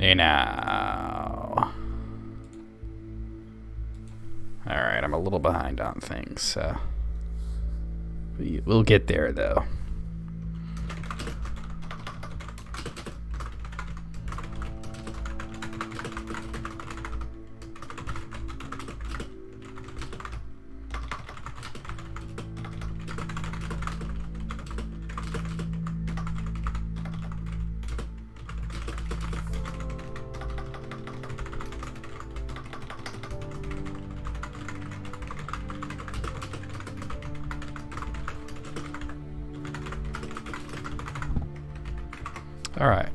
Hey now. Alright, I'm a little behind on things, so we'll get there though. All right.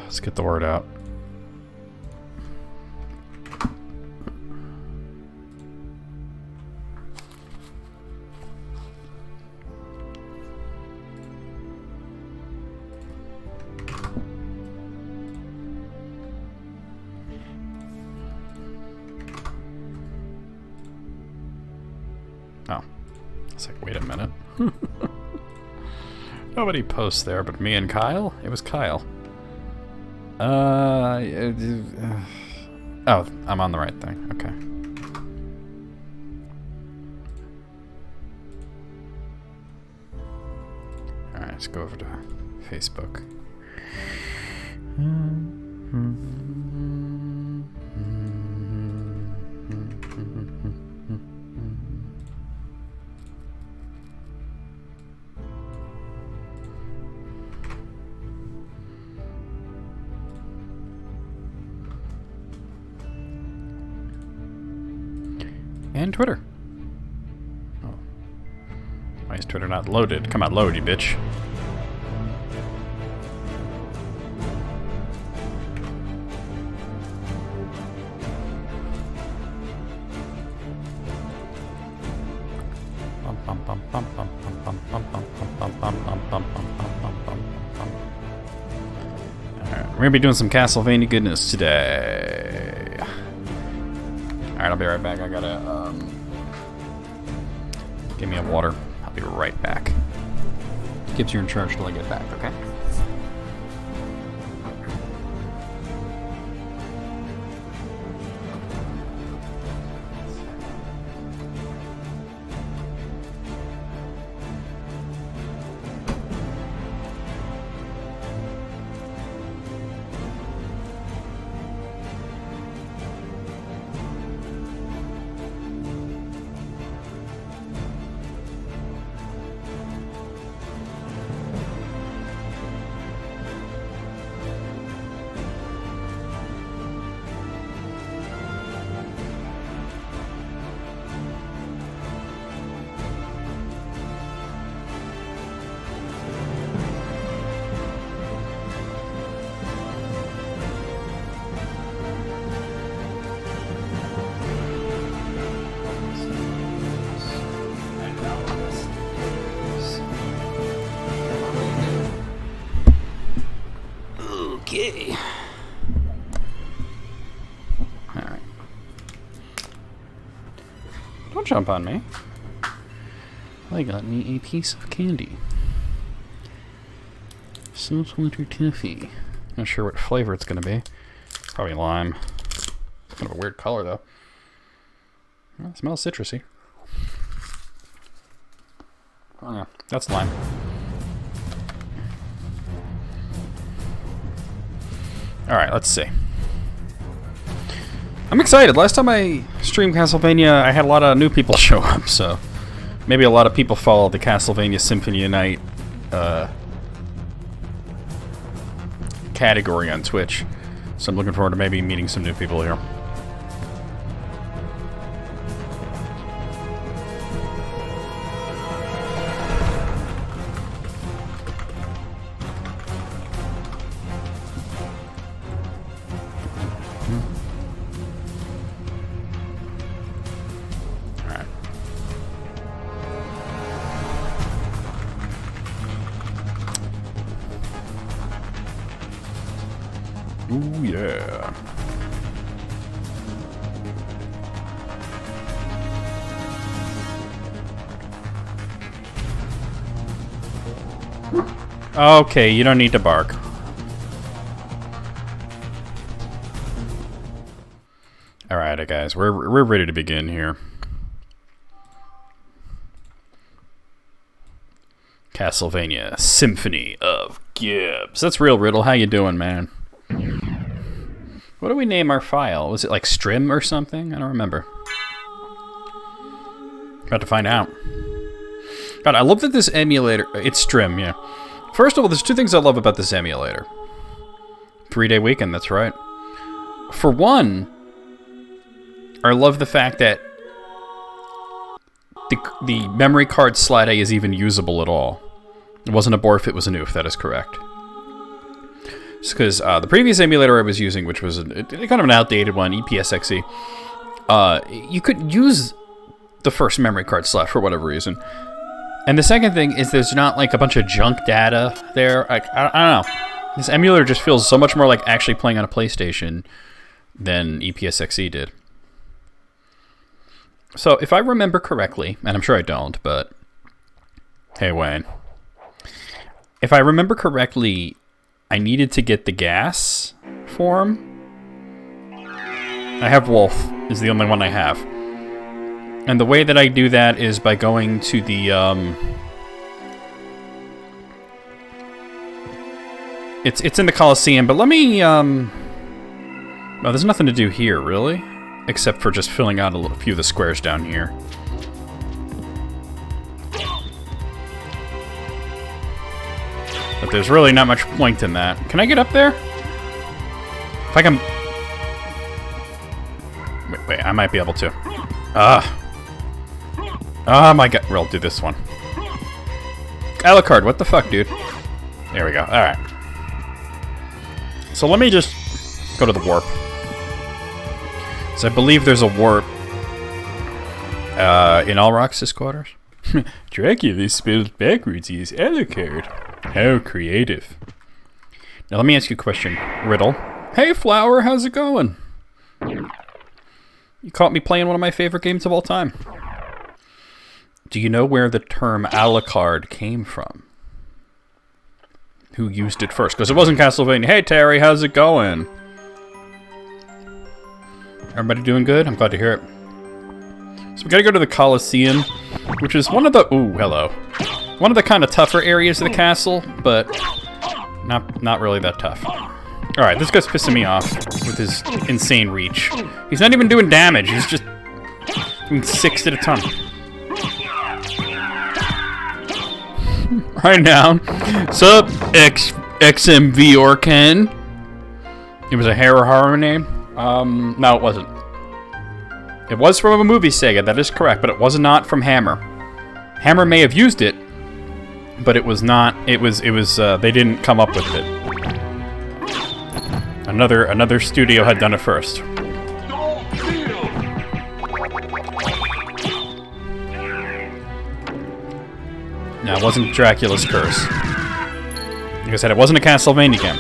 Let's get the word out. Oh, it's like, wait a minute. Nobody posts there but me and Kyle? It was Kyle. Oh, I'm on the right thing. Okay. Alright, let's go over to Facebook. And Twitter. Oh. Why is Twitter not loaded? Come on, load, you bitch. Alright, we're gonna be doing some CastleVania goodness today. Alright, I'll be right back. I gotta, give me a water. I'll be right back. Gibbs, you're in charge till I get back, okay? Okay. Alright. Don't jump on me. They got me a piece of candy. Salt water toffee. Not sure what flavor it's gonna be. Probably lime. Kind of a weird color though. Well, it smells citrusy. Oh yeah, that's lime. Alright, let's see. I'm excited. Last time I streamed CastleVania, I had a lot of new people show up, so maybe a lot of people followed the CastleVania Symphony night category on Twitch. So I'm looking forward to maybe meeting some new people here. Ooh, yeah. Okay, you don't need to bark. Alright, guys, we're ready to begin here. CastleVania, Symphony of Gibbs. That's real, Riddle. How you doing, man? What do we name our file? Was it like Strim or something? I don't remember. About to find out. God, I love that this emulator... It's Strim, yeah. First of all, there's two things I love about this emulator. 3-day weekend, that's right. For one, I love the fact that the memory card slide A is even usable at all. It wasn't a borf, it was an oof, that is correct. Just because the previous emulator I was using, which was kind of an outdated one, EPSXE, you could use the first memory card slot for whatever reason. And the second thing is there's not like a bunch of junk data there. Like, I don't know. This emulator just feels so much more like actually playing on a PlayStation than EPSXE did. So if I remember correctly, and I'm sure I don't, but hey Wayne. If I remember correctly, I needed to get the gas form. I have Wolf, is the only one I have. And the way that I do that is by going to the, It's in the Coliseum, but let me, well, there's nothing to do here, really. Except for just filling out a few of the squares down here. But there's really not much point in that. Can I get up there? If I can... Wait, I might be able to. Oh my god. We'll do this one. Alucard, what the fuck, dude? There we go. Alright. So let me just go to the warp. So I believe there's a warp in Alrox's quarters. Dracula spelled backwards is Alucard. How creative. Now let me ask you a question, Riddle. Hey Flower, how's it going? You caught me playing one of my favorite games of all time. Do you know where the term Alucard came from? Who used it first? Because it wasn't Castlevania. Hey Terry, how's it going? Everybody doing good? I'm glad to hear it. So we gotta go to the Coliseum, which is one of the... Ooh, hello. One of the kind of tougher areas of the castle, but not really that tough. Alright, this guy's pissing me off with his insane reach. He's not even doing damage, he's just doing 6 at a time. Right now. Sup, XMV or Ken? It was a horror name? No, it wasn't. It was from a movie, Sega, that is correct, but it was not from Hammer. Hammer may have used it, but it was not, it was, they didn't come up with it. Another studio had done it first. No, it wasn't Dracula's Curse. Like I said, it wasn't a Castlevania game.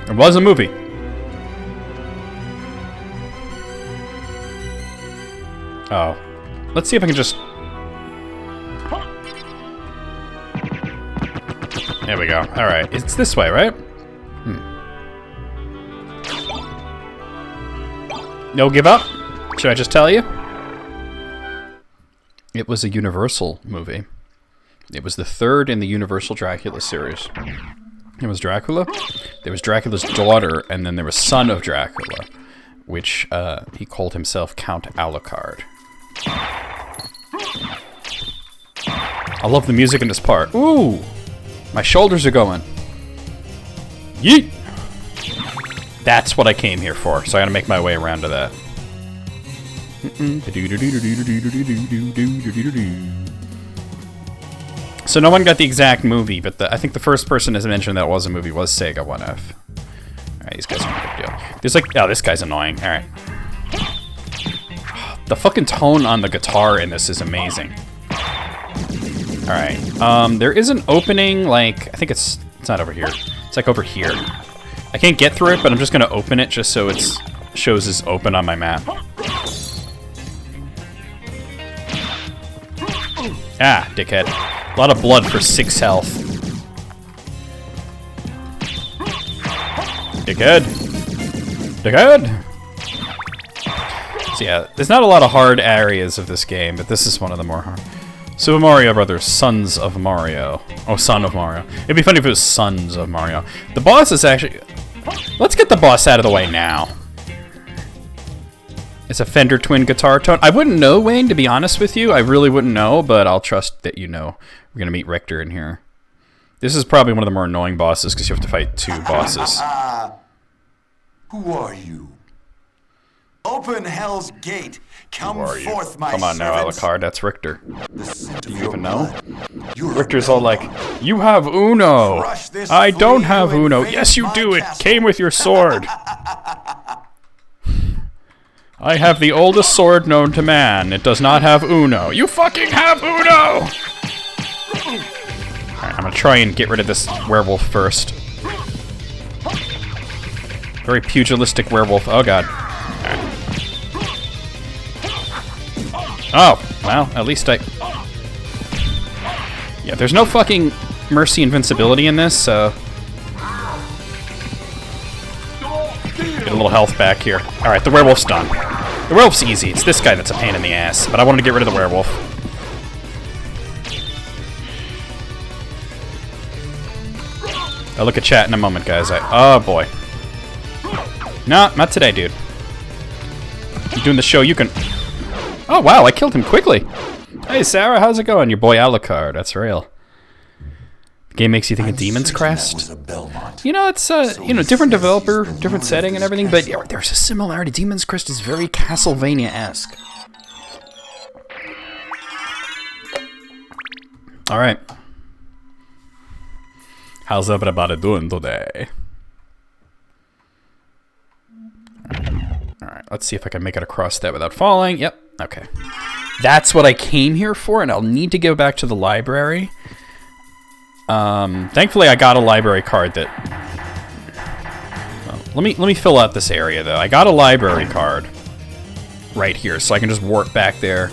It was a movie. Oh. Let's see if I can just... There we go. Alright. It's this way, right? No give up? Should I just tell you? It was a Universal movie. It was the third in the Universal Dracula series. It was Dracula, there was Dracula's daughter, and then there was son of Dracula, which he called himself Count Alucard. I love the music in this part. Ooh! My shoulders are going. Yeet! That's what I came here for, so I gotta make my way around to that. So no one got the exact movie, but I think the first person as mentioned that was a movie was Sega 1F. Alright, these guys are no big deal. There's like, oh, this guy's annoying. Alright. The fucking tone on the guitar in this is amazing. Alright, there is an opening, like, I think it's not over here. It's like over here. I can't get through it, but I'm just gonna open it just so it shows as open on my map. Ah, dickhead. A lot of blood for 6 health. Dickhead! Dickhead! So yeah, there's not a lot of hard areas of this game, but this is one of the more hard. Super Mario Brothers, Sons of Mario. Oh, Son of Mario. It'd be funny if it was Sons of Mario. The boss is actually... Let's get the boss out of the way now. It's a Fender twin guitar tone. I wouldn't know, Wayne, to be honest with you. I really wouldn't know, but I'll trust that you know. We're going to meet Richter in here. This is probably one of the more annoying bosses because you have to fight 2 bosses. Who are you? Open Hell's Gate. Come forth, my Come on now, servants. Alucard. That's Richter. Do you even know? Richter's all like, you have Uno. I don't have Uno. Yes, you do. It came with your sword. I have the oldest sword known to man. It does not have Uno. You fucking have Uno! Alright, I'm gonna try and get rid of this werewolf first. Very pugilistic werewolf. Oh god. Right. Oh, well, at least I... Yeah, there's no fucking mercy invincibility in this, so... Get a little health back here. Alright, the werewolf's done. The werewolf's easy. It's this guy that's a pain in the ass, but I wanted to get rid of the werewolf. I'll look at chat in a moment, guys. Oh, boy. No, not today, dude. You doing the show, you can... Oh, wow, I killed him quickly. Hey, Sarah, how's it going? Your boy Alucard, that's real. The game makes you think of Demon's Crest. You know, it's, you know, different developer, different setting and everything, but yeah, there's a similarity. Demon's Crest is very CastleVania-esque. Alright. How's everybody doing today? Alright, let's see if I can make it across that without falling. Yep, okay. That's what I came here for, and I'll need to go back to the library. Thankfully I got a library card that... Well, let me fill out this area, though. I got a library card right here, so I can just warp back there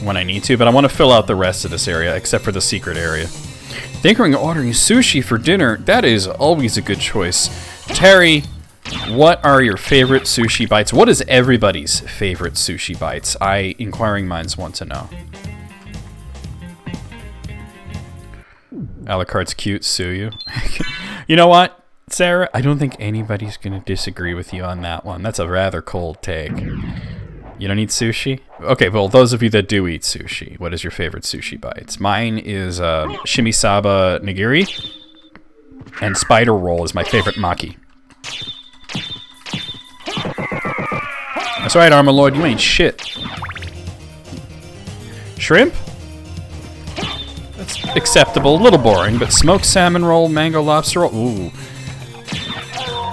when I need to, but I want to fill out the rest of this area, except for the secret area. Thinking of ordering sushi for dinner, that is always a good choice. Terry, what are your favorite sushi bites? What is everybody's favorite sushi bites? Inquiring minds want to know. Alucard's cute, sue you. You know what, Sarah? I don't think anybody's going to disagree with you on that one. That's a rather cold take. You don't eat sushi? Okay, well, those of you that do eat sushi, what is your favorite sushi bites? Mine is shimisaba nigiri, and spider roll is my favorite maki. That's right, Armor Lord, you ain't shit. Shrimp? That's acceptable, a little boring, but smoked salmon roll, mango lobster roll, ooh.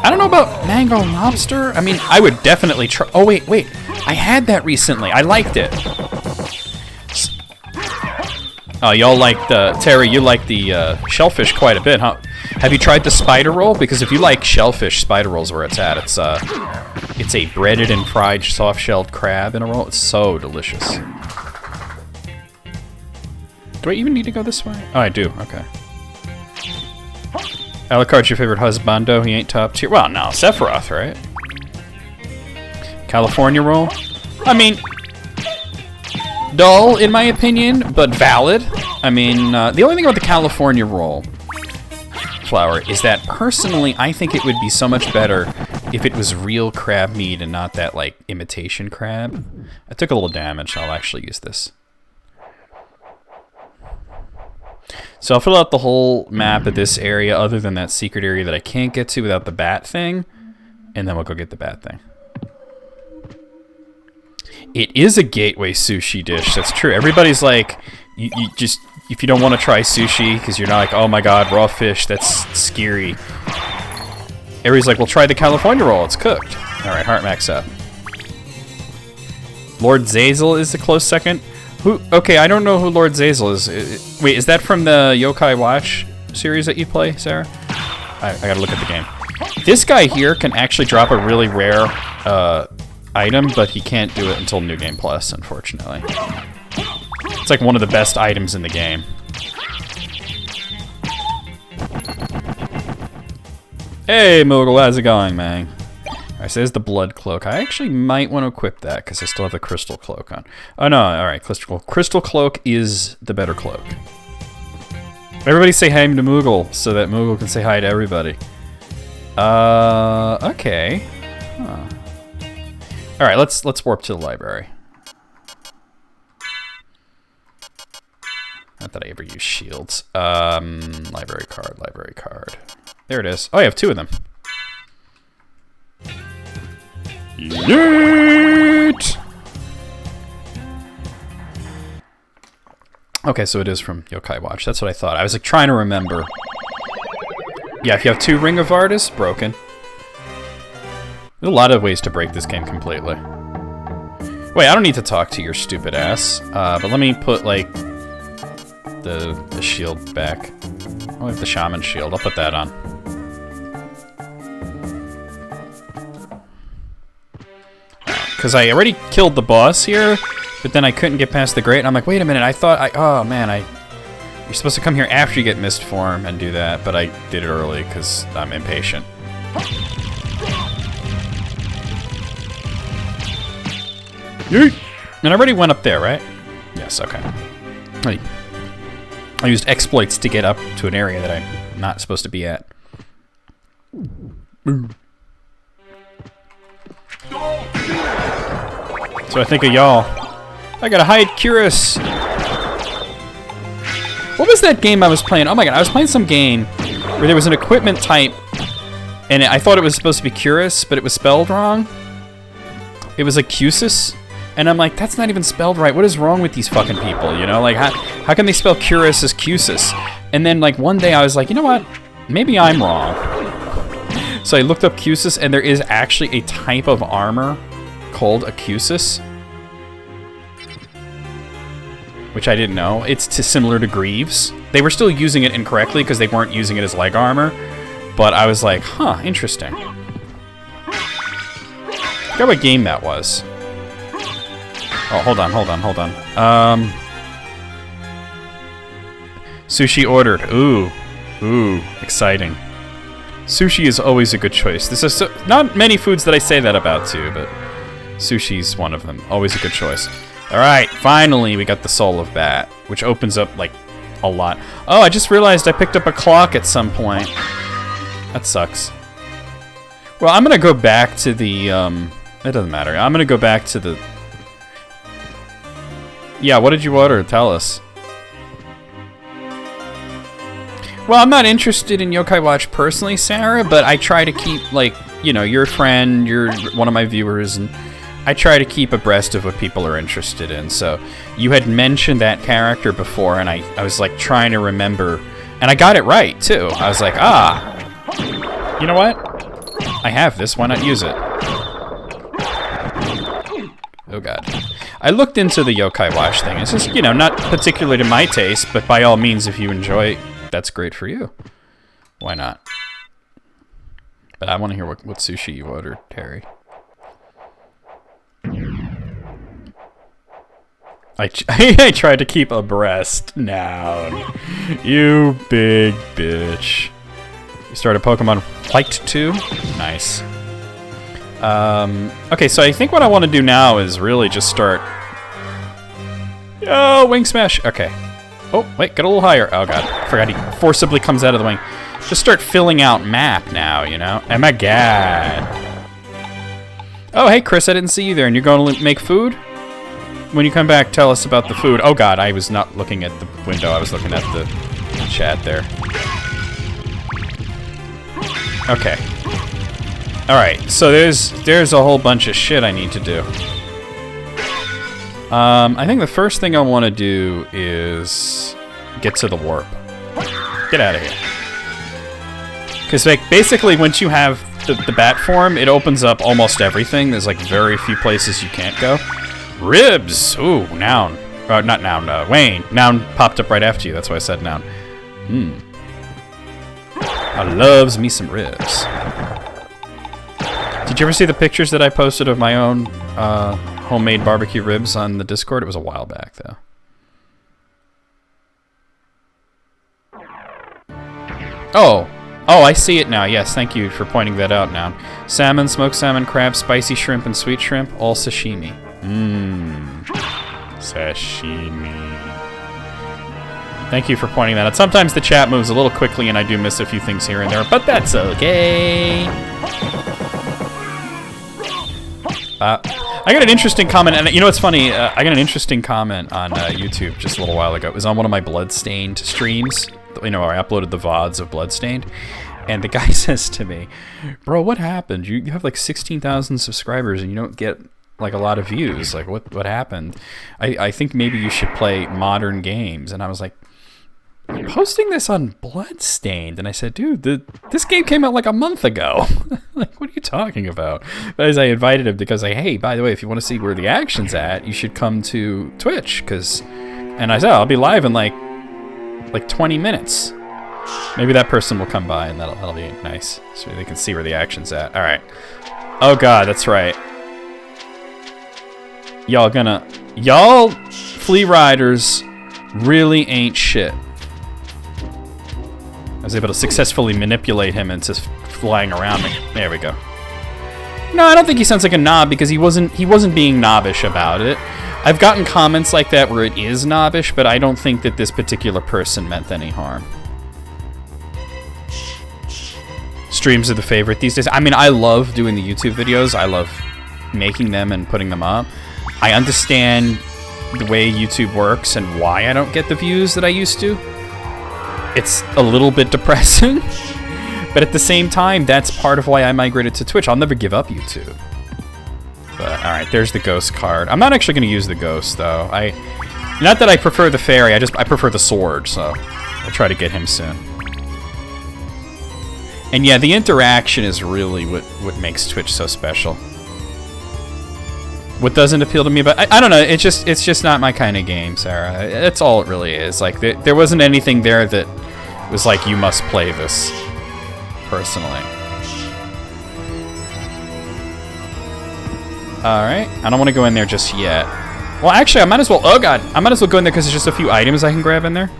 I don't know about mango lobster. I mean, I would definitely try. Oh, wait. I had that recently. I liked it. Oh, y'all like the... Terry, you like the shellfish quite a bit, huh? Have you tried the spider roll? Because if you like shellfish, spider roll's where it's at. It's a breaded and fried soft-shelled crab in a roll. It's so delicious. Do I even need to go this way? Oh, I do. Okay. Alucard's your favorite husbando? He ain't top tier. Well, no, Sephiroth, right? California roll? I mean, dull in my opinion, but valid. I mean, the only thing about the California roll, Flower, is that personally I think it would be so much better if it was real crab meat and not that, like, imitation crab. I took a little damage, so I'll actually use this. So I'll fill out the whole map of this area other than that secret area that I can't get to without the bat thing, and then we'll go get the bat thing. It is a gateway sushi dish, that's true. Everybody's like, you just, if you don't want to try sushi, because you're not like, oh my god, raw fish, that's scary. Everybody's like, well, try the California roll, it's cooked. Alright, heart max up. Lord Zazel is the close second. Who? Okay, I don't know who Lord Zazel is. Wait, is that from the Yokai Watch series that you play, Sarah? I gotta look at the game. This guy here can actually drop a really rare item, but he can't do it until New Game Plus, unfortunately. It's like one of the best items in the game. Hey, Moogle, how's it going, man? Alright, so there's the blood cloak. I actually might want to equip that because I still have the crystal cloak on. Oh no, alright, crystal cloak is the better cloak. Everybody say hi to Moogle so that Moogle can say hi to everybody. Okay. Huh. Alright, let's warp to the library. Not that I ever use shields. Library card. There it is. Oh, I have 2 of them. Yeet! Okay, so it is from Yokai Watch. That's what I thought. I was like trying to remember. Yeah, if you have 2 Ring of Artists, broken. There's a lot of ways to break this game completely. Wait, I don't need to talk to your stupid ass. But let me put like the shield back. I have the shaman shield. I'll put that on. Because I already killed the boss here, but then I couldn't get past the grate, and I'm like, wait a minute, I thought oh man, you're supposed to come here after you get mist form and do that, but I did it early because I'm impatient. Yeet! And I already went up there, right? Yes, okay. I used exploits to get up to an area that I'm not supposed to be at. So I think of y'all. I gotta hide Curious. What was that game I was playing? Oh my god, I was playing some game where there was an equipment type, and I thought it was supposed to be Curious, but it was spelled wrong. It was like Cusis, and I'm like, that's not even spelled right. What is wrong with these fucking people? You know, like how can they spell Curious as Cusis? And then like one day I was like, you know what? Maybe I'm wrong. So I looked up Cusis, and there is actually a type of armor called a Cusis, which I didn't know. It's similar to Greaves. They were still using it incorrectly because they weren't using it as leg armor, but I was like, huh, interesting. I forgot what game that was. Oh, hold on. Sushi ordered. Ooh, exciting. Sushi is always a good choice. This is not many foods that I say that about too, but sushi's one of them. Always a good choice. Alright, finally we got the Soul of Bat, which opens up, like, a lot. Oh, I just realized I picked up a clock at some point. That sucks. Well, I'm gonna go back to the, it doesn't matter. I'm gonna go back to the... Yeah, what did you order? Tell us. Well, I'm not interested in Yokai Watch personally, Sarah, but I try to keep, like, you know, you're a friend, you're one of my viewers, and I try to keep abreast of what people are interested in. So you had mentioned that character before, and I was like trying to remember, and I got it right too. I was like, you know what? I have this, why not use it? Oh god. I looked into the Yokai Watch thing. It's just, you know, not particularly to my taste, but by all means, if you enjoy, that's great for you. Why not? But I want to hear what sushi you ordered, Terry. I tried to keep abreast. Now, you big bitch. You started Pokemon White 2? Nice. Okay, so I think what I want to do now is really just start... Oh, Wing Smash! Okay. Oh, wait, get a little higher. Oh god, I forgot he forcibly comes out of the wing. Just start filling out map now, you know? Oh my god. Oh, hey Chris, I didn't see you there, and you're going to make food? When you come back, tell us about the food. Oh god, I was not looking at the window, I was looking at the chat there. Okay. Alright, so there's a whole bunch of shit I need to do. I think the first thing I want to do is get to the warp. Get out of here. Because like, basically once you have the bat form, it opens up almost everything. There's like very few places you can't go. Ribs! Ooh, noun. Not noun, Wayne. Noun popped up right after you, that's why I said noun. I loves me some ribs. Did you ever see the pictures that I posted of my own homemade barbecue ribs on the Discord? It was a while back, though. Oh, Oh, I see it now. Yes, thank you for pointing that out now. Salmon, smoked salmon, crab, spicy shrimp, and sweet shrimp, all sashimi. Mmm. Sashimi. Thank you for pointing that out. Sometimes the chat moves a little quickly and I do miss a few things here and there, but that's okay. I got an interesting comment, and you know what's funny? I got an interesting comment on YouTube just a little while ago. It was on one of my Bloodstained streams. You know, I uploaded the VODs of Bloodstained, and the guy says to me, "Bro, what happened? You have like 16,000 subscribers and you don't get like a lot of views. Like, what happened? I think maybe you should play modern games." And I was like, "I'm posting this on Bloodstained," and I said, "Dude, this game came out like a month ago." Like, what are you talking about? But as I invited him because, hey, by the way, if you want to see where the action's at, you should come to Twitch, and I said, I'll be live in like 20 minutes. Maybe that person will come by, and that'll be nice, so they can see where the action's at. All right. Oh God, that's right. Y'all flea riders really ain't shit. I was able to successfully manipulate him into flying around me. There we go. No, I don't think he sounds like a knob because he wasn't being knobbish about it. I've gotten comments like that where it is knobbish, but I don't think that this particular person meant any harm. Streams are the favorite these days. I mean, I love doing the YouTube videos. I love making them and putting them up. I understand the way YouTube works and why I don't get the views that I used to. It's a little bit depressing, but at the same time, that's part of why I migrated to Twitch. I'll never give up YouTube. But, all right, there's the ghost card. I'm not actually going to use the ghost, though. Not that I prefer the fairy, I prefer the sword, so I'll try to get him soon. And yeah, the interaction is really what makes Twitch so special. What doesn't appeal to me about I don't know, it's just not my kind of game, Sarah. That's all it really is. Like there wasn't anything there that was like, you must play this, personally. Alright, I don't want to go in there just yet. Well, actually, I might as well, oh God, I might as well go in there because there's just a few items I can grab in there.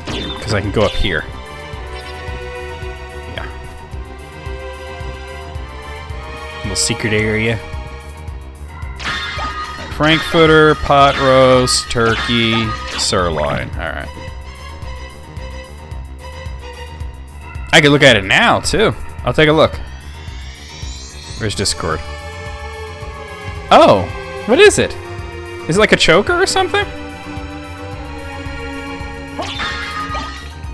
Because I can go up here. Little secret area. Frankfurter, pot roast, turkey, sirloin. Alright. I can look at it now, too. I'll take a look. Where's Discord? Oh! What is it? Is it like a choker or something?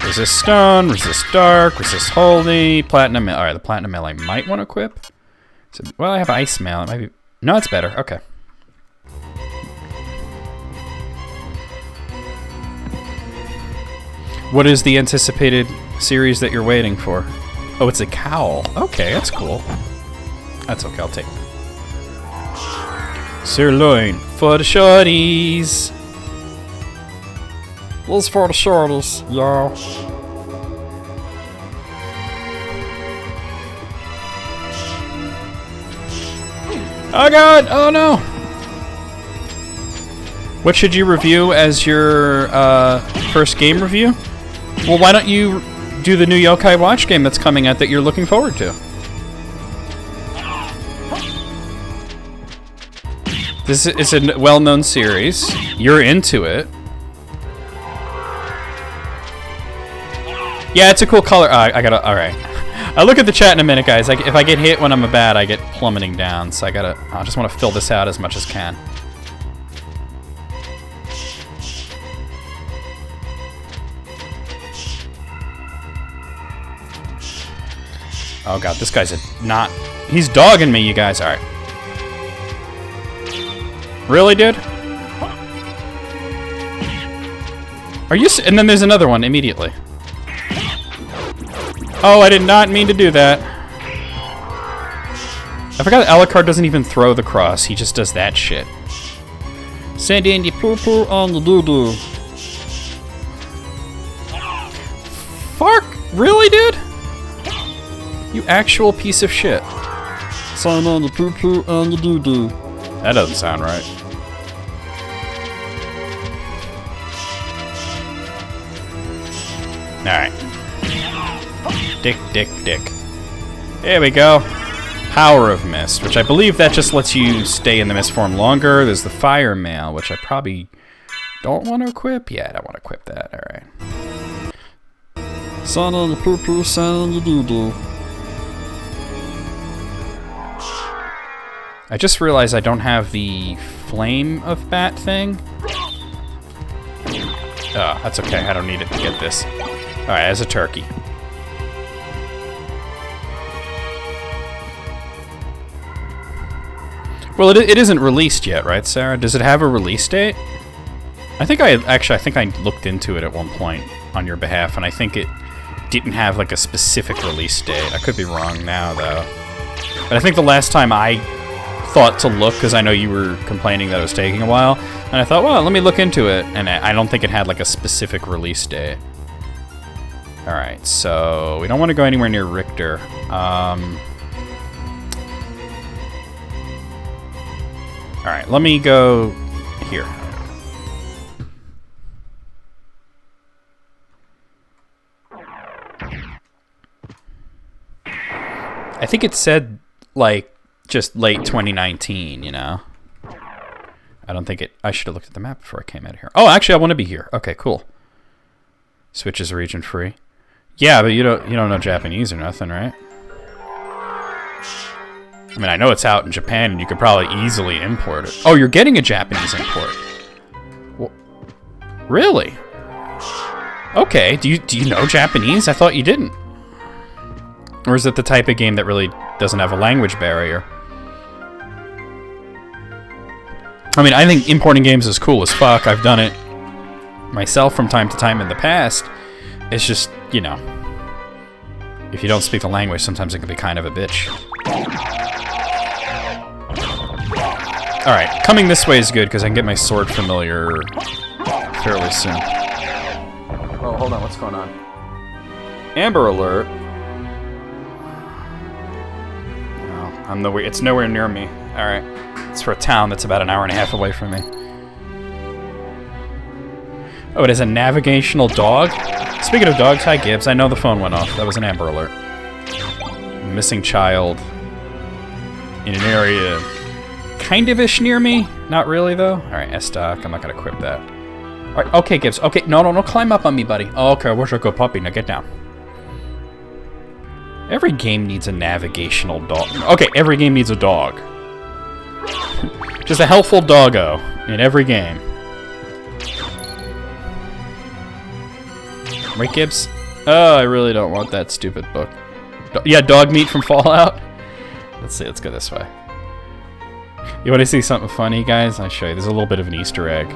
Resist stone, resist dark, resist holy, platinum mail. Alright, the platinum mail I might want to equip. So, well, I have ice mail. It might be... No, it's better. Okay. What is the anticipated series that you're waiting for? Oh, it's a cowl. Okay, that's cool. That's okay. I'll take it. Sirloin for the shorties. Those for the shorties, y'all. Oh God! Oh no! What should you review as your first game review? Well, why don't you do the new Yokai Watch game that's coming out that you're looking forward to? This is a well-known series. You're into it. Yeah, it's a cool color. I gotta. All right. I'll look at the chat in a minute, guys. If I get hit when I'm a bat, I get plummeting down. So I just want to fill this out as much as can. Oh God, this guy's he's dogging me, you guys. All right. Really, dude? Are you? And then there's another one immediately. Oh, I did not mean to do that. I forgot that Alucard doesn't even throw the cross. He just does that shit. Send in the poo-poo on the doo-doo. Fuck! Really, dude? You actual piece of shit. Sign on the poo-poo on the doo-doo. That doesn't sound right. Alright. Dick, dick, dick. There we go. Power of Mist, which I believe that just lets you stay in the mist form longer. There's the Fire Mail, which I probably don't want to equip. Yeah, I don't want to equip that. Alright. Son of the poo-poo, son of the doo-doo. I just realized I don't have the Flame of Bat thing. Oh, that's okay. I don't need it to get this. Alright, as a turkey. Well, it isn't released yet, right, Sarah? Does it have a release date? I think I looked into it at one point on your behalf, and I think it didn't have like a specific release date. I could be wrong now, though. But I think the last time I thought to look, because I know you were complaining that it was taking a while, and I thought, well, let me look into it, and I don't think it had like a specific release date. Alright, so we don't want to go anywhere near Richter. Alright, let me go here. I think it said, like, just late 2019, you know? I don't think it... I should have looked at the map before I came out of here. Oh, actually, I want to be here. Okay, cool. Switch is region free. Yeah, but you don't know Japanese or nothing, right? I mean, I know it's out in Japan, and you could probably easily import it. Oh, you're getting a Japanese import. Well, really? Okay. Do you know Japanese? I thought you didn't. Or is it the type of game that really doesn't have a language barrier? I mean, I think importing games is cool as fuck. I've done it myself from time to time in the past. It's just, you know, if you don't speak the language, sometimes it can be kind of a bitch. Alright, coming this way is good because I can get my sword familiar fairly soon. Oh, hold on, what's going on? Amber Alert. No, it's nowhere near me. Alright. It's for a town that's about an hour and a half away from me. Oh, it is a navigational dog? Speaking of dogs, hi Gibbs. I know the phone went off. That was an Amber Alert. Missing child. In an area kind of-ish near me. Not really, though. Alright, S-Doc. I'm not going to equip that. Alright, okay, Gibbs. Okay, no, climb up on me, buddy. Oh, okay, where's your good puppy? Now get down. Every game needs a navigational dog. Okay, every game needs a dog. Just a helpful doggo in every game. Right, Gibbs? Oh, I really don't want that stupid book. Yeah, dog meat from Fallout? Let's see, let's go this way. You want to see something funny, guys? I'll show you. There's a little bit of an Easter egg.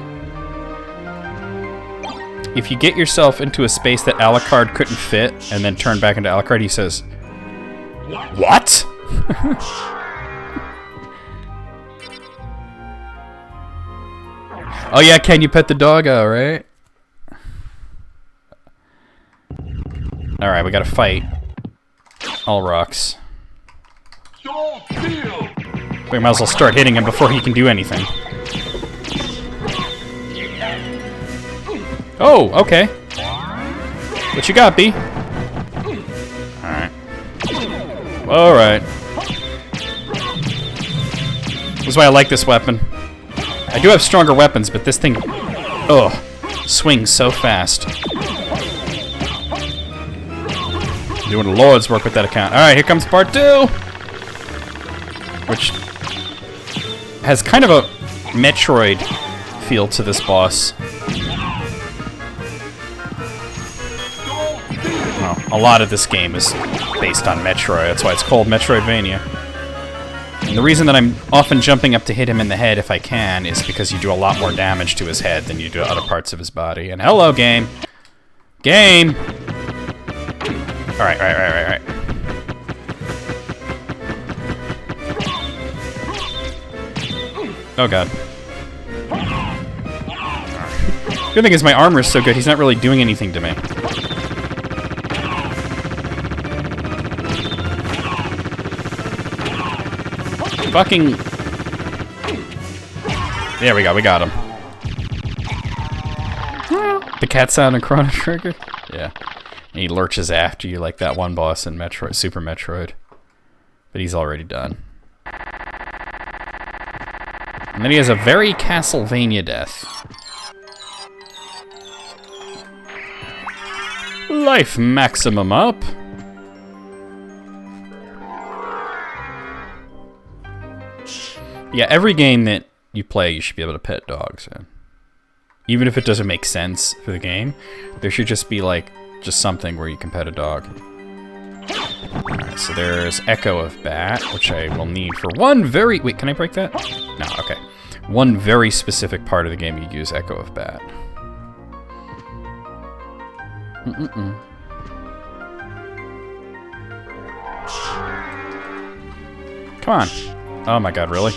If you get yourself into a space that Alucard couldn't fit, and then turn back into Alucard, he says, "What?" Oh yeah, can you pet the doggo, right? Alright, we gotta fight. All rocks. We might as well start hitting him before he can do anything. Oh, okay. What you got, B? Alright. Alright. This is why I like this weapon. I do have stronger weapons, but this thing... ugh. Swings so fast. Doing the Lord's work with that account. Alright, here comes part 2! Which has kind of a Metroid feel to this boss. Well, a lot of this game is based on Metroid. That's why it's called Metroidvania. And the reason that I'm often jumping up to hit him in the head if I can is because you do a lot more damage to his head than you do to other parts of his body. And hello, game! Game! Alright, right. Oh god. The good thing is my armor is so good, he's not really doing anything to me. Fucking... there we go, we got him. The cat sound in Chrono Trigger? Yeah. And he lurches after you like that one boss in Metroid, Super Metroid. But he's already done. And then he has a very CastleVania death. Life maximum up. Yeah, every game that you play, you should be able to pet dogs in. Even if it doesn't make sense for the game, there should just be like, just something where you can pet a dog. Alright, so there's Echo of Bat, which I will need for one very... Wait, can I break that? No, okay. One very specific part of the game you use Echo of Bat. Come on. Oh my god, really?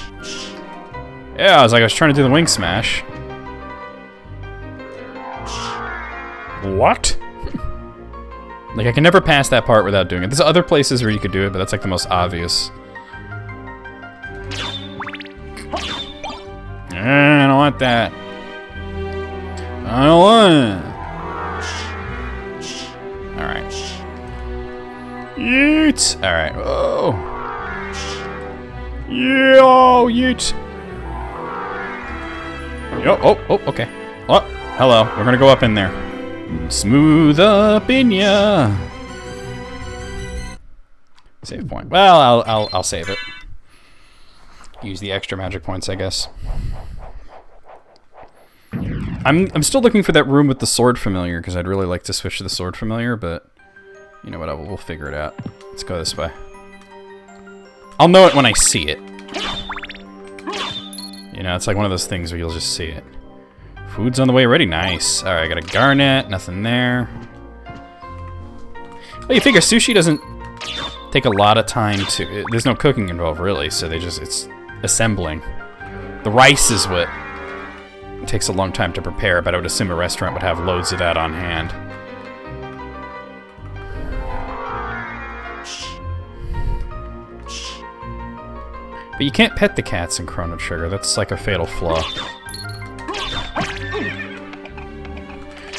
Yeah, I was trying to do the wing smash. What? Like, I can never pass that part without doing it. There's other places where you could do it, but that's like the most obvious. I don't want that. I don't want it. Alright. Yeet! Alright. Oh. Yeah, oh, yeet. Oh, okay. Oh, hello. We're gonna go up in there. Smooth up in ya. Save point. Well, I'll save it. Use the extra magic points, I guess. I'm still looking for that room with the sword familiar because I'd really like to switch to the sword familiar, but you know what? We'll figure it out. Let's go this way. I'll know it when I see it. You know, it's like one of those things where you'll just see it. Food's on the way already. Nice. All right, I got a garnet. Nothing there. Well, you figure sushi doesn't take a lot of time to... There's no cooking involved, really, so it's assembling. The rice is what takes a long time to prepare, but I would assume a restaurant would have loads of that on hand. But you can't pet the cats in Chrono Trigger. That's like a fatal flaw.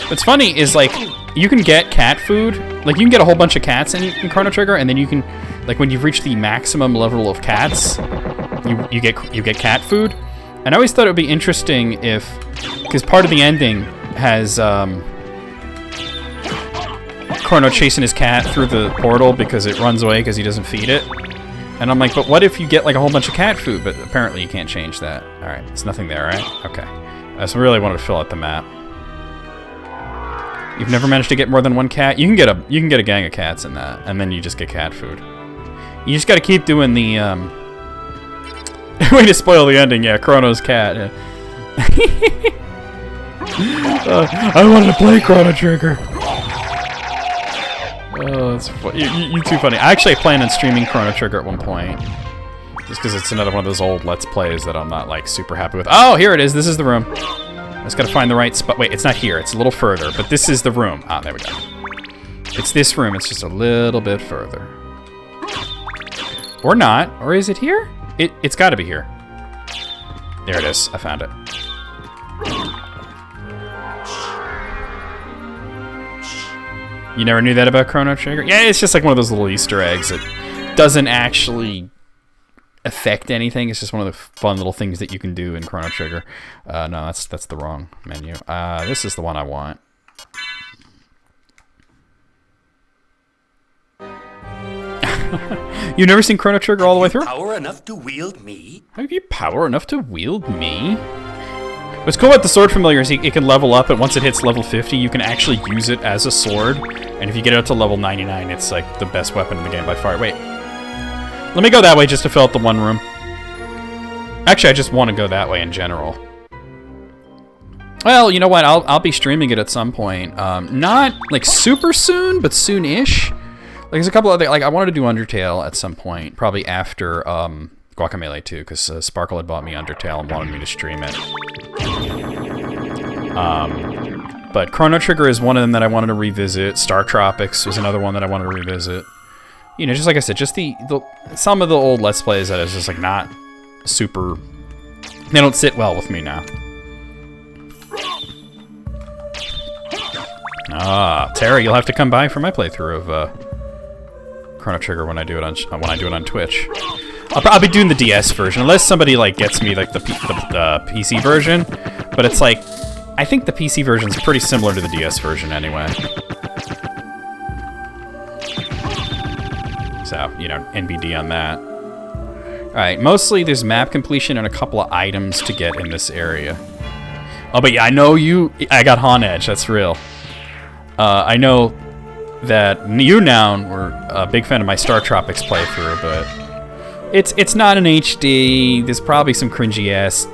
What's funny is, like, you can get cat food. Like, you can get a whole bunch of cats in Chrono Trigger, and then you can, like, when you've reached the maximum level of cats, you get cat food. And I always thought it would be interesting if, because part of the ending has Chrono chasing his cat through the portal because it runs away because he doesn't feed it. And I'm like, but what if you get like a whole bunch of cat food? But apparently you can't change that. All right, there's nothing there, right? Okay. I just really wanted to fill out the map. You've never managed to get more than one cat? You can get a gang of cats in that, and then you just get cat food. You just got to keep doing the way to spoil the ending. Yeah, Chrono's cat. Yeah. I wanted to play Chrono Trigger. Oh, that's you too funny. I actually plan on streaming Chrono Trigger at one point, just because it's another one of those old Let's Plays that I'm not like super happy with. Oh, here it is. This is the room. I just gotta find the right spot. Wait, it's not here. It's a little further, but this is the room. Ah, there we go. It's this room. It's just a little bit further. Or not. Or is it here? It's gotta be here. There it is. I found it. You never knew that about Chrono Trigger? Yeah, it's just like one of those little Easter eggs that doesn't actually affect anything. It's just one of the fun little things that you can do in Chrono Trigger. No, that's the wrong menu. This is the one I want. You've never seen Chrono Trigger all the way through? Power enough to wield me? Have you power enough to wield me? What's cool about the sword familiar is it can level up, and once it hits level 50, you can actually use it as a sword. And if you get it up to level 99, it's like the best weapon in the game by far. Wait. Let me go that way just to fill out the one room. Actually, I just want to go that way in general. Well, you know what? I'll be streaming it at some point. Not like super soon, but soon-ish. Like, there's a couple other... Like, I wanted to do Undertale at some point, probably after Guacamelee 2, because Sparkle had bought me Undertale and wanted me to stream it. But Chrono Trigger is one of them that I wanted to revisit. Star Tropics was another one that I wanted to revisit. You know, just like I said, just some of the old Let's Plays that is just like not super... They don't sit well with me now. Ah, Terry, you'll have to come by for my playthrough of Chrono Trigger when I do it on Twitch. I'll be doing the DS version, unless somebody like gets me like the PC version. But it's like, I think the PC version is pretty similar to the DS version anyway. So, you know, NBD on that. Alright, mostly there's map completion and a couple of items to get in this area. Oh, but yeah, I know I got Han Edge, that's real. I know that you now were a big fan of my Star Tropics playthrough, but it's not an HD. There's probably some cringy ass,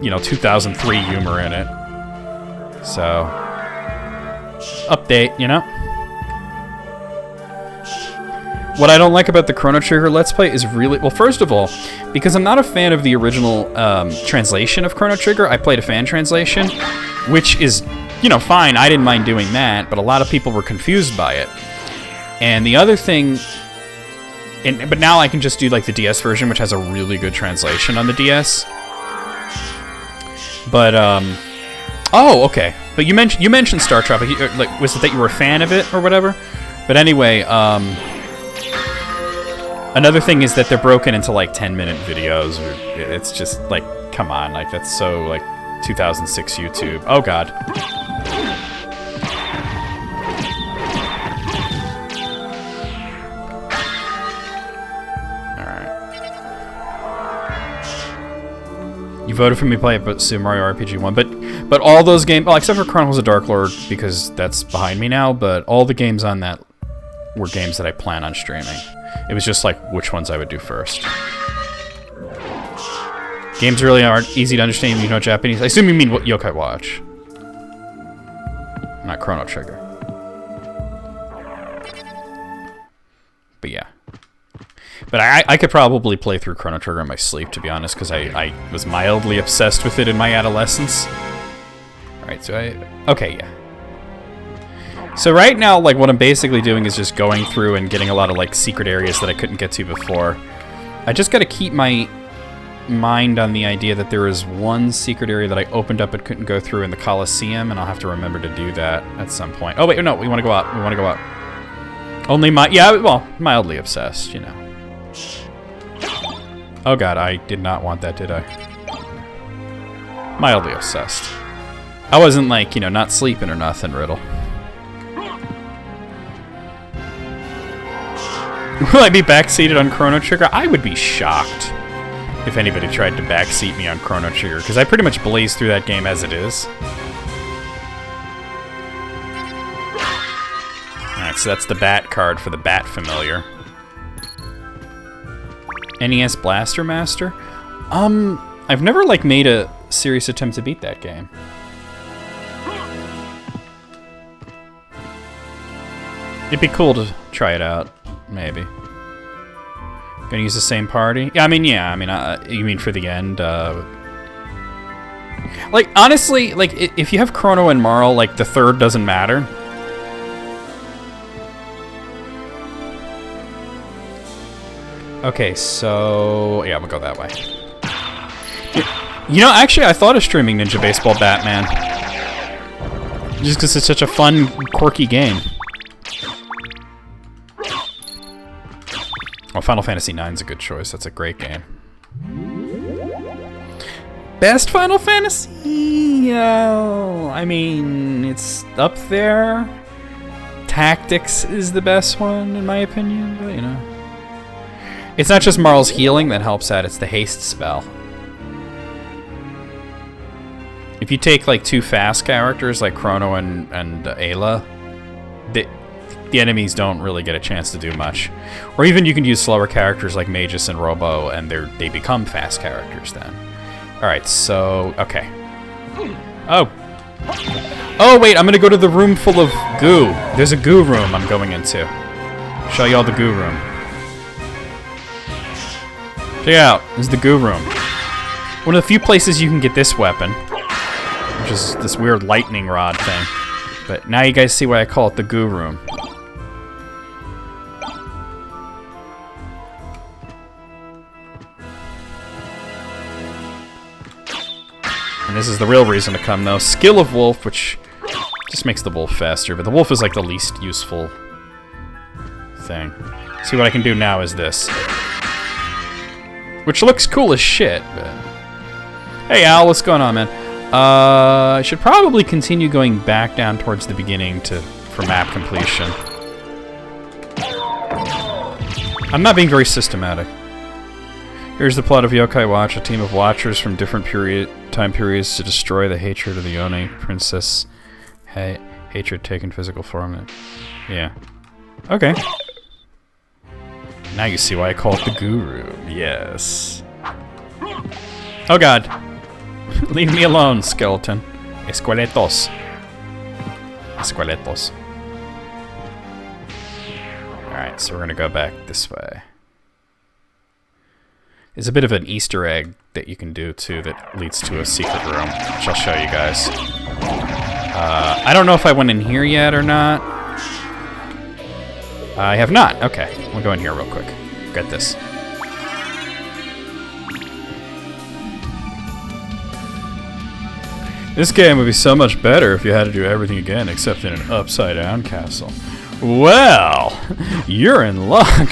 you know, 2003 humor in it. So, update, you know? What I don't like about the Chrono Trigger Let's Play is really... Well, first of all, because I'm not a fan of the original translation of Chrono Trigger, I played a fan translation, which is, you know, fine. I didn't mind doing that, but a lot of people were confused by it. And the other thing... but now I can just do, like, the DS version, which has a really good translation on the DS. But, oh, okay. But you mentioned Star Tropic. Like, was it that you were a fan of it or whatever? But anyway, another thing is that they're broken into like 10-minute videos. It's just like, come on, like that's so like 2006 YouTube. Oh god. All right. You voted for me to play Super Mario RPG 1, but all those games, well, except for Chronicles of Dark Lord because that's behind me now. But all the games on that were games that I plan on streaming. It was just like which ones I would do first. Games really aren't easy to understand if you know Japanese. I assume you mean what Yokai Watch. Not Chrono Trigger. But yeah. But I could probably play through Chrono Trigger in my sleep, to be honest, because I was mildly obsessed with it in my adolescence. Alright, so okay, yeah. So right now, like, what I'm basically doing is just going through and getting a lot of, like, secret areas that I couldn't get to before. I just gotta keep my mind on the idea that there is one secret area that I opened up and couldn't go through in the Coliseum, and I'll have to remember to do that at some point. Oh, wait, no, we want to go out. We want to go out. Only mildly obsessed, you know. Oh, God, I did not want that, did I? Mildly obsessed. I wasn't, like, you know, not sleeping or nothing, Riddle. Will I be backseated on Chrono Trigger? I would be shocked if anybody tried to backseat me on Chrono Trigger, because I pretty much blaze through that game as it is. Alright, so that's the Bat card for the Bat Familiar. NES Blaster Master? I've never, like, made a serious attempt to beat that game. It'd be cool to try it out. Maybe. Gonna use the same party? Yeah, I mean, you mean for the end, like, honestly, like, if you have Chrono and Marl, like, the third doesn't matter. Okay, so... yeah, we'll go that way. You know, actually, I thought of streaming Ninja Baseball Batman. Just because it's such a fun, quirky game. Well, Final Fantasy IX is a good choice. That's a great game. Best Final Fantasy? I mean, it's up there. Tactics is the best one, in my opinion, but, you know. It's not just Marl's healing that helps out, it's the haste spell. If you take, like, two fast characters, like Chrono and Ayla, the enemies don't really get a chance to do much. Or even you can use slower characters like Magus and Robo, and they become fast characters then. Alright, so... okay. Oh. Oh, wait, I'm gonna go to the room full of goo. There's a goo room I'm going into. Show you all the goo room. Check it out. This is the goo room. One of the few places you can get this weapon, which is this weird lightning rod thing. But now you guys see why I call it the goo room. And this is the real reason to come, though. Skill of Wolf, which Just makes the wolf faster, but the wolf is like the least useful thing. See, what I can do now is this. Which looks cool as shit, but... Hey Al, what's going on, man? I should probably continue going back down towards the beginning for map completion. I'm not being very systematic. Here's the plot of Yokai Watch, a team of watchers from different time periods to destroy the hatred of the Oni princess. Hatred taking physical form. Yeah. Okay. Now you see why I call it the Guru. Yes. Oh god. Leave me alone, skeleton. Esqueletos. Esqueletos. Alright, so we're gonna go back this way. There's a bit of an Easter egg that you can do too that leads to a secret room, which I'll show you guys. I don't know if I went in here yet or not. I have not. Okay, we'll go in here real quick. Get this. This game would be so much better if you had to do everything again except in an upside-down castle. Well, you're in luck.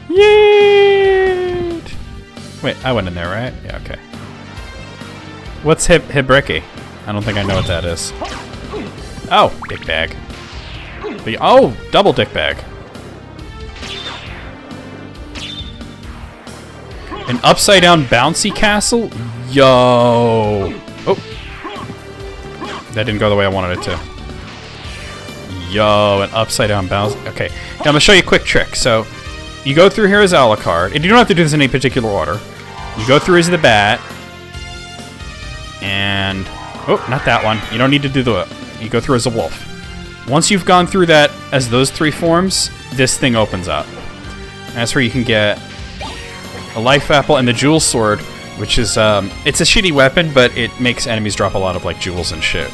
Yeet! Wait, I went in there, right? Yeah, okay. What's Hibriki? I don't think I know what that is. Oh, dick bag. Oh, double dick bag. An upside-down bouncy castle? Yo! Oh. That didn't go the way I wanted it to. Yo, an upside-down bounce. Okay, now I'm gonna show you a quick trick. So, you go through here as a la carte, and you don't have to do this in any particular order. You go through as the bat, and... Oh, not that one. You don't need to do the... You go through as a wolf. Once you've gone through that as those three forms, this thing opens up. And that's where you can get a life apple and the jewel sword, which is, it's a shitty weapon, but it makes enemies drop a lot of, like, jewels and shit.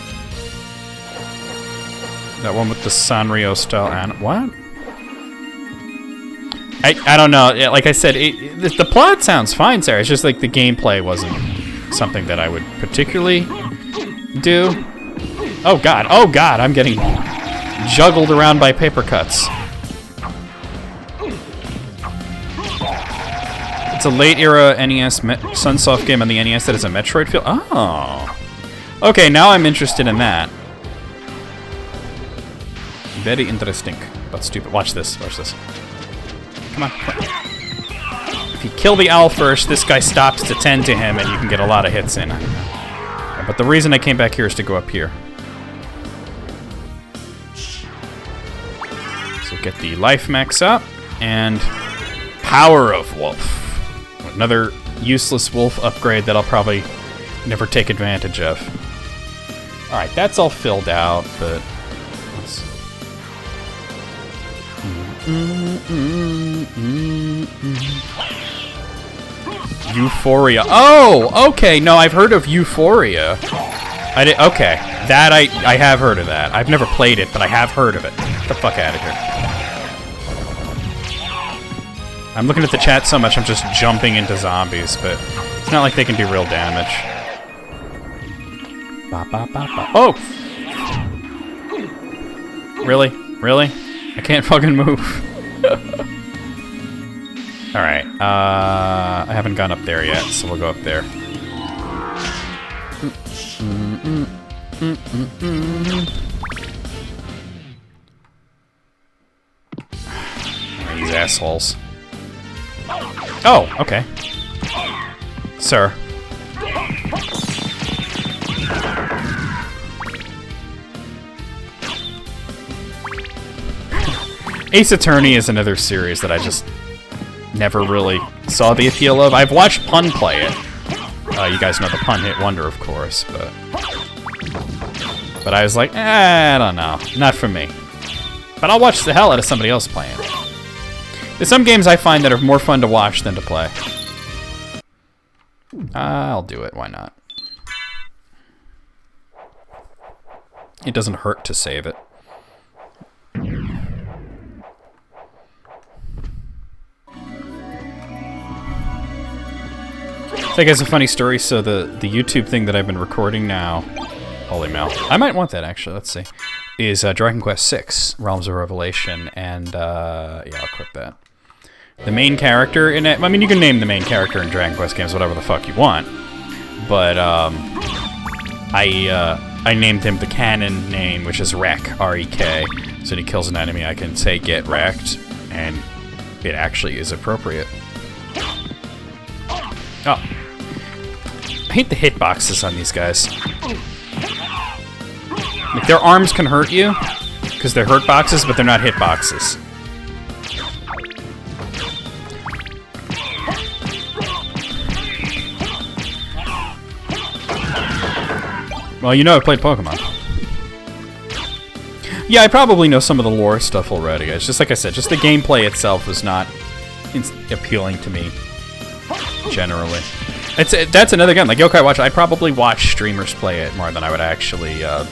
That one with the Sanrio style what? I don't know. Yeah, like I said, the plot sounds fine, Sarah. It's just, like, the gameplay wasn't something that I would particularly do. Oh, God. Oh, God. I'm getting juggled around by paper cuts. It's a late-era NES Sunsoft game on the NES that is a Metroid feel. Oh. Okay, now I'm interested in that. Very interesting, but stupid. Watch this. Watch this. Come on. If you kill the owl first, this guy stops to tend to him, and you can get a lot of hits in. But the reason I came back here is to go up here. So get the life max up, and Power of Wolf. Another useless wolf upgrade that I'll probably never take advantage of. Alright, that's all filled out, but... Let's... Euphoria. Oh, okay. No, I've heard of Euphoria. Okay, that I have heard of that. I've never played it, but I have heard of it. Get the fuck out of here. I'm looking at the chat so much, I'm just jumping into zombies, but it's not like they can do real damage. Ba, ba, ba, ba. Oh! Really? Really? I can't fucking move. Alright, I haven't gone up there yet, so we'll go up there. These assholes. Oh, okay. Sir. Ace Attorney is another series that I just never really saw the appeal of. I've watched Pun play it. You guys know the Pun hit wonder, of course, but I was like, I don't know. Not for me. But I'll watch the hell out of somebody else playing it. There's some games I find that are more fun to watch than to play. I'll do it, why not? It doesn't hurt to save it. I think it's a funny story. So the YouTube thing that I've been recording now, Holy Mail. I might want that, actually. Let's see. Is Dragon Quest VI, Realms of Revelation, and, yeah, I'll equip that. The main character in it... I mean, you can name the main character in Dragon Quest games whatever the fuck you want. But, I named him the canon name, which is Wreck, R-E-K. So when he kills an enemy, I can say, get wrecked, and it actually is appropriate. Oh. I hate the hitboxes on these guys. Like, their arms can hurt you, because they're hurt boxes, but they're not hitboxes. Well, you know I played Pokemon. Yeah, I probably know some of the lore stuff already. It's just like I said, just the gameplay itself was not appealing to me, generally. That's another game. Like Yokai Watch, I'd probably watch streamers play it more than I would actually, you know.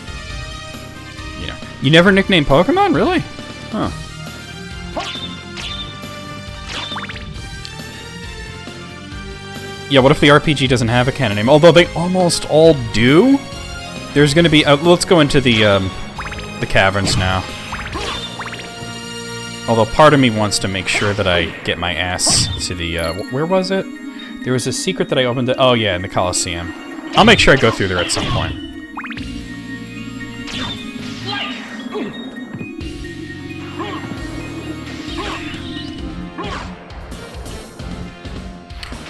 You never nicknamed Pokemon? Really? Huh. Yeah, what if the RPG doesn't have a canon name? Although they almost all do. There's going to be... let's go into the caverns now. Although part of me wants to make sure that I get my ass to the... where was it? There was a secret that I opened... Oh, yeah, in the Colosseum. I'll make sure I go through there at some point.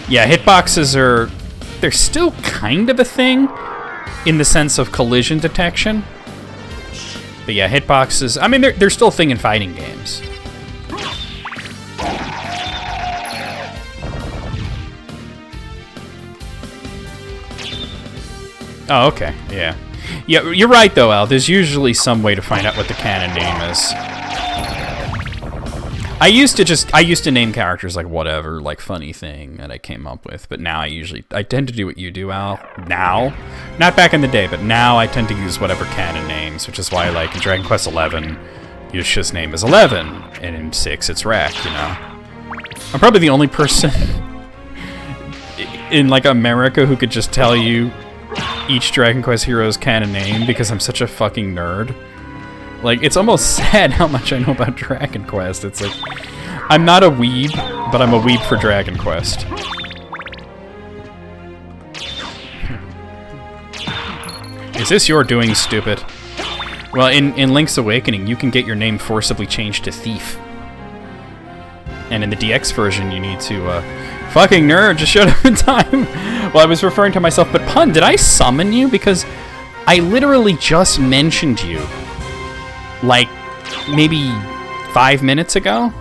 Yeah, hitboxes are... They're still kind of a thing, in the sense of collision detection. But yeah, hitboxes... I mean, they're still a thing in fighting games. Oh, okay, yeah. Yeah, you're right, though, Al. There's usually some way to find out what the canon name is. I used to name characters like whatever, like funny thing that I came up with, but now I tend to do what you do, Al. Now. Not back in the day, but now I tend to use whatever canon names, which is why, like, in Dragon Quest XI, Yusha's name is 11, and in 6, it's Rack, you know? I'm probably the only person in, like, America who could just tell you each Dragon Quest hero's canon name, because I'm such a fucking nerd. Like, it's almost sad how much I know about Dragon Quest. It's like, I'm not a weeb, but I'm a weeb for Dragon Quest. Is this your doing, stupid? Well, in Link's Awakening, you can get your name forcibly changed to Thief. And in the DX version, you need to, fucking nerd, just showed up in time! Well, I was referring to myself, but Pun, did I summon you? Because I literally just mentioned you. Like, maybe 5 minutes ago?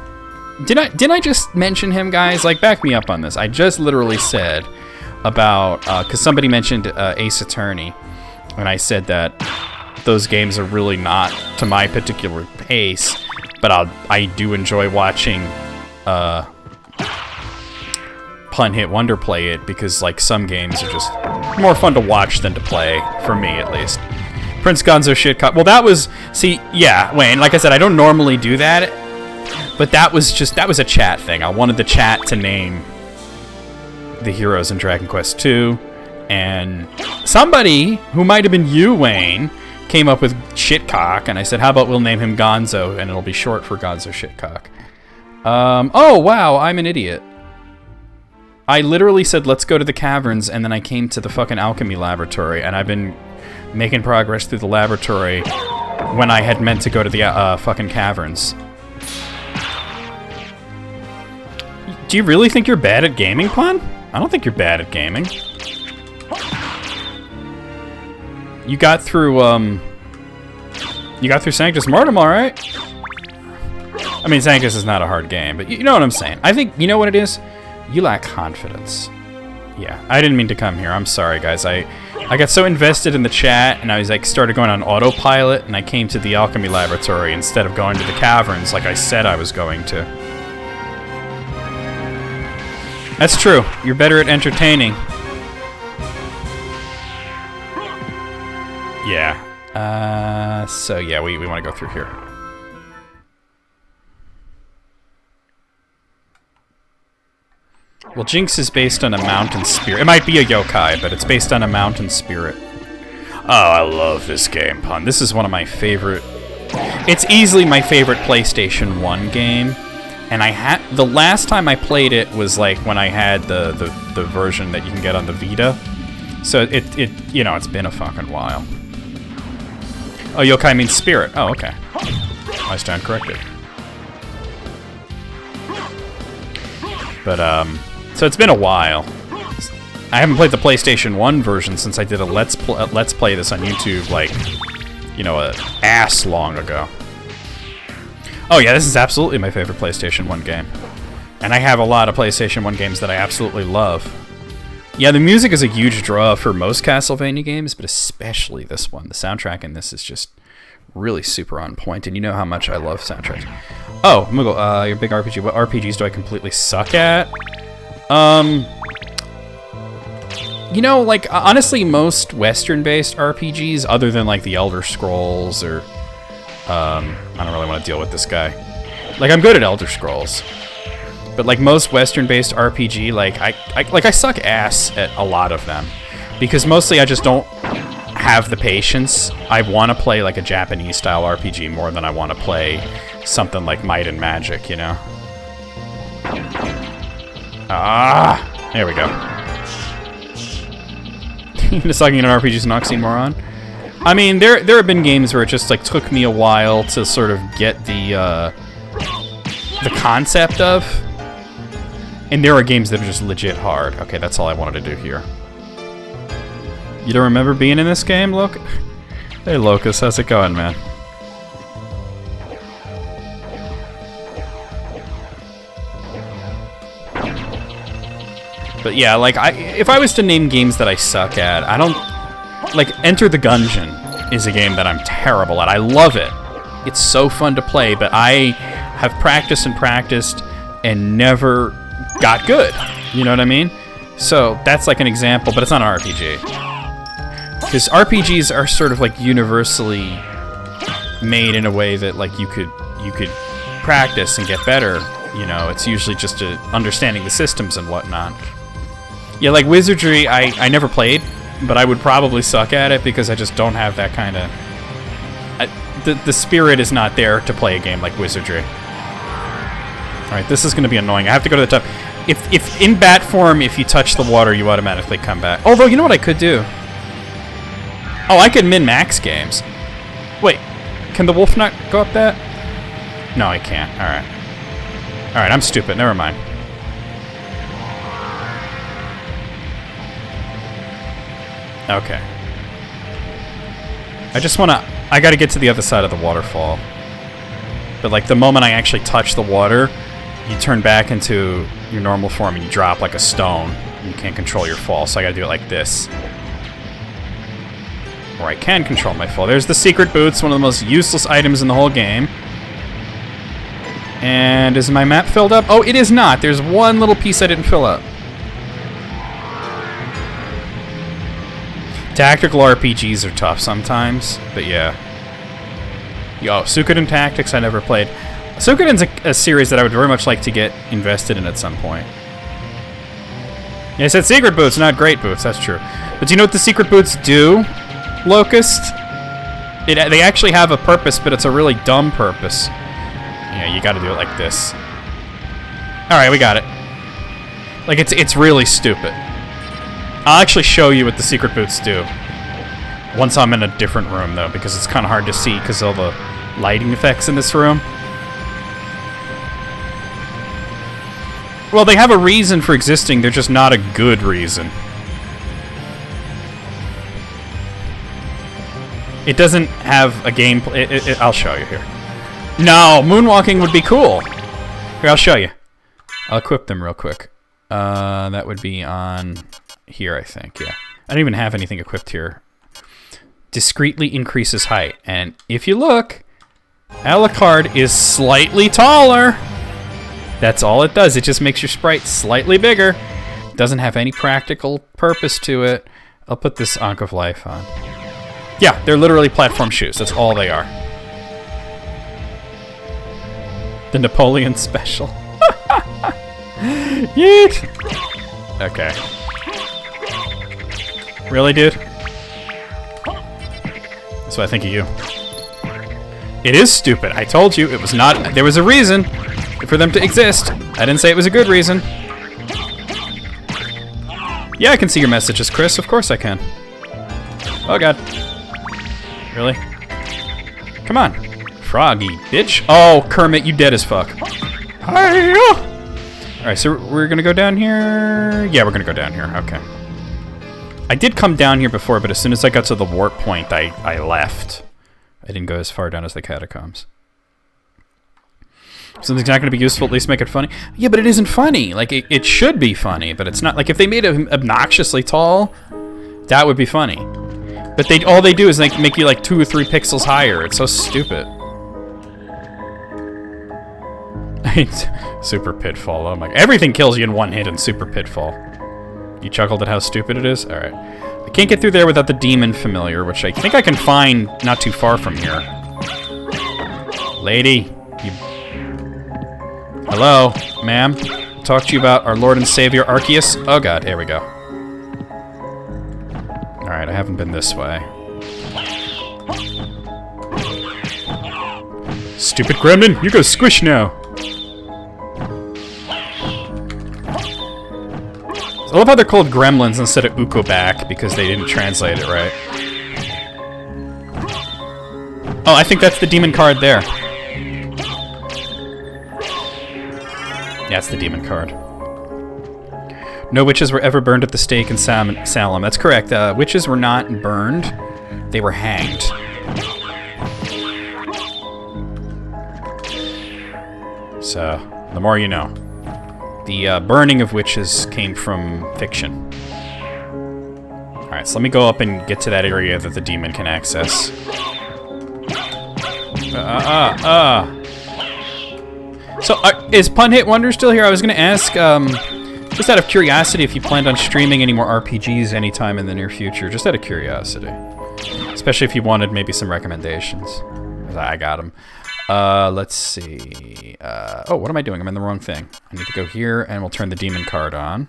Did I just mention him, guys? Like, back me up on this. I just literally said about, because somebody mentioned Ace Attorney, and I said that those games are really not to my particular pace, but I do enjoy watching Pun Hit Wonder play it, because, like, some games are just more fun to watch than to play, for me at least. Prince Gonzo shit cop. Well, that was... See, yeah, Wayne, like I said, I don't normally do that, but that was a chat thing. I wanted the chat to name the heroes in Dragon Quest II, and somebody, who might have been you, Wayne, came up with Shitcock, and I said, how about we'll name him Gonzo, and it'll be short for Gonzo Shitcock. Oh, wow, I'm an idiot. I literally said, let's go to the caverns, and then I came to the fucking alchemy laboratory, and I've been making progress through the laboratory when I had meant to go to the fucking caverns. Do you really think you're bad at gaming, Pun? I don't think you're bad at gaming. You got through Sanctus Mortem, alright? I mean, Sanctus is not a hard game, but you know what I'm saying. I think, you know what it is? You lack confidence. Yeah, I didn't mean to come here. I'm sorry, guys. I got so invested in the chat, and I was like started going on autopilot, and I came to the alchemy laboratory instead of going to the caverns like I said I was going to. That's true. You're better at entertaining. Yeah. So yeah, we want to go through here. Well, Jinx is based on a mountain spirit. It might be a yokai, but it's based on a mountain spirit. Oh, I love this game, Pun. This is one of my favorite... It's easily my favorite PlayStation 1 game. And the last time I played it was like when I had the version that you can get on the Vita. So it's been a fucking while. Oh, yokai means spirit. Oh, okay. I stand corrected. But, so it's been a while. I haven't played the PlayStation 1 version since I did a Let's Play this on YouTube, like, a ass long ago. Oh yeah, this is absolutely my favorite PlayStation 1 game. And I have a lot of PlayStation 1 games that I absolutely love. Yeah, the music is a huge draw for most CastleVania games, but especially this one. The soundtrack in this is just really super on point, and you know how much I love soundtracks. Oh, I'm gonna go, your big RPG. What RPGs do I completely suck at? Honestly, most Western-based RPGs, other than, like, the Elder Scrolls, or, I don't really want to deal with this guy. Like, I'm good at Elder Scrolls. But, like, most Western-based RPG, I suck ass at a lot of them. Because mostly I just don't have the patience. I want to play, like, a Japanese-style RPG more than I want to play something like Might and Magic, you know? Ah! There we go. Just sucking at RPGs and oxymoron. I mean, there have been games where it just like took me a while to sort of get the concept of, and there are games that are just legit hard. Okay, that's all I wanted to do here. You don't remember being in this game, Look? Hey, Locus, how's it going, man? But yeah, like, if I was to name games that I suck at, I don't... Like, Enter the Gungeon is a game that I'm terrible at. I love it. It's so fun to play, but I have practiced and practiced and never got good. You know what I mean? So, that's like an example, but it's not an RPG. Because RPGs are sort of, like, universally made in a way that, like, you could practice and get better. You know, it's usually just understanding the systems and whatnot. Yeah, like Wizardry, I never played, but I would probably suck at it because I just don't have that kind of... The spirit is not there to play a game like Wizardry. Alright, this is going to be annoying. I have to go to the top. If in bat form, if you touch the water, you automatically come back. Although, you know what I could do? Oh, I could min-max games. Wait, can the wolf not go up that? No, I can't. Alright. Alright, I'm stupid. Never mind. Okay. I gotta get to the other side of the waterfall. But, like, the moment I actually touch the water, you turn back into your normal form and you drop like a stone. You can't control your fall, so I gotta do it like this. Or I can control my fall. There's the secret boots, one of the most useless items in the whole game. And is my map filled up? Oh, it is not. There's one little piece I didn't fill up. Tactical RPGs are tough sometimes, but yeah. Yo, Suikoden Tactics I never played. Suikoden's a series that I would very much like to get invested in at some point. Yeah, I said secret boots, not great boots, that's true. But do you know what the secret boots do, Locust? They actually have a purpose, but it's a really dumb purpose. Yeah, you gotta do it like this. Alright, we got it. Like, it's really stupid. I'll actually show you what the secret boots do. Once I'm in a different room, though, because it's kind of hard to see because of all the lighting effects in this room. Well, they have a reason for existing, they're just not a good reason. It doesn't have a gameplay... I'll show you here. No, moonwalking would be cool. Here, I'll show you. I'll equip them real quick. That would be on here, I think, yeah. I don't even have anything equipped here. Discreetly increases height. And if you look, Alucard is slightly taller. That's all it does. It just makes your sprite slightly bigger. Doesn't have any practical purpose to it. I'll put this Ankh of Life on. Yeah, they're literally platform shoes. That's all they are. The Napoleon Special. Yeet! Okay. Really, dude? That's what I think of you. It is stupid. I told you it was not. There was a reason for them to exist. I didn't say it was a good reason. Yeah, I can see your messages, Chris. Of course I can. Oh, God. Really? Come on. Froggy, bitch. Oh, Kermit, you dead as fuck. Alright, so we're gonna go down here? Yeah, we're gonna go down here. Okay. I did come down here before, but as soon as I got to the warp point, I left. I didn't go as far down as the catacombs. Something's not going to be useful, at least make it funny. Yeah, but it isn't funny. Like, it should be funny, but it's not. Like, if they made him obnoxiously tall, that would be funny. But all they do is like make you like 2 or 3 pixels higher. It's so stupid. Super Pitfall. Oh my. Everything kills you in one hit in Super Pitfall. You chuckled at how stupid it is? Alright. I can't get through there without the demon familiar, which I think I can find not too far from here. Lady. Hello, ma'am. Talk to you about our Lord and Savior Arceus. Oh god, here we go. Alright, I haven't been this way. Stupid gremlin, you go squish now. I love how they're called gremlins instead of Ukobak because they didn't translate it right. Oh, I think that's the demon card there. Yeah, it's the demon card. No witches were ever burned at the stake in Salem. That's correct. Witches were not burned. They were hanged. So, the more you know. The burning of witches came from fiction. Alright, so let me go up and get to that area that the demon can access. So, is Pun Hit Wonder still here? I was going to ask, just out of curiosity, if you planned on streaming any more RPGs anytime in the near future. Just out of curiosity. Especially if you wanted maybe some recommendations. I got them. Let's see. Oh, what am I doing? I'm in the wrong thing. I need to go here, and we'll turn the demon card on.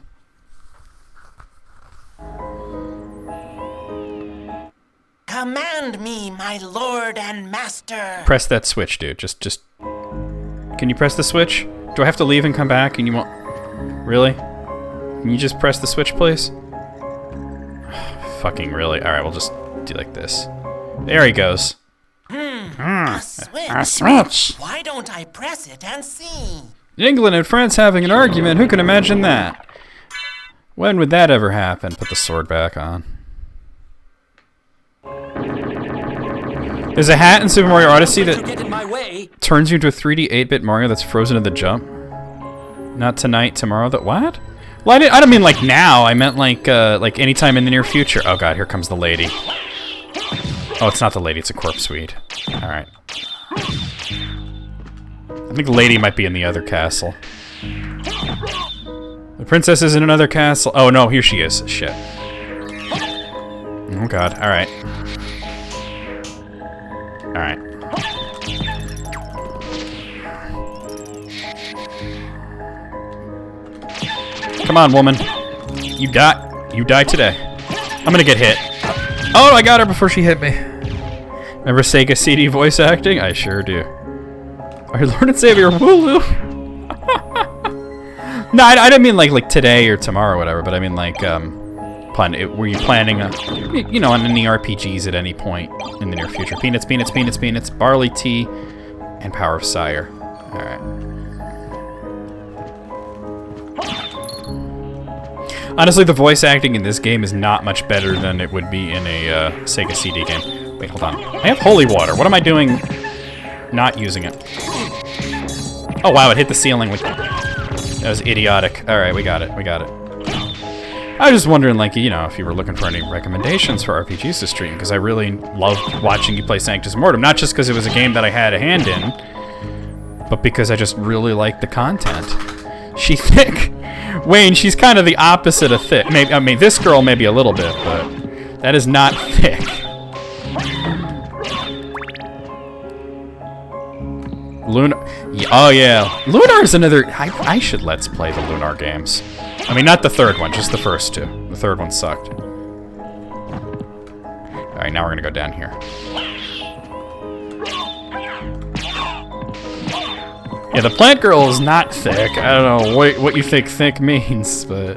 Command me, my lord and master. Press that switch, dude. Just... Can you press the switch? Do I have to leave and come back and you won't... Really? Can you just press the switch, please? Fucking really? Alright, we'll just do like this. There he goes. A switch. A switch. Why don't I press it and see? England and France having an argument. Who can imagine that? When would that ever happen? Put the sword back on. There's a hat in Super Mario Odyssey that turns you into a 3D 8-bit Mario that's frozen in the jump. Not tonight, tomorrow. What? Well, I don't mean like now. I meant like anytime in the near future. Oh god, here comes the lady. Oh, it's not the lady. It's a corpse weed. All right. I think the lady might be in the other castle. The princess is in another castle. Oh no, here she is. Shit. Oh god. All right. Alright. Come on, woman. You die. You die today. I'm gonna get hit. Oh, I got her before she hit me. Remember Sega CD voice acting? I sure do. Our Lord and Savior Wooloo. No, I don't mean like today or tomorrow or whatever, but I mean like, were you planning on, you know, on any RPGs at any point in the near future? Peanuts, peanuts, peanuts, peanuts, barley tea, and Power of Sire. Alright. Honestly, the voice acting in this game is not much better than it would be in a Sega CD game. Wait, hold on. I have holy water. What am I doing not using it? Oh wow, it hit the ceiling. That was idiotic. Alright, we got it. We got it. I was just wondering, like, you know, if you were looking for any recommendations for RPGs to stream, because I really loved watching you play Sanctus Mortem. Not just because it was a game that I had a hand in, but because I just really liked the content. She thick. Wayne, she's kind of the opposite of thick. Maybe, I mean, this girl maybe a little bit, but that is not thick. Lunar. Oh, yeah. Lunar is another... I should let's play the Lunar games. I mean, not the third one, just the first two. The third one sucked. Alright, now we're gonna go down here. Yeah, the plant girl is not thick. I don't know what you think thick means, but...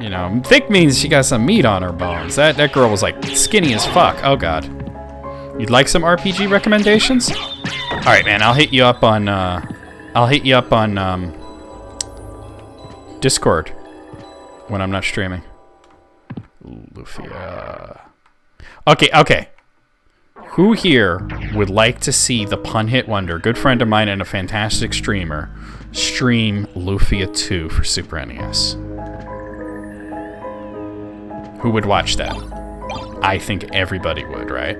You know, thick means she got some meat on her bones. That girl was like skinny as fuck. Oh god. You'd like some RPG recommendations? Alright, man, I'll hit you up on Discord when I'm not streaming. Lufia. Okay. Who here would like to see the Pun Hit Wonder, good friend of mine and a fantastic streamer, stream Lufia 2 for Super NES? Who would watch that? I think everybody would, right?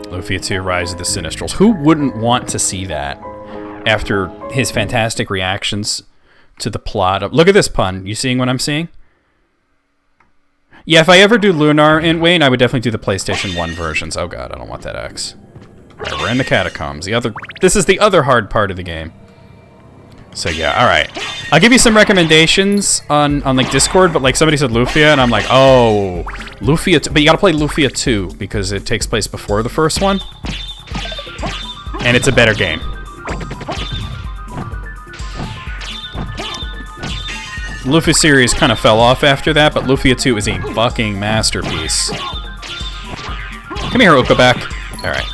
Lufia 2, Rise of the Sinistrals. Who wouldn't want to see that after his fantastic reactions to the plot of... Look at this pun. You seeing what I'm seeing? Yeah, if I ever do Lunar and Wayne, I would definitely do the PlayStation 1 versions. Oh god, I don't want that X. Right, we're in the catacombs. This is the other hard part of the game. So yeah, alright. I'll give you some recommendations on like Discord, but like somebody said Lufia, and I'm like, oh, Lufia 2. But you gotta play Lufia 2, because it takes place before the first one. And it's a better game. Lufia series kind of fell off after that, but Lufia 2 is a fucking masterpiece. Come here, Okaback. Alright.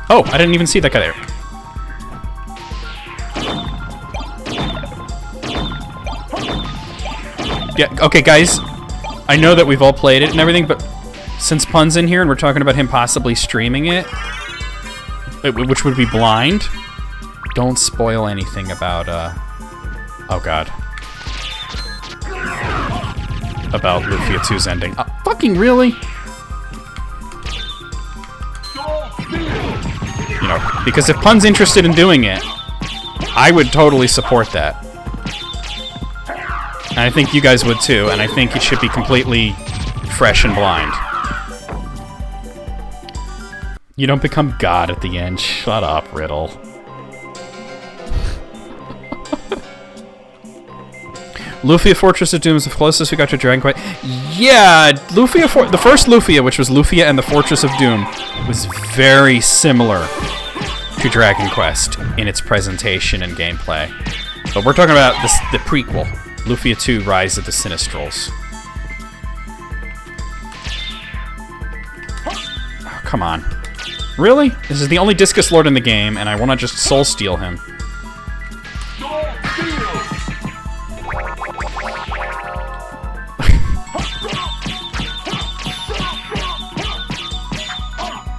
Oh, I didn't even see that guy there. Yeah, okay, guys. I know that we've all played it and everything, but since Pun's in here and we're talking about him possibly streaming it, which would be blind, don't spoil anything about, oh god. About Lufia 2's ending. Fucking really? You know, because if Pun's interested in doing it, I would totally support that. And I think you guys would too, and I think it should be completely fresh and blind. You don't become God at the end. Shut up, Riddle. Lufia Fortress of Doom is the closest we got to Dragon Quest. Yeah, the first Lufia, which was Lufia and the Fortress of Doom, was very similar to Dragon Quest in its presentation and gameplay. But we're talking about the prequel. Lufia 2, Rise of the Sinistrals. Oh, come on. Really? This is the only Discus Lord in the game, and I want to just soul steal him.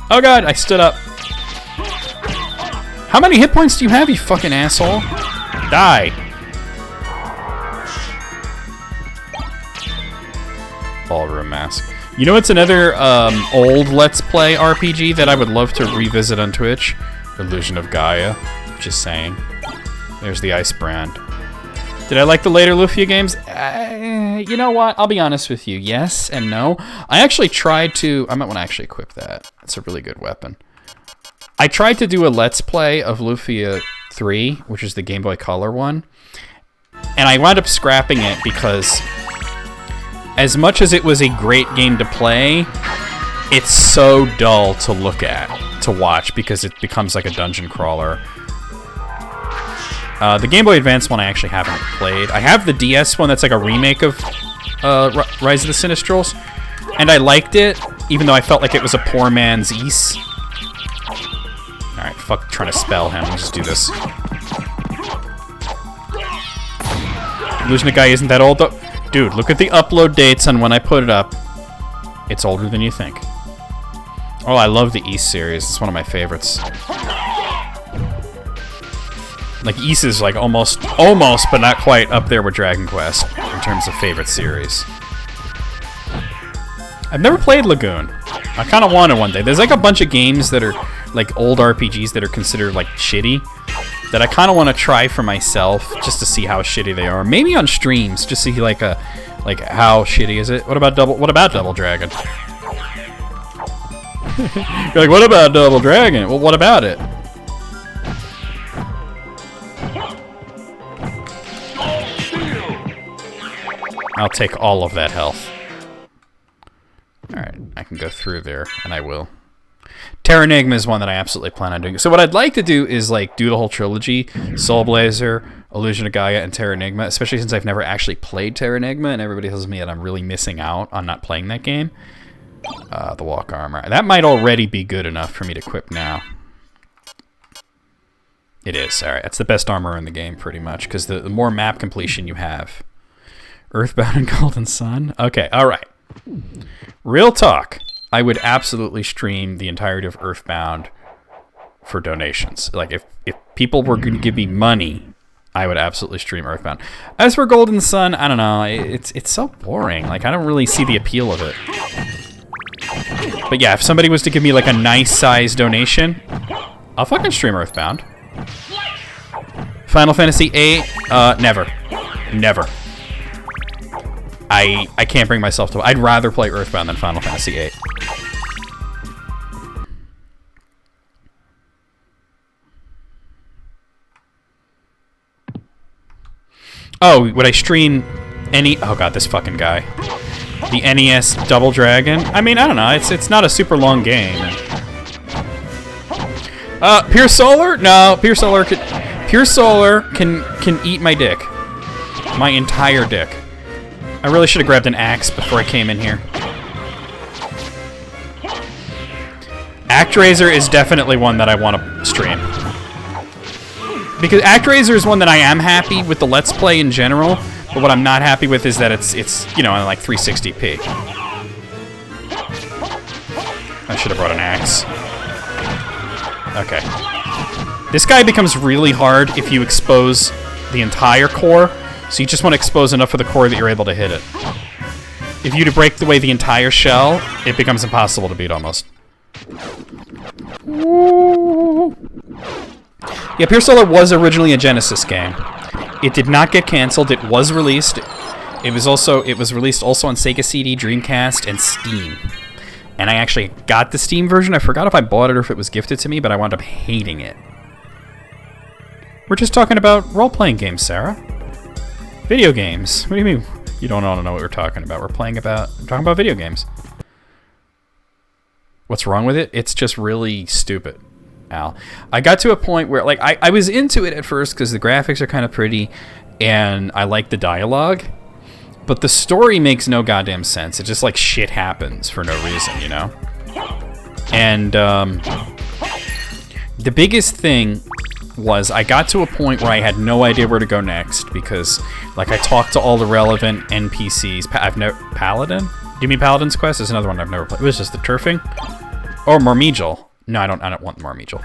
Oh god, I stood up. How many hit points do you have, you fucking asshole? Die. Ballroom Mask. You know what's another old Let's Play RPG that I would love to revisit on Twitch? Illusion of Gaia. Just saying. There's the Ice Brand. Did I like the later Lufia games? You know what? I'll be honest with you. Yes and no. I actually tried to... I might want to actually equip that. It's a really good weapon. I tried to do a Let's Play of Lufia 3, which is the Game Boy Color one. And I wound up scrapping it because... as much as it was a great game to play, it's so dull to look at, to watch, because it becomes like a dungeon crawler. The Game Boy Advance one I actually haven't played. I have the DS one that's like a remake of Rise of the Sinistrals, and I liked it, even though I felt like it was a poor man's Ys. Alright, fuck trying to spell him. Let's just do this. Illusion of Gaia isn't that old, though. Dude, look at the upload dates on when I put it up. It's older than you think. Oh, I love the East series. It's one of my favorites. Like, East is like almost, but not quite up there with Dragon Quest in terms of favorite series. I've never played Lagoon. I kind of want to one day. There's like a bunch of games that are like old RPGs that are considered like shitty that I kind of want to try for myself just to see how shitty they are. Maybe on streams, just see like how shitty is it. What about Double Dragon? You're like, what about Double Dragon? Well, what about it? I'll take all of that health. Alright, can go through there, and I will. Terra Enigma is one that I absolutely plan on doing. So what I'd like to do is like do the whole trilogy: Soul Blazer, Illusion of Gaia, and Terra Enigma. Especially since I've never actually played Terra Enigma, and everybody tells me that I'm really missing out on not playing that game. The walk armor, that might already be good enough for me to equip now. It is. All right, that's the best armor in the game, pretty much, because the more map completion you have. Earthbound and Golden Sun. Okay, all right. Real talk. I would absolutely stream the entirety of Earthbound for donations. Like, if people were going to give me money, I would absolutely stream Earthbound. As for Golden Sun, I don't know. It's so boring. Like, I don't really see the appeal of it. But yeah, if somebody was to give me, like, a nice-size donation, I'll fucking stream Earthbound. Final Fantasy VIII? Never. Never. I can't bring myself to... I'd rather play Earthbound than Final Fantasy VIII. Oh, would I stream any... Oh god, this fucking guy. The NES Double Dragon? I mean, I don't know. It's not a super long game. Pure Solar? No, Pure Solar can eat my dick. My entire dick. I really should have grabbed an axe before I came in here. ActRaiser is definitely one that I want to stream. Because ActRaiser is one that I am happy with the Let's Play in general, but what I'm not happy with is that it's you know, like 360p. I should have brought an axe. Okay. This guy becomes really hard if you expose the entire core, so you just want to expose enough of the core that you're able to hit it. If you to break away the entire shell, it becomes impossible to beat almost. Yeah, Pure Solar was originally a Genesis game. It did not get canceled. It was released. It was released also on Sega CD, Dreamcast, and Steam. And I actually got the Steam version. I forgot if I bought it or if it was gifted to me, but I wound up hating it. We're just talking about role-playing games, Sarah. Video games. What do you mean? You don't want to know what we're talking about. We're talking about video games. What's wrong with it? It's just really stupid, Al. I got to a point where, like, I was into it at first because the graphics are kind of pretty, and I like the dialogue, but the story makes no goddamn sense. It just, like, shit happens for no reason, you know? And, the biggest thing was I got to a point where I had no idea where to go next because, like, I talked to all the relevant NPCs. Paladin? Do you mean Paladin's Quest? There's another one I've never played. It was just the Turfing? Or Marmejal. No, I don't want Marmejal.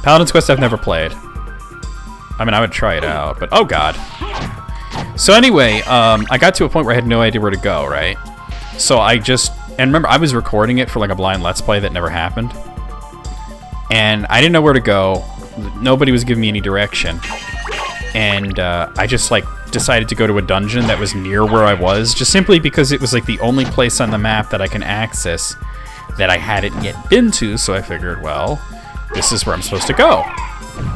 Paladin's Quest I've never played. I mean, I would try it out, but oh god. So anyway, I got to a point where I had no idea where to go, right? So I just... And remember, I was recording it for, like, a blind Let's Play that never happened. And I didn't know where to go. Nobody was giving me any direction. And I just, like, decided to go to a dungeon that was near where I was, just simply because it was, like, the only place on the map that I can access that I hadn't yet been to, so I figured, well, this is where I'm supposed to go.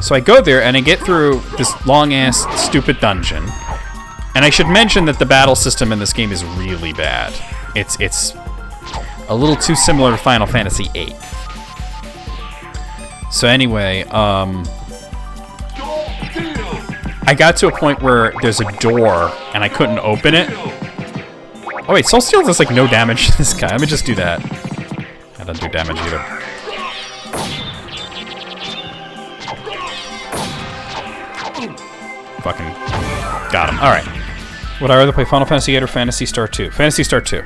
So I go there, and I get through this long-ass, stupid dungeon. And I should mention that the battle system in this game is really bad. It's a little too similar to Final Fantasy VIII. So anyway, I got to a point where there's a door, and I couldn't open it. Oh wait, Soul Steel does, like, no damage to this guy. Let me just do that. That doesn't do damage either. Fucking got him. Alright. Would I rather play Final Fantasy VIII or Phantasy Star 2? Phantasy Star 2.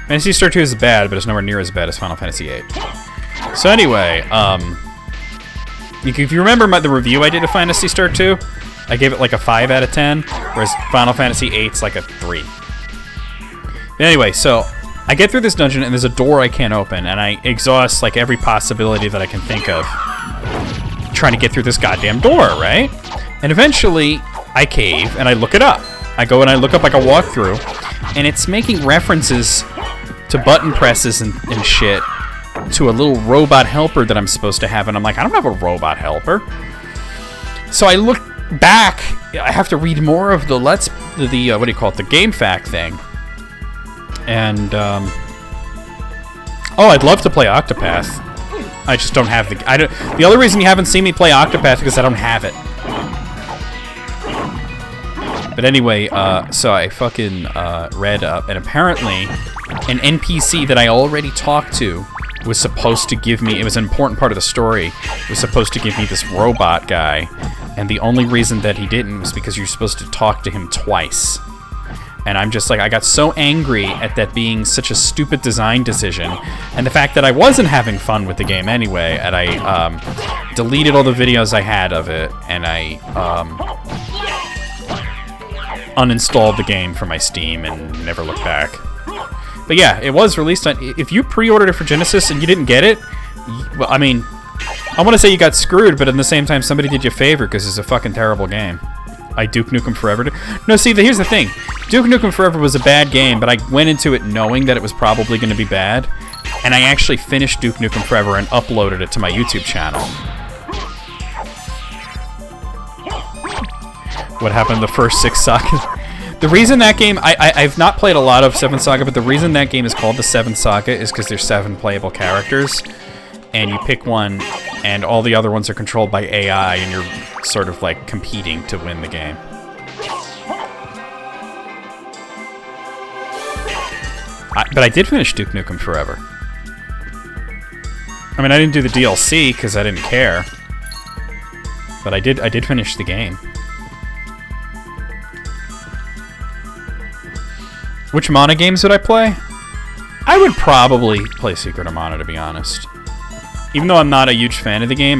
Phantasy Star 2 is bad, but it's nowhere near as bad as Final Fantasy VIII. So anyway, if you remember the review I did of Phantasy Star 2, I gave it like a 5 out of 10, whereas Final Fantasy VIII's like a 3. But anyway, so I get through this dungeon and there's a door I can't open, and I exhaust like every possibility that I can think of trying to get through this goddamn door, right? And eventually I cave and I look it up. I go and I look up like a walkthrough, and it's making references to button presses and shit to a little robot helper that I'm supposed to have, and I'm like, I don't have a robot helper. So I look back. I have to read more of the what do you call it, the game fact thing. And Oh, I'd love to play Octopath. I just don't have the only reason you haven't seen me play Octopath is because I don't have it. But anyway, so I fucking read up, and apparently an NPC that I already talked to was supposed to give me, it was an important part of the story, was supposed to give me this robot guy, and the only reason that he didn't was because you're supposed to talk to him twice. And I'm just like, I got so angry at that being such a stupid design decision, and the fact that I wasn't having fun with the game anyway, and I deleted all the videos I had of it, and I uninstalled the game from my Steam and never looked back. But yeah, it was released on... If you pre-ordered it for Genesis and you didn't get it, well, I mean, I want to say you got screwed, but at the same time, somebody did you a favor because it's a fucking terrible game. I Duke Nukem Forever. No, see, here's the thing. Duke Nukem Forever was a bad game, but I went into it knowing that it was probably going to be bad, and I actually finished Duke Nukem Forever and uploaded it to my YouTube channel. What happened in the first 6 sagas? The reason that game... I've not played a lot of 7th Saga, but the reason that game is called the 7th Saga is because there's 7 playable characters, and you pick one, and all the other ones are controlled by AI, and you're sort of like competing to win the game. But I did finish Duke Nukem Forever. I mean, I didn't do the DLC because I didn't care, but I did finish the game. Which Mana games would I play? I would probably play Secret of Mana, to be honest. Even though I'm not a huge fan of the game,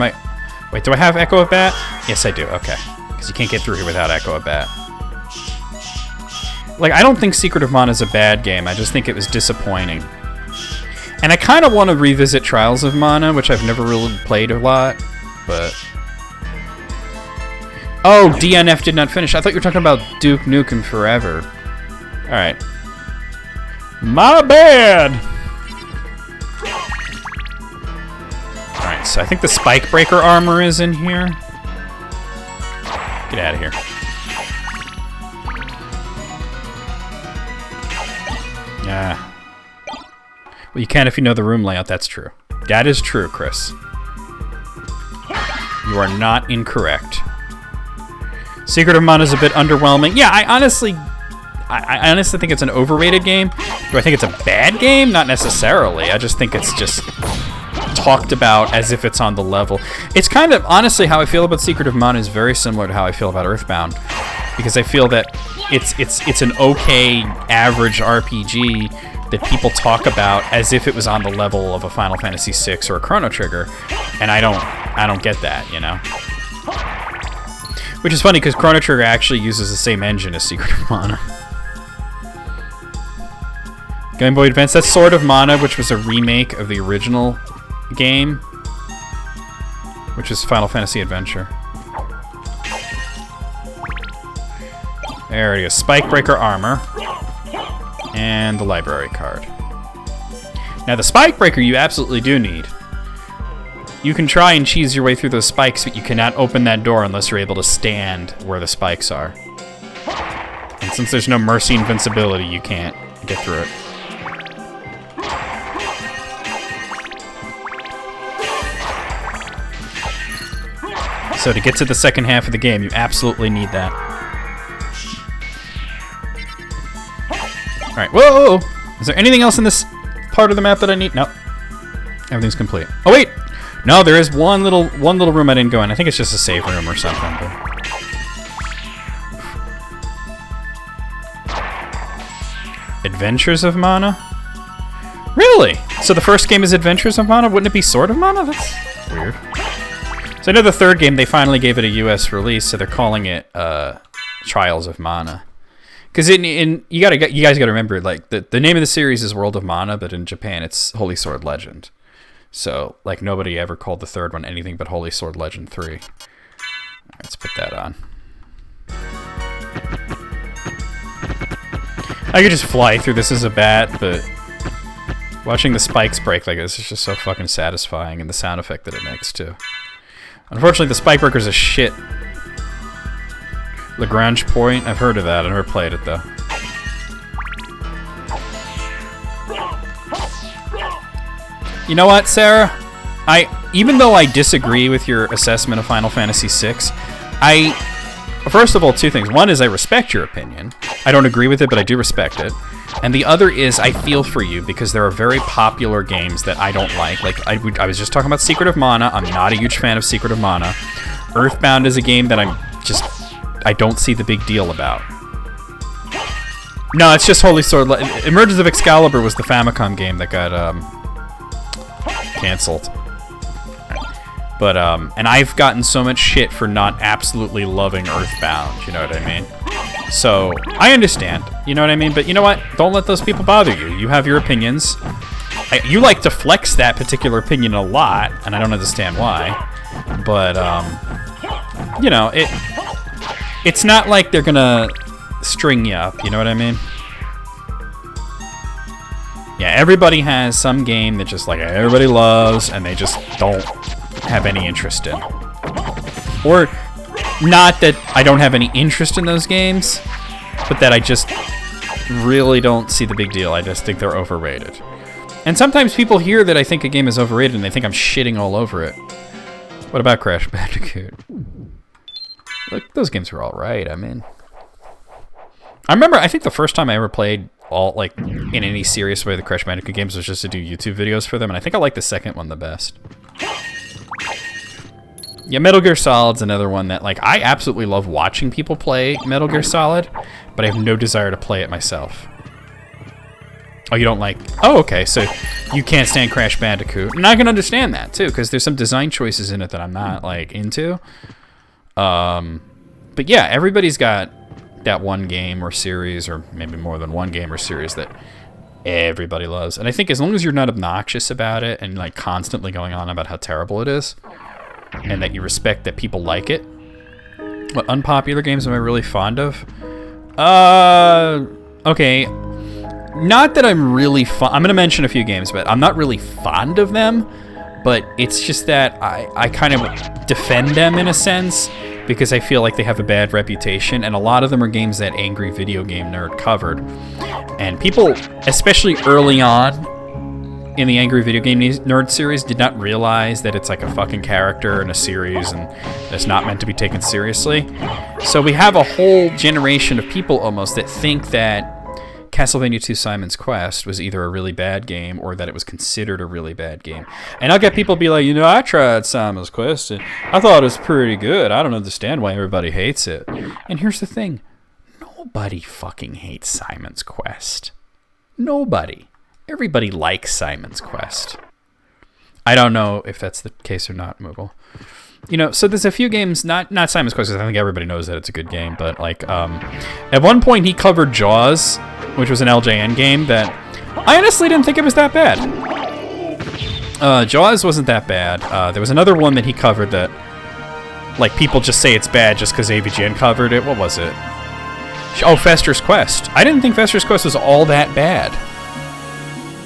Wait, do I have Echo of Bat? Yes, I do. Okay. Because you can't get through here without Echo of Bat. Like, I don't think Secret of Mana is a bad game. I just think it was disappointing. And I kind of want to revisit Trials of Mana, which I've never really played a lot, but... Oh, DNF did not finish. I thought you were talking about Duke Nukem Forever. Alright. My bad! Alright, so I think the Spike Breaker armor is in here. Get out of here. Yeah. Well, you can if you know the room layout, that's true. That is true, Chris. You are not incorrect. Secret of Mana is a bit underwhelming. Yeah, I honestly think it's an overrated game. Do I think it's a bad game? Not necessarily. I just think it's just talked about as if it's on the level. It's kind of, honestly, how I feel about Secret of Mana is very similar to how I feel about Earthbound. Because I feel that it's an okay, average RPG that people talk about as if it was on the level of a Final Fantasy VI or a Chrono Trigger. And I don't get that, you know? Which is funny, because Chrono Trigger actually uses the same engine as Secret of Mana. Game Boy Advance, that's Sword of Mana, which was a remake of the original game, which is Final Fantasy Adventure. There it is. Spike Breaker armor. And the library card. Now, the Spike Breaker you absolutely do need. You can try and cheese your way through those spikes, but you cannot open that door unless you're able to stand where the spikes are. And since there's no mercy invincibility, you can't get through it. So to get to the second half of the game, you absolutely need that. Alright, whoa! Is there anything else in this part of the map that I need? Nope. Everything's complete. Oh wait! No, there is one little room I didn't go in. I think it's just a save room or something. But... Adventures of Mana? Really? So the first game is Adventures of Mana? Wouldn't it be Sword of Mana? That's weird. So I know the third game, they finally gave it a US release, so they're calling it Trials of Mana. Because you guys gotta remember, like, the name of the series is World of Mana, but in Japan it's Holy Sword Legend. So, like, nobody ever called the third one anything but Holy Sword Legend 3. Alright, let's put that on. I could just fly through this as a bat, but watching the spikes break like this is just so fucking satisfying, and the sound effect that it makes, too. Unfortunately, the Spike Breaker's a shit Lagrange point. I've heard of that. I've never played it, though. You know what, Sarah? Even though I disagree with your assessment of Final Fantasy VI, first of all, two things. One is I respect your opinion. I don't agree with it, but I do respect it. And the other is I feel for you because there are very popular games that I don't like. Like, I was just talking about Secret of Mana. I'm not a huge fan of Secret of Mana. Earthbound is a game that I don't see the big deal about. No, it's just Holy Sword. Emergence of Excalibur was the Famicom game that got canceled. But and I've gotten so much shit for not absolutely loving Earthbound. You know what I mean? So I understand. You know what I mean? But you know what? Don't let those people bother you. You have your opinions. You like to flex that particular opinion a lot, and I don't understand why. But you know, it's not like they're gonna string you up, you know what I mean? Yeah, everybody has some game that just like everybody loves and they just don't have any interest in. Or not that I don't have any interest in those games, but that I just really don't see the big deal. I just think they're overrated. And sometimes people hear that I think a game is overrated and they think I'm shitting all over it. What about Crash Bandicoot? Look, those games were all right. I mean, I remember, I think the first time I ever played in any serious way the Crash Bandicoot games was just to do YouTube videos for them, and I think I like the second one the best. Yeah, Metal Gear Solid's another one that, like, I absolutely love watching people play Metal Gear Solid, but I have no desire to play it myself. Oh, you don't like... Oh, okay, so you can't stand Crash Bandicoot. And I can understand that, too, because there's some design choices in it that I'm not, like, into. But yeah, everybody's got that one game or series, or maybe more than one game or series that everybody loves. And I think as long as you're not obnoxious about it and like constantly going on about how terrible it is, and that you respect that people like it. What unpopular games am I really fond of? Okay. Not that I'm really I'm going to mention a few games, but I'm not really fond of them. But it's just that I kind of defend them in a sense, because I feel like they have a bad reputation, and a lot of them are games that Angry Video Game Nerd covered. And people, especially early on in the Angry Video Game Nerd series, did not realize that it's like a fucking character in a series and it's not meant to be taken seriously. So we have a whole generation of people almost that think that CastleVania 2 Simon's Quest was either a really bad game or that it was considered a really bad game. And I'll get people be like, you know, I tried Simon's Quest and I thought it was pretty good. I don't understand why everybody hates it. And here's the thing. Nobody fucking hates Simon's Quest. Nobody. Everybody likes Simon's Quest. I don't know if that's the case or not, Moogle. You know, so there's a few games, not Simon's Quest, because I think everybody knows that it's a good game, but like, at one point he covered Jaws, which was an LJN game that I honestly didn't think it was that bad. Jaws wasn't that bad. There was another one that he covered that, like, people just say it's bad just because AVGN covered it. What was it? Oh, Fester's Quest. I didn't think Fester's Quest was all that bad.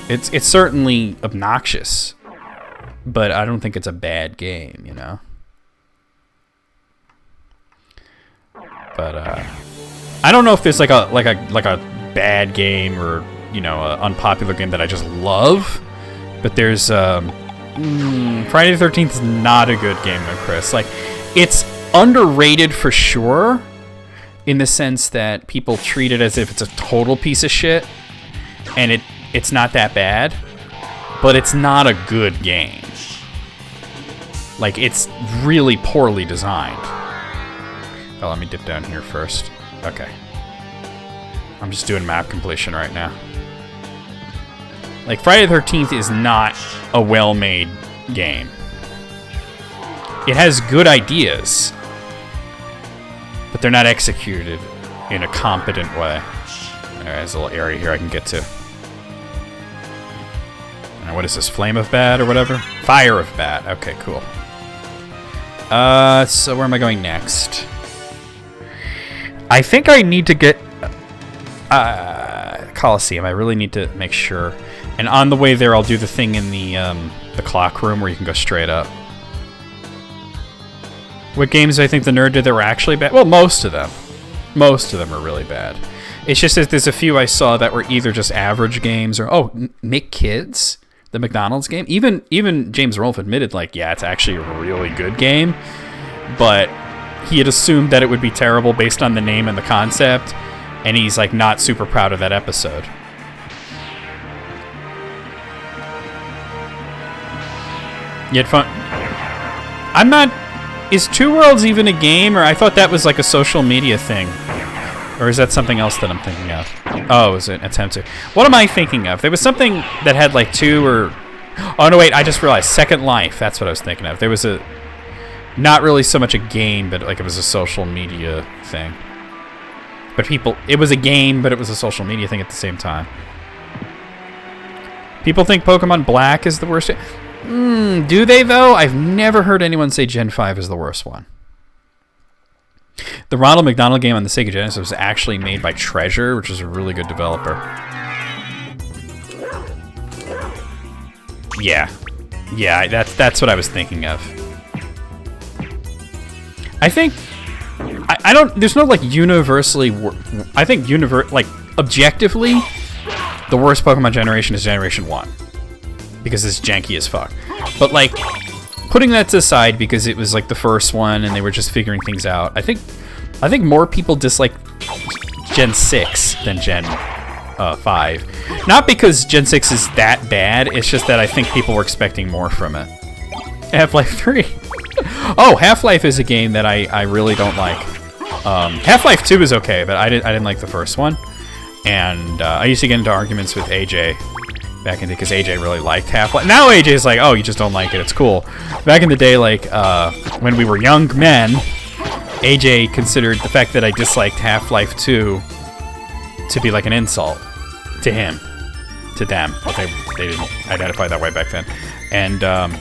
It's certainly obnoxious, but I don't think it's a bad game, you know? But I don't know if there's like a bad game or, you know, an unpopular game that I just love. But there's Friday the 13th is not a good game, though, Chris. Like, it's underrated for sure, in the sense that people treat it as if it's a total piece of shit, and it's not that bad, but it's not a good game. Like, it's really poorly designed. Oh, let me dip down here first. Okay. I'm just doing map completion right now. Like, Friday the 13th is not a well-made game. It has good ideas, but they're not executed in a competent way. There's a little area here I can get to. What is this? Flame of Bat or whatever? Fire of Bat. Okay, cool. So where am I going next? I think I need to get Coliseum. I really need to make sure. And on the way there, I'll do the thing in the clock room where you can go straight up. What games do I think the nerd did that were actually bad? Well, most of them. Most of them are really bad. It's just that there's a few I saw that were either just average games or... Oh, Make Kids? the McDonald's game. Even James Rolfe admitted, like, yeah, it's actually a really good game, but he had assumed that it would be terrible based on the name and the concept, and he's like not super proud of that episode. Yet fun. I'm not. Is Two Worlds even a game, or I thought that was like a social media thing, or is that something else that I'm thinking of? Oh, it was an attempt to. What am I thinking of? There was something that had like two or. Oh no, wait! I just realized Second Life. That's what I was thinking of. There was a. Not really so much a game, but like it was a social media thing. But it was a game, but it was a social media thing at the same time. People think Pokemon Black is the worst. Do they though? I've never heard anyone say Gen 5 is the worst one. The Ronald McDonald game on the Sega Genesis was actually made by Treasure, which is a really good developer. Yeah, that's what I was thinking of. I think I don't. There's no like universally. I think like objectively, the worst Pokemon generation is Generation 1 because it's janky as fuck. But like putting that to the side because it was like the first one and they were just figuring things out. I think more people dislike Gen 6 than Gen 5. Not because Gen 6 is that bad. It's just that I think people were expecting more from it. Half-Life 3. Oh, Half-Life is a game that I really don't like. Half-Life 2 is okay, but I didn't like the first one. And I used to get into arguments with AJ back in the day because AJ really liked Half-Life. Now AJ's like, oh, you just don't like it. It's cool. Back in the day, like when we were young men, AJ considered the fact that I disliked Half-Life 2 to be like an insult to him, to them. But they didn't identify that way back then. And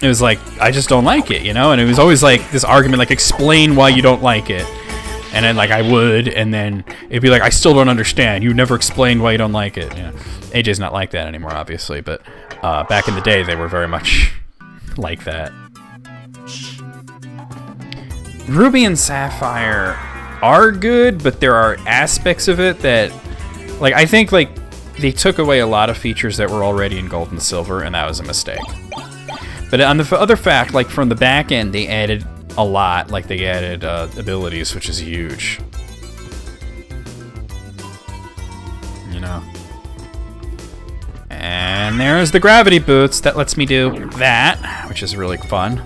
it was like, I just don't like it, you know? And it was always like this argument, like, explain why you don't like it. And then, like, I would, and then it'd be like, I still don't understand. You never explained why you don't like it. You know? AJ's not like that anymore, obviously, but back in the day, they were very much like that. Ruby and Sapphire are good, but there are aspects of it that, like, I think, like, they took away a lot of features that were already in Gold and Silver, and that was a mistake. But on the other fact, like, from the back end, they added a lot. Like, they added abilities, which is huge. You know. And there's the gravity boots. That lets me do that, which is really fun.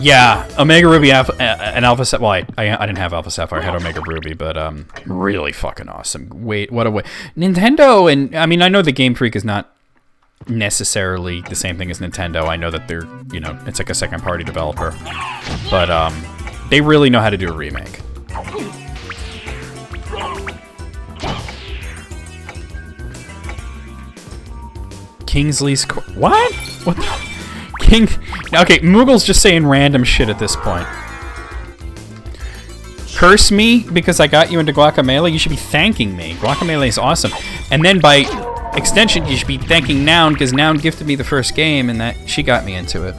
Yeah, Omega Ruby and Alpha Sapphire. Well, I didn't have Alpha Sapphire. I had Omega Ruby, but really fucking awesome. Wait, what a way. Nintendo, and I mean, I know the Game Freak is not necessarily the same thing as Nintendo. I know that they're, you know, it's like a second-party developer, but they really know how to do a remake. Kingsley's what? What the? King. Okay, Moogle's just saying random shit at this point. Curse me because I got you into Guacamelee? You should be thanking me. Guacamelee is awesome. And then by extension, you should be thanking Noun because Noun gifted me the first game and that she got me into it.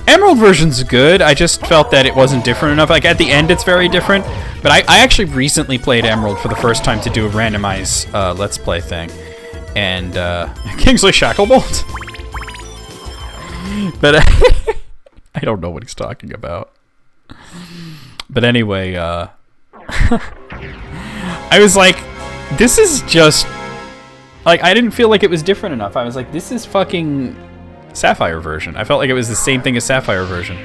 Emerald version's good. I just felt that it wasn't different enough. Like, at the end, it's very different. But I actually recently played Emerald for the first time to do a randomized Let's Play thing. And Kingsley Shacklebolt. But I don't know what he's talking about. But anyway, I was like, this is just like, I didn't feel like it was different enough. I was like, this is fucking Sapphire version. I felt like it was the same thing as Sapphire version.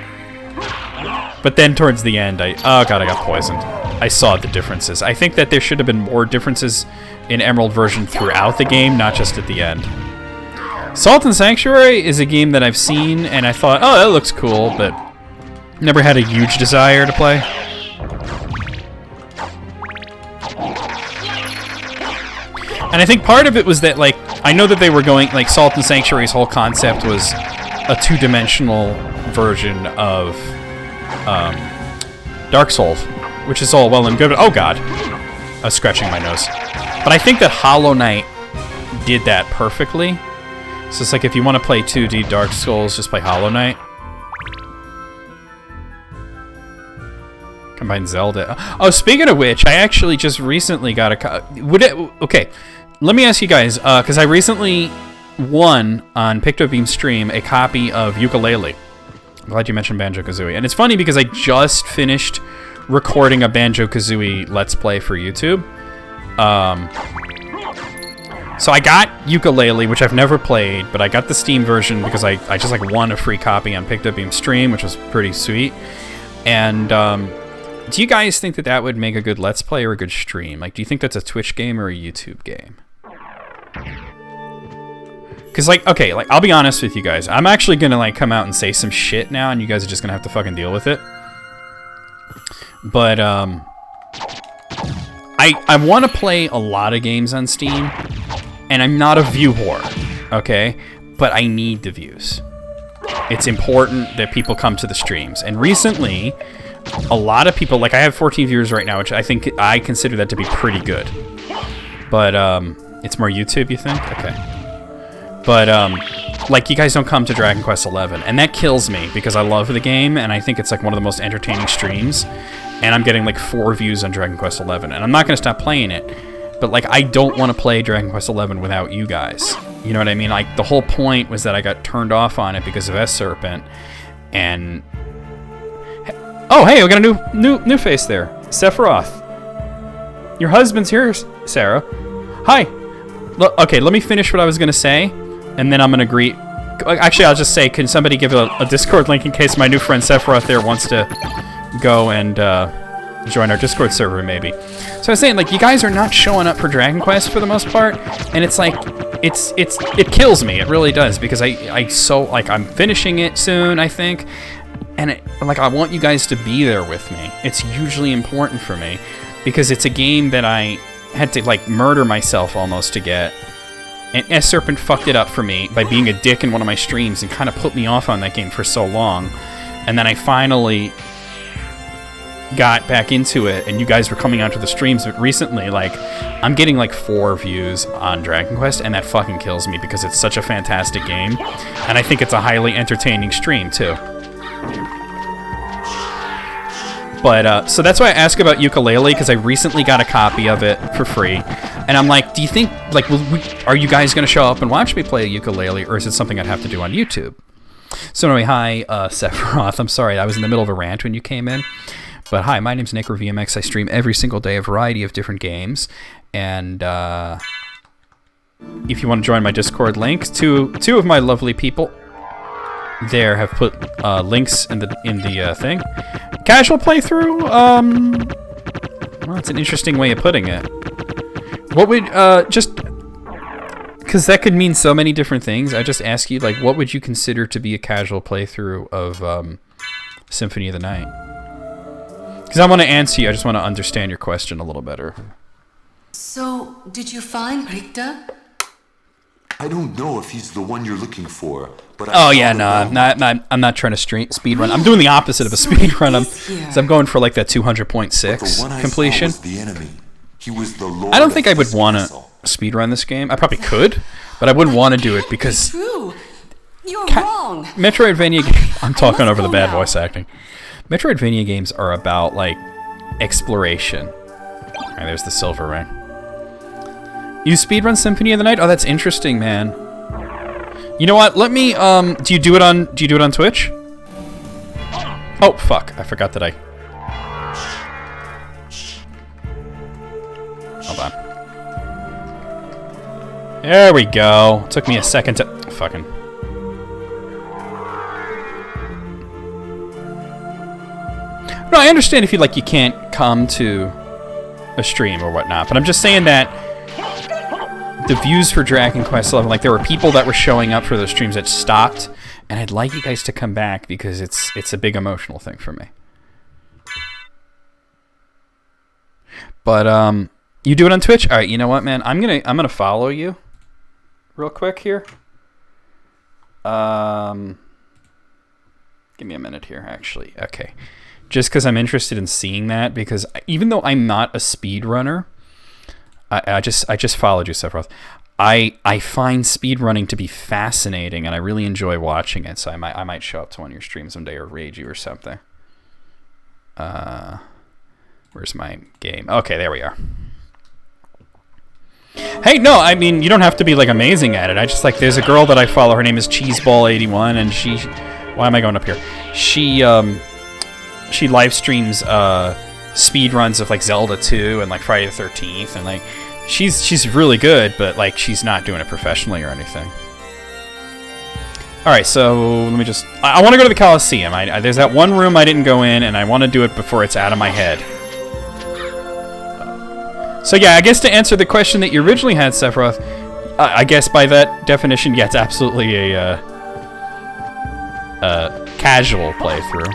But then towards the end, oh god, I got poisoned. I saw the differences. I think that there should have been more differences in Emerald version throughout the game, not just at the end. Salt and Sanctuary is a game that I've seen, and I thought, oh, that looks cool, but never had a huge desire to play. And I think part of it was that, like, I know that they were going, like, Salt and Sanctuary's whole concept was a two-dimensional version of Dark Souls, which is all well and good, but oh god, I was scratching my nose. But I think that Hollow Knight did that perfectly. So it's like, if you want to play 2D Dark Souls, just play Hollow Knight. Combined Zelda. Oh, speaking of which, I actually just recently got okay, let me ask you guys, because I recently won on Picked Up Beam Stream a copy of Yooka-Laylee. I'm glad you mentioned Banjo-Kazooie. And it's funny because I just finished recording a Banjo-Kazooie Let's Play for YouTube. So I got Yooka-Laylee, which I've never played, but I got the Steam version because I just like won a free copy on Picked Up Beam Stream, which was pretty sweet. And do you guys think that that would make a good Let's Play or a good stream? Like, do you think that's a Twitch game or a YouTube game? Because, like, okay, like, I'll be honest with you guys. I'm actually going to, like, come out and say some shit now, and you guys are just going to have to fucking deal with it. But, I want to play a lot of games on Steam, and I'm not a view whore, okay? But I need the views. It's important that people come to the streams. And recently, a lot of people, like, I have 14 viewers right now, which I consider that to be pretty good. But, it's more YouTube, you think? Okay. But, like, you guys don't come to Dragon Quest XI, and that kills me, because I love the game, and I think it's, like, one of the most entertaining streams, and I'm getting, like, 4 views on Dragon Quest XI, and I'm not going to stop playing it, but, like, I don't want to play Dragon Quest XI without you guys. You know what I mean? Like, the whole point was that I got turned off on it because of S-Serpent, and... Oh, hey, we got a new face there. Sephiroth. Your husband's here, Sarah. Hi. Okay, let me finish what I was going to say, and then I'm going to greet... Actually, I'll just say, can somebody give a Discord link in case my new friend Sephiroth there wants to go and join our Discord server, maybe. So I was saying, like, you guys are not showing up for Dragon Quest for the most part, and it's like... It kills me. It really does, because I'm finishing it soon, I think. And I want you guys to be there with me. It's hugely important for me because it's a game that I had to like murder myself almost to get. And S-Serpent fucked it up for me by being a dick in one of my streams and kind of put me off on that game for so long. And then I finally got back into it, and you guys were coming out to the streams recently. Like, I'm getting like 4 views on Dragon Quest, and that fucking kills me because it's such a fantastic game. And I think it's a highly entertaining stream too. But, so that's why I ask about Yooka-Laylee, because I recently got a copy of it for free. And I'm like, do you think, like, are you guys going to show up and watch me play Yooka-Laylee, or is it something I'd have to do on YouTube? So anyway, hi, Sephiroth. I'm sorry, I was in the middle of a rant when you came in. But hi, my name's NecroVMX. I stream every single day a variety of different games. And, if you want to join my Discord link, two of my lovely people there have put links in the thing. Casual playthrough, well, it's an interesting way of putting it. What would just because that could mean so many different things. I just ask you, like, what would you consider to be a casual playthrough of Symphony of the Night? Because I want to answer you. I just want to understand your question a little better. So, did you find Richter? I don't know if he's the one you're looking for, but oh yeah, no, I'm not trying to speed run. I'm doing the opposite of a speed run. I'm going for like that 200.6 completion. The enemy. He was the Lord I don't think I would want to speed run this game. I probably could, but I wouldn't want to do it because True. You're wrong. Metroidvania. I'm talking over the bad voice acting. Metroidvania games are about like exploration. All right, there's the silver ring. You speedrun Symphony of the Night? Oh, that's interesting, man. You know what? Let me do you do it on Twitch? Oh, fuck. I forgot that I Hold on. There we go. It took me a second to fucking No, I understand if you can't come to a stream or whatnot, but I'm just saying that the views for Dragon Quest XI, like there were people that were showing up for those streams that stopped, and I'd like you guys to come back because it's a big emotional thing for me. But you do it on Twitch? All right, you know what, man? I'm gonna follow you real quick here. Give me a minute here, actually. Okay. Just because I'm interested in seeing that, because even though I'm not a speedrunner, I just followed you, Sephiroth. I find speedrunning to be fascinating, and I really enjoy watching it. So I might show up to one of your streams someday or raid you or something. Where's my game? Okay, there we are. Hey, no, I mean, you don't have to be, like, amazing at it. I just, like, there's a girl that I follow. Her name is Cheeseball81, and she... Why am I going up here? She live streams speed runs of, like, Zelda 2 and, like, Friday the 13th, and, like, she's really good, but, like, she's not doing it professionally or anything. Alright, so let me just... I want to go to the Coliseum. There's that one room I didn't go in, and I want to do it before it's out of my head. So yeah, I guess to answer the question that you originally had, Sephiroth, I guess by that definition, yeah, it's absolutely a casual playthrough.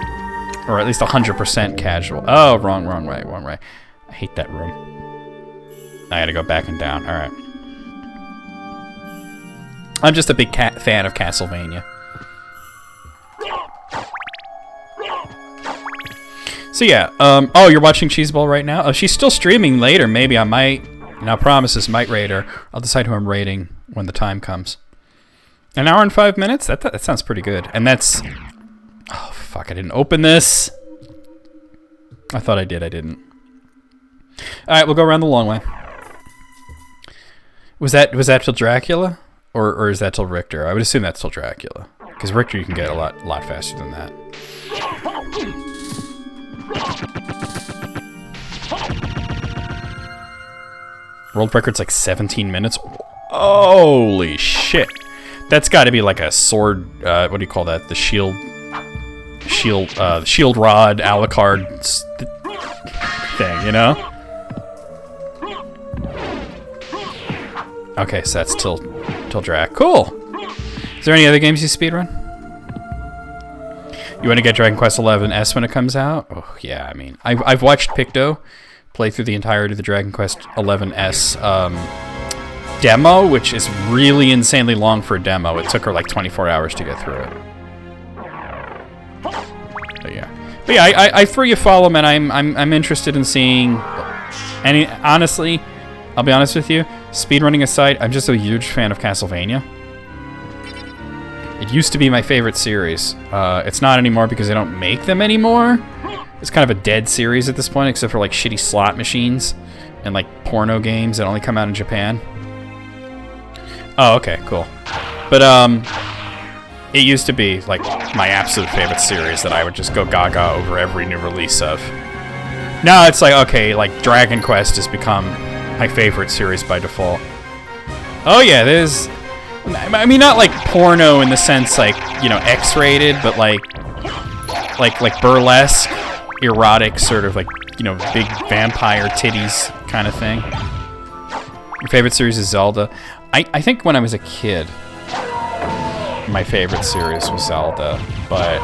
Or at least 100% casual. Oh, wrong way. I hate that room. I gotta go back and down. Alright. I'm just a big fan of CastleVania. So yeah, oh, you're watching Cheeseball right now? Oh, she's still streaming later. Maybe I might, now promises, might rate her. I'll decide who I'm rating when the time comes. An hour and 5 minutes? That sounds pretty good. And that's... Oh, fuck, I didn't open this. I thought I did, I didn't. Alright, we'll go around the long way. Was that till Dracula? Or is that till Richter? I would assume that's till Dracula. Because Richter you can get a lot faster than that. World record's like 17 minutes. Holy shit. That's got to be like a sword, what do you call that? The shield rod Alucard thing, you know? Okay, so that's till Drac. Cool. Is there any other games you speedrun? You want to get Dragon Quest XI S when it comes out? Oh yeah, I mean, I've watched Picto play through the entirety of the Dragon Quest XI S demo, which is really insanely long for a demo. It took her like 24 hours to get through it. But yeah, I threw you follow, man. I'm interested in seeing. And honestly, I'll be honest with you. Speedrunning aside, I'm just a huge fan of CastleVania. It used to be my favorite series. It's not anymore because they don't make them anymore. It's kind of a dead series at this point, except for like shitty slot machines and like porno games that only come out in Japan. Oh, okay, cool. But it used to be like my absolute favorite series that I would just go gaga over every new release of. Now it's like, okay, like Dragon Quest has become my favorite series by default. Oh yeah, there's... I mean, not like porno in the sense like, you know, X-rated, but like burlesque, erotic, sort of like, you know, big vampire titties kind of thing. Your favorite series is Zelda. I think when I was a kid, my favorite series was Zelda, but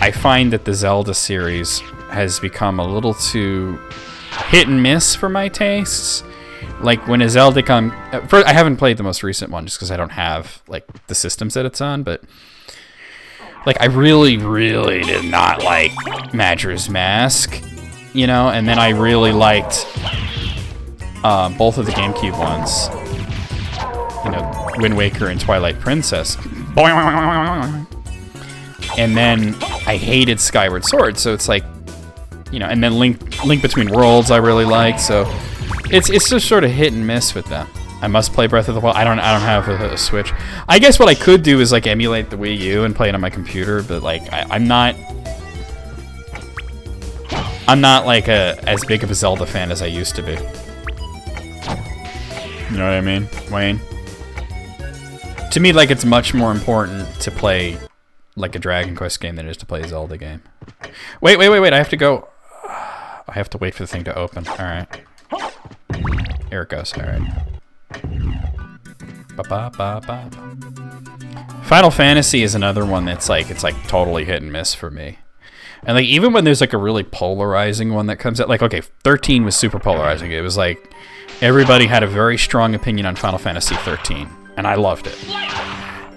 I find that the Zelda series has become a little too hit and miss for my tastes. Like when a Zelda first, I haven't played the most recent one just because I don't have like the systems that it's on, but like I really did not like Majora's Mask, you know, and then I really liked both of the GameCube ones, you know, Wind Waker and Twilight Princess. And then I hated Skyward Sword, so it's like, you know, and then Link Between Worlds I really liked, so it's just sort of hit and miss with them. I must play Breath of the Wild. I don't have a Switch. I guess what I could do is like emulate the Wii U and play it on my computer, but like I'm not like as big of a Zelda fan as I used to be. You know what I mean, Wayne? To me, like, it's much more important to play like a Dragon Quest game than it is to play a Zelda game. Wait, I have to go. I have to wait for the thing to open. Alright. Here it goes, alright. Final Fantasy is another one that's like, it's like totally hit and miss for me. And like, even when there's like a really polarizing one that comes out, like, okay, 13 was super polarizing. It was like, everybody had a very strong opinion on Final Fantasy 13, and I loved it.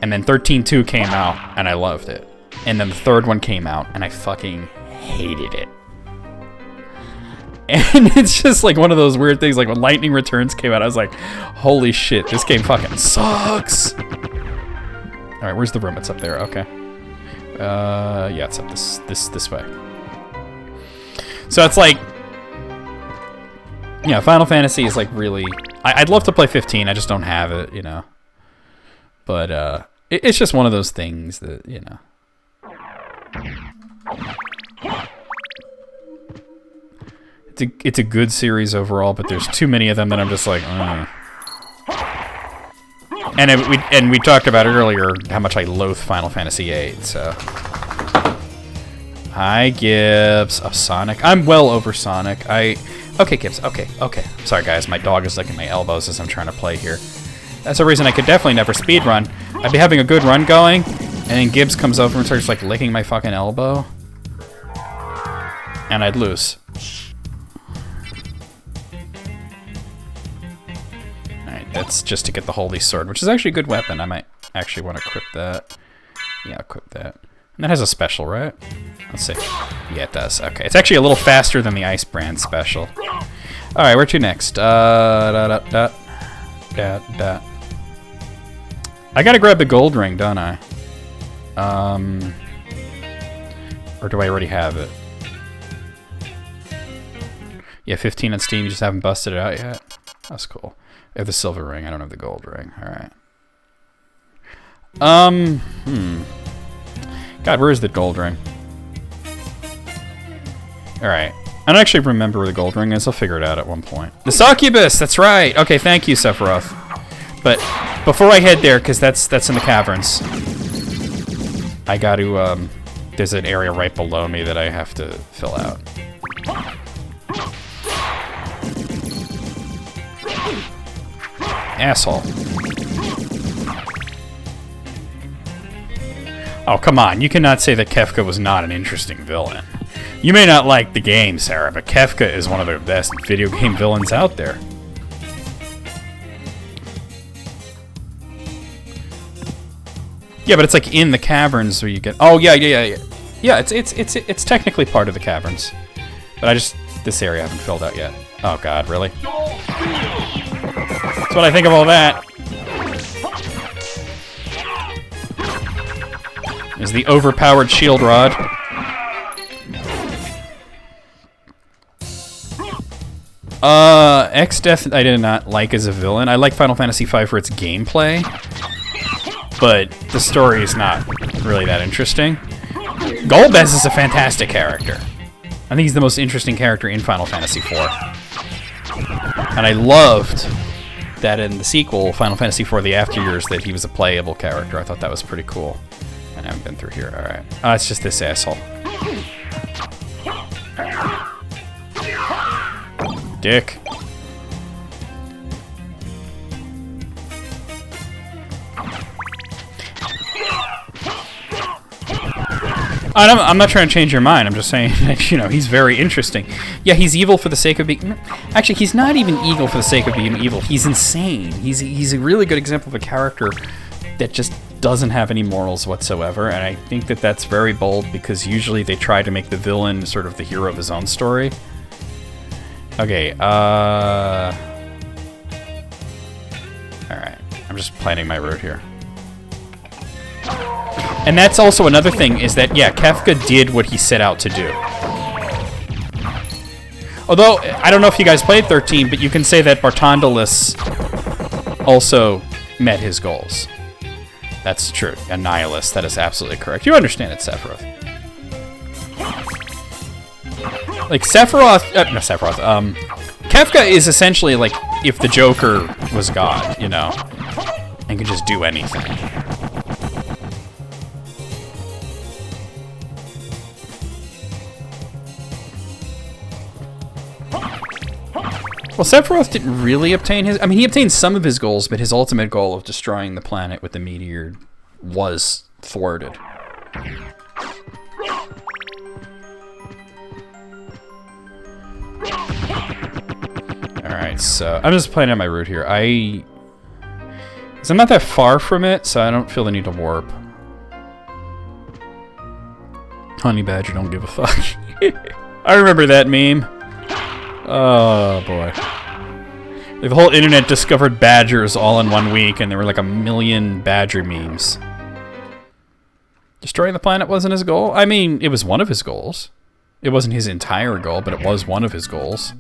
And then 13-2 came out, and I loved it. And then the third one came out, and I fucking hated it. And it's just like one of those weird things, like when Lightning Returns came out, I was like, holy shit, this game fucking sucks. Alright, where's the room? It's up there, okay. Yeah, it's up this way. So it's like, Yeah, Final Fantasy is like really... I'd love to play 15, I just don't have it, you know. But it's just one of those things that, you know. It's a good series overall, but there's too many of them that I'm just like, And we talked about earlier how much I loathe Final Fantasy VIII, so... Hi, Gibbs. Oh, Sonic. I'm well over Sonic. Okay, Gibbs. Okay. Sorry, guys. My dog is licking my elbows as I'm trying to play here. That's a reason I could definitely never speedrun. I'd be having a good run going, and then Gibbs comes over and starts, like, licking my fucking elbow. And I'd lose. Alright, that's just to get the Holy Sword, which is actually a good weapon. I might actually want to equip that. Yeah, equip that. And that has a special, right? Let's see. Yeah, it does. Okay, it's actually a little faster than the Ice Brand special. Alright, where to next? I gotta grab the gold ring, don't I? Or do I already have it? Yeah, 15 on Steam, you just haven't busted it out yet? That's cool. I have the silver ring, I don't have the gold ring. Alright. God, where is the gold ring? Alright. I don't actually remember where the gold ring is. I'll figure it out at one point. The succubus! That's right! Okay, thank you, Sephiroth. But before I head there, because that's in the caverns, I got to, there's an area right below me that I have to fill out. Asshole. Oh, come on. You cannot say that Kefka was not an interesting villain. You may not like the game, Sarah, but Kefka is one of the best video game villains out there. Yeah, but it's like in the caverns where you get... Oh, yeah. Yeah, it's technically part of the caverns. But I just... This area I haven't filled out yet. Oh, God, really? That's what I think of all that. Is the overpowered shield rod. X-Death I did not like as a villain. I like Final Fantasy V for its gameplay, but the story is not really that interesting. Golbez is a fantastic character. I think he's the most interesting character in Final Fantasy IV. And I loved that in the sequel, Final Fantasy IV The After Years, that he was a playable character. I thought that was pretty cool. I haven't been through here. Alright. Oh, it's just this asshole. Dick. I'm not trying to change your mind. I'm just saying, you know, he's very interesting. Yeah, he's evil for the sake of being... Actually, he's not even evil for the sake of being evil. He's insane. He's a really good example of a character that just doesn't have any morals whatsoever, and I think that that's very bold because usually they try to make the villain sort of the hero of his own story. Okay, alright. I'm just planning my route here. And that's also another thing, is that, yeah, Kefka did what he set out to do. Although, I don't know if you guys played 13, but you can say that Bartondalis also met his goals. That's true. A nihilist. That is absolutely correct. You understand it, Sephiroth. Like, Kefka is essentially like if the Joker was God, you know, and could just do anything. Well, Sephiroth didn't really obtain his... I mean, he obtained some of his goals, but his ultimate goal of destroying the planet with the meteor was thwarted. Alright, so... I'm just playing on my route here. I'm not that far from it, so I don't feel the need to warp. Honey Badger don't give a fuck. I remember that meme. Oh, boy. The whole internet discovered badgers all in 1 week, and there were like 1 million badger memes. Destroying the planet wasn't his goal? I mean, it was one of his goals. It wasn't his entire goal, but it was one of his goals.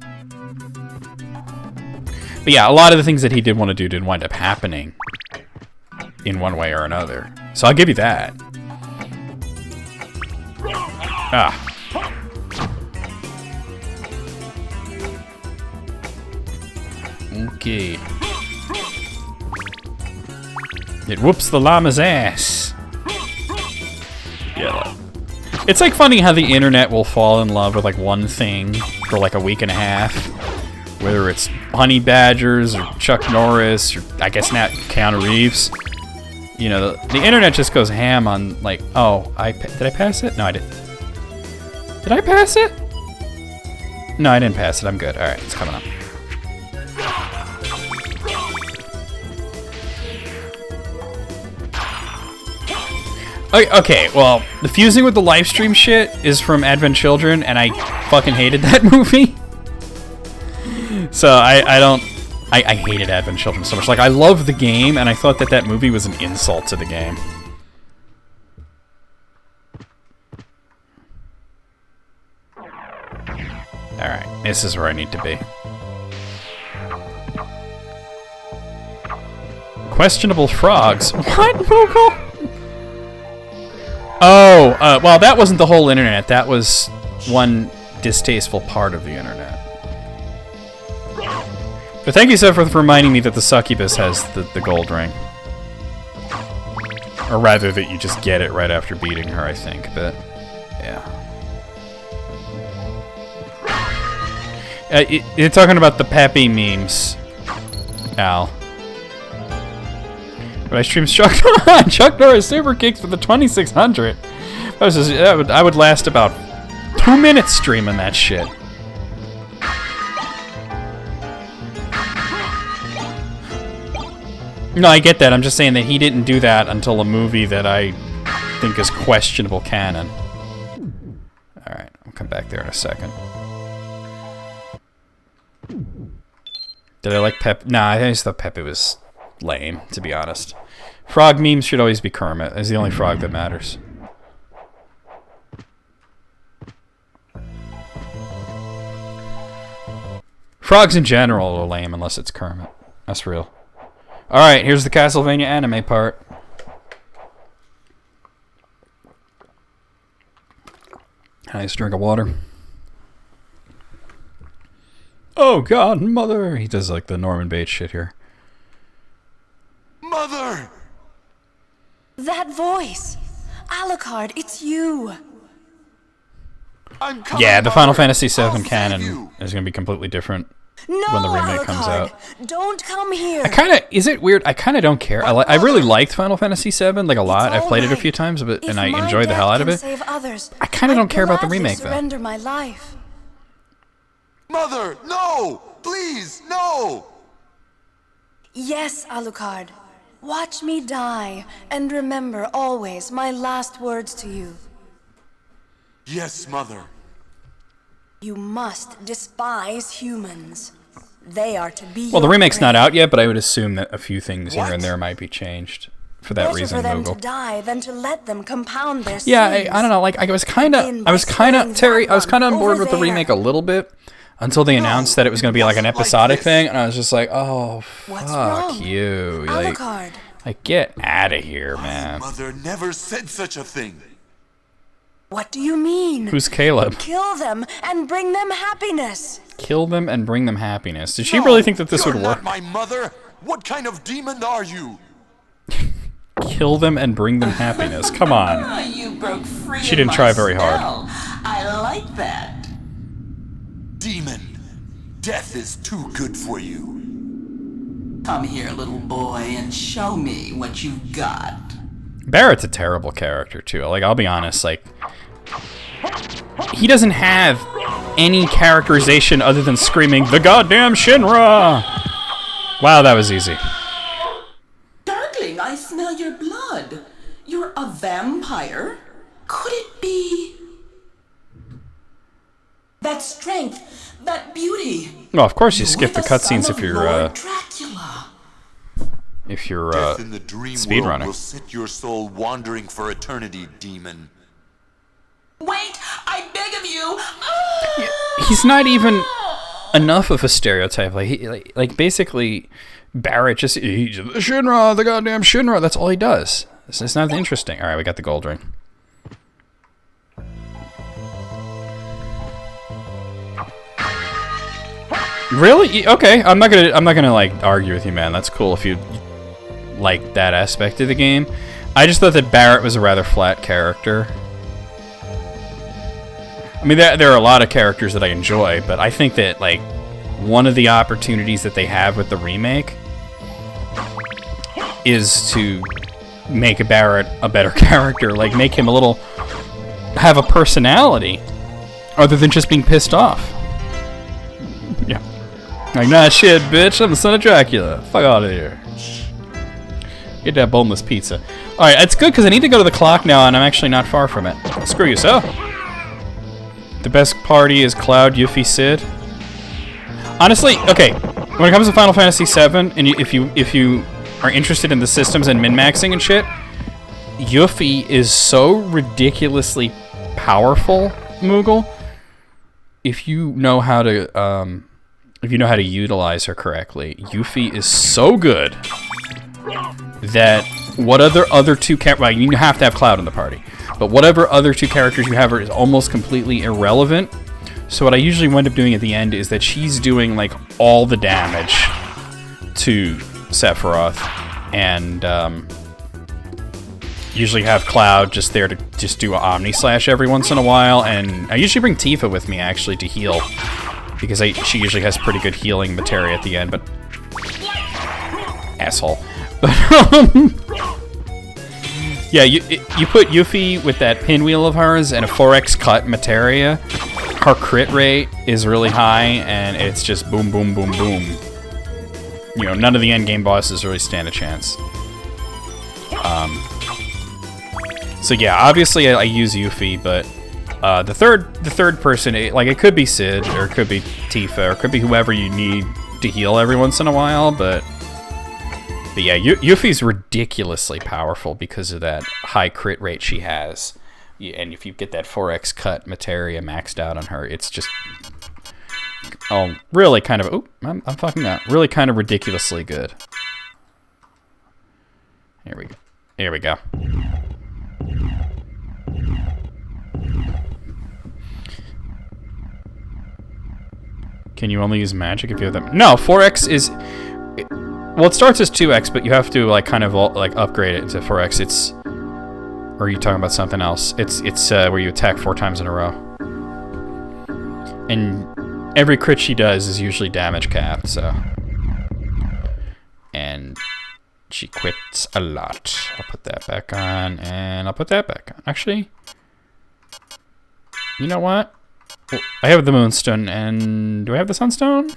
But yeah, a lot of the things that he did want to do didn't wind up happening in one way or another. So I'll give you that. Ah. Okay. It whoops the llama's ass. Yeah. It's like funny how the internet will fall in love with like one thing for like a week and a half. Whether it's honey badgers or Chuck Norris or I guess now Keanu Reeves. You know, the internet just goes ham on like, oh, did I pass it? No, I didn't. Did I pass it? No, I didn't pass it. I'm good. All right, it's coming up. Okay, well, the fusing with the live stream shit is from Advent Children, and I fucking hated that movie. So I hated Advent Children so much. Like, I love the game, and I thought that that movie was an insult to the game. Alright, this is where I need to be. Questionable frogs. What, Google? Oh, well, that wasn't the whole internet. That was one distasteful part of the internet. But thank you, Seth, for reminding me that the succubus has the gold ring. Or rather, that you just get it right after beating her, I think. But, yeah. You're talking about the Peppy memes, Al. But I stream Chuck Norris Super Kicks for the 2600. I would last about 2 minutes streaming that shit. No, I get that. I'm just saying that he didn't do that until a movie that I think is questionable canon. Alright, I'll come back there in a second. Did I like Pep? Nah, I just thought Pepe was lame, to be honest. Frog memes should always be Kermit. He's the only frog that matters. Frogs in general are lame unless it's Kermit. That's real. Alright, here's the CastleVania anime part. Nice drink of water. Oh God, mother! He does like the Norman Bates shit here. Mother! That voice! Alucard, it's you! I'm coming, Yeah, the Mother. Final Fantasy VII I'll canon save you. is going to be completely different No, when the remake Alucard! comes out. Don't come here! I kind of, is it weird? I kind of don't care. I really liked Final Fantasy VII, like a lot. It's I've played it a alright. few times, but If and I my enjoyed the death hell out of can it. save others, I kind of don't I'd care about the gladly remake, though. surrender my life. Mother, no! Please, no! Yes, Alucard. Watch me die, and remember always my last words to you. Yes, Mother. You must despise humans. They are to be Well, the your remake's prey. not out yet, but I would assume that a few things here What? and there might be changed for that Better reason, for them Google. to die than to let them compound their Yeah, sins. I don't know. Like I was kind Begin of, by slaying Terry, that I was kind of one on board over with the there. remake a little bit until they announced that it was going to be like an wasn't like episodic this. thing, and I was just like, oh What's fuck wrong? you, Alucard. like get out of here, man. Mother never said such a thing. What do you mean? Who's Caleb? Kill them and bring them happiness. Kill them and bring them happiness. Did she No, really think that this you're would not work? my mother. What kind of demon are you? Kill them and bring them happiness. Come on. Ah, you broke free. She of didn't my try very hard. spell. I like that. Demon. Death is too good for you. Come here, little boy, and show me what you've got. Barrett's a terrible character too. Like I'll be honest, like he doesn't have any characterization other than screaming the goddamn Shinra. Wow, that was easy. Darkling, I smell your blood. You're a vampire? Could it be that strength, that beauty? Well, of course you You're skip the son cutscenes of if you're Lord Dracula. Death in the dream speed world running. will set your soul wandering for eternity, demon. Wait, I beg of you. Ah! He's not even enough of a stereotype. Like basically, Barrett just he's the Shinra, the goddamn Shinra. That's all he does. It's not interesting. All right, we got the gold ring. Really? Okay, I'm not gonna like argue with you, man. That's cool if you like that aspect of the game. I just thought that Barrett was a rather flat character. I mean, there are a lot of characters that I enjoy, but I think that like one of the opportunities that they have with the remake is to make a Barrett a better character, like make him have a personality other than just being pissed off. Yeah. Like, nah, shit, bitch, I'm the son of Dracula. Fuck out of here. Get that boneless pizza. Alright, it's good because I need to go to the clock now, and I'm actually not far from it. Screw you, so. The best party is Cloud, Yuffie, Sid. Honestly, okay, when it comes to Final Fantasy VII, and if you are interested in the systems and min-maxing and shit, Yuffie is so ridiculously powerful, Moogle. If you know how to utilize her correctly, Yuffie is so good that what other two characters, well, you have to have Cloud in the party, but whatever other two characters you have is almost completely irrelevant. So what I usually wind up doing at the end is that she's doing like all the damage to Sephiroth, and usually have Cloud just there to just do an Omni Slash every once in a while, and I usually bring Tifa with me actually to heal, because she usually has pretty good healing materia at the end, but... Asshole. Yeah, you put Yuffie with that pinwheel of hers and a 4x cut materia, her crit rate is really high, and it's just boom, boom, boom, boom. You know, none of the endgame bosses really stand a chance. So yeah, obviously I use Yuffie, but the third person, it could be Sid, or it could be Tifa, or it could be whoever you need to heal every once in a while, but yeah, Yuffie's ridiculously powerful because of that high crit rate she has. Yeah, and if you get that 4x cut materia maxed out on her, it's just... Oh, really kind of... Oh, I'm fucking up. Really kind of ridiculously good. Here we go. Here we go. Can you only use magic if you have them? No, 4x is... Well, it starts as 2x, but you have to, like, kind of, like, upgrade it to 4x. It's... Or are you talking about something else? It's where you attack 4 times in a row. And every crit she does is usually damage capped, so... And she quits a lot. I'll put that back on, and I'll put that back on. Actually, you know what? Well, I have the Moonstone, and do I have the Sunstone?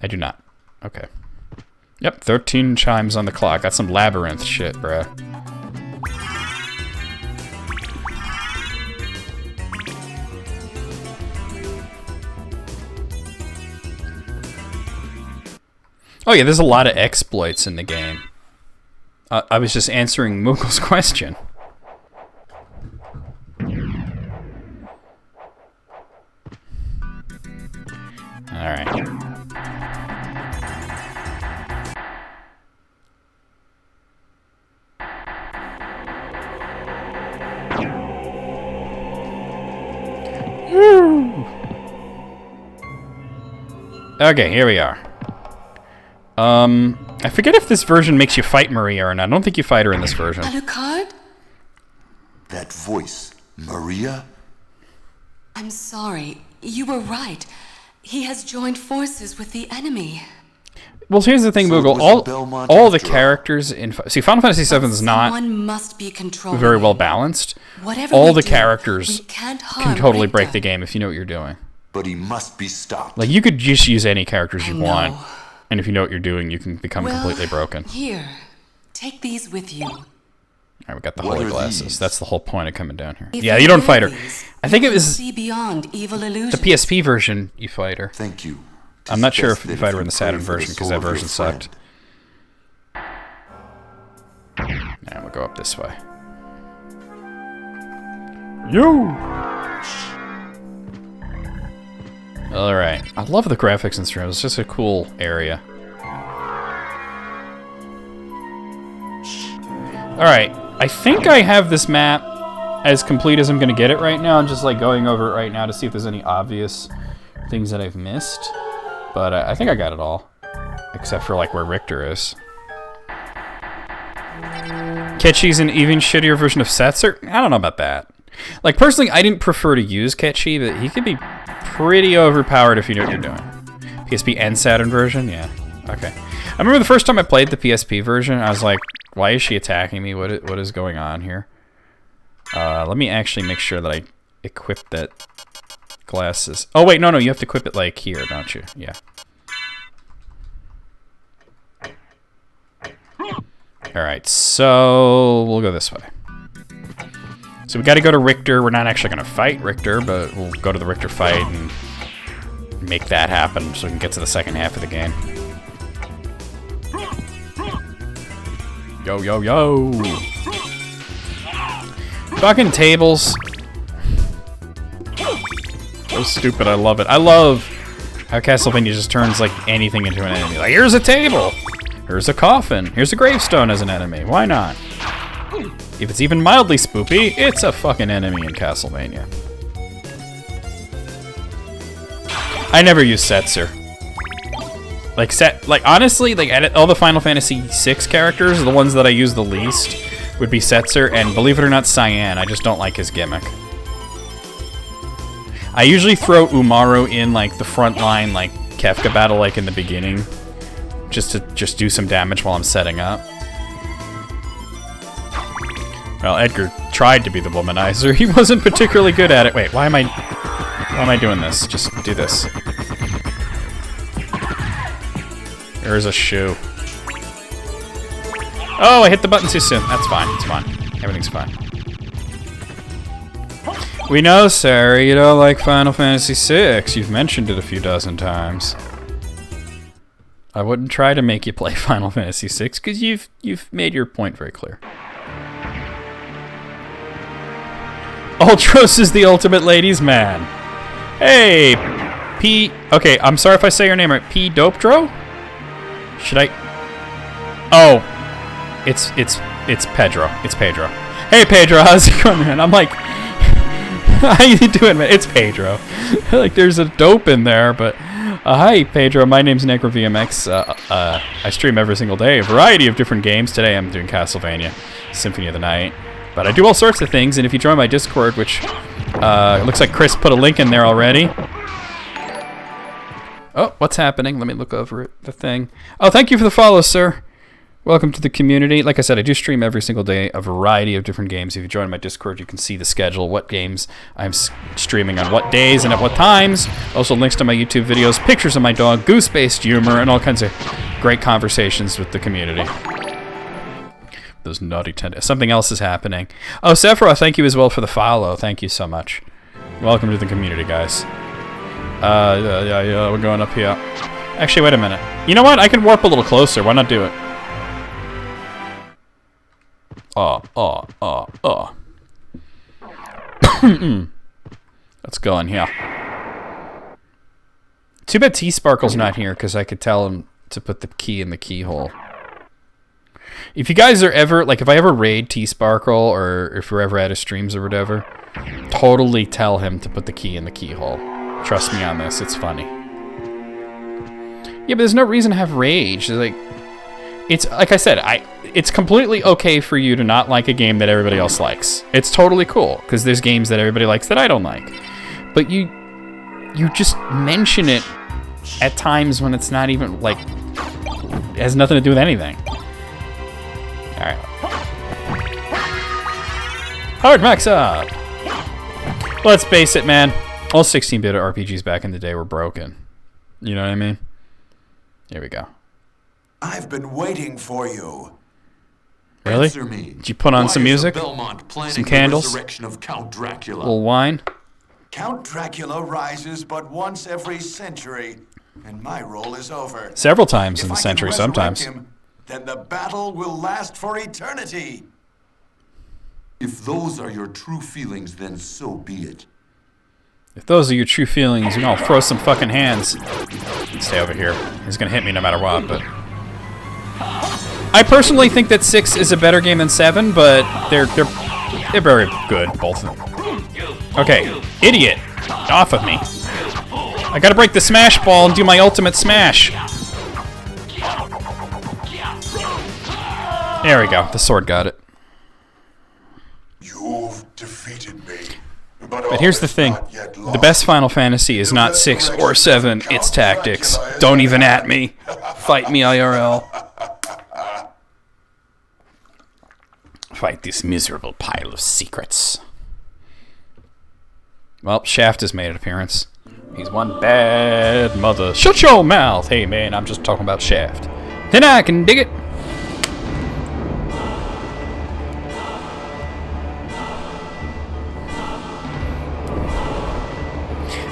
I do not. Okay. Yep, 13 chimes on the clock. That's some labyrinth shit, bruh. Oh yeah, there's a lot of exploits in the game. I was just answering Moogle's question. Alright. Okay, here we are. I forget if this version makes you fight Maria or not. I don't think you fight her in this version. Alucard? That voice, Maria? I'm sorry. You were right. He has joined forces with the enemy. Well, here's the thing, So it Moogle. was the Belmont All the after all. characters in... See, Final Fantasy VII is not Someone must be controlling very well him. balanced. Whatever All we the do, characters we can't can harm totally break Rita. the game if you know what you're doing. But he must be stopped. Like, you could just use any characters you I know. want. And if you know what you're doing, you can become completely broken. Here, take these with you. Alright, we got the What holy are glasses. these? That's the whole point of coming down here. If Yeah, you don't fight her. wear these, I think you it can was see beyond evil the illusions. PSP version you fight her. Thank you. I'm not sure if Best you that fight her in the pray Saturn for the version, because soul that of your version sucked. friend. And we'll go up this way. You! Alright. I love the graphics in stream. It's just a cool area. Alright. I think I have this map as complete as I'm going to get it right now. I'm just like going over it right now to see if there's any obvious things that I've missed. But I think I got it all. Except for like where Richter is. Ketchy's an even shittier version of Setzer? I don't know about that. Like, personally, I didn't prefer to use Ketchy, but he could be pretty overpowered if you know what you're doing. PSP and Saturn version? Yeah. Okay. I remember the first time I played the PSP version, I was like, why is she attacking me? What is going on here? Let me actually make sure that I equip that glasses. Oh, wait, no, you have to equip it, like, here, don't you? Yeah. Alright, so we'll go this way. So we gotta go to Richter. We're not actually gonna fight Richter, but we'll go to the Richter fight and make that happen so we can get to the second half of the game. Yo, yo, yo! Fucking tables. So stupid, I love it. I love how Castlevania just turns like anything into an enemy. Like, here's a table! Here's a coffin. Here's a gravestone as an enemy. Why not? If it's even mildly spoopy, it's a fucking enemy in Castlevania. I never use Setzer. Like honestly, like all the Final Fantasy VI characters, the ones that I use the least would be Setzer, and believe it or not, Cyan. I just don't like his gimmick. I usually throw Umaru in like the front line, like Kefka battle, like in the beginning. Just to do some damage while I'm setting up. Well, Edgar tried to be the womanizer. He wasn't particularly good at it. Wait, why am I doing this? Just do this. There's a shoe. Oh, I hit the button too soon. That's fine. It's fine. Everything's fine. We know, Sarah, you don't like Final Fantasy VI. You've mentioned it a few dozen times. I wouldn't try to make you play Final Fantasy VI because you've made your point very clear. Ultros is the ultimate ladies' man. Hey, P. Okay, I'm sorry if I say your name right. P. Dopedro? Should I? Oh, it's Pedro. It's Pedro. Hey, Pedro, how's it going, man? I'm like, how you doing, man? It's Pedro. Like, there's a dope in there, but. Hi, Pedro. My name's NecroVMX. I stream every single day, a variety of different games. Today I'm doing CastleVania, Symphony of the Night. But I do all sorts of things, and if you join my Discord, which it looks like Chris put a link in there already. Oh, what's happening? Let me look over it, the thing. Oh, thank you for the follow, sir. Welcome to the community. Like I said, I do stream every single day a variety of different games. If you join my Discord, you can see the schedule, what games I'm streaming on what days and at what times. Also links to my YouTube videos, pictures of my dog, goose-based humor, and all kinds of great conversations with the community. Those naughty something else is happening. Oh, Sephiroth, thank you as well for the follow. Thank you so much. Welcome to the community, guys. Yeah, we're going up here. Actually, wait a minute. You know what? I can warp a little closer. Why not do it? Let's go in here. Too bad T-Sparkle's not here, because I could tell him to put the key in the keyhole. If you guys are ever, like, if I ever raid T-Sparkle, or if we're ever at his streams or whatever, totally tell him to put the key in the keyhole. Trust me on this, it's funny. Yeah, but there's no reason to have rage. It's like I said, it's completely okay for you to not like a game that everybody else likes. It's totally cool, because there's games that everybody likes that I don't like. But you just mention it at times when it's not even, like, it has nothing to do with anything. Alright. Hard max up! Let's face it, man. All 16-bit RPGs back in the day were broken. You know what I mean? Here we go. I've been waiting for you. Really? Answer me. Did you put on Why some is music? Belmont planning Some candles? The resurrection of Count A Dracula. little wine? Count Dracula rises but once every century, and my role is over. Several times in If the I century, can resurrect sometimes. him, then the battle will last for eternity. If those are your true feelings, then so be it. If those are your true feelings, you know, I'll throw some fucking hands. Stay over here. He's gonna hit me no matter what, but... I personally think that 6 is a better game than 7, but they're very good, both of them. Okay, idiot! Get off of me. I gotta break the smash ball and do my ultimate smash. There we go. The sword got it. You've defeated me. But here's the thing. The best Final Fantasy is not 6 or 7, it's Tactics. Don't even at me. Fight me, IRL. Fight this miserable pile of secrets. Well, Shaft has made an appearance. He's one bad mother. Shut your mouth! Hey man, I'm just talking about Shaft. Then I can dig it.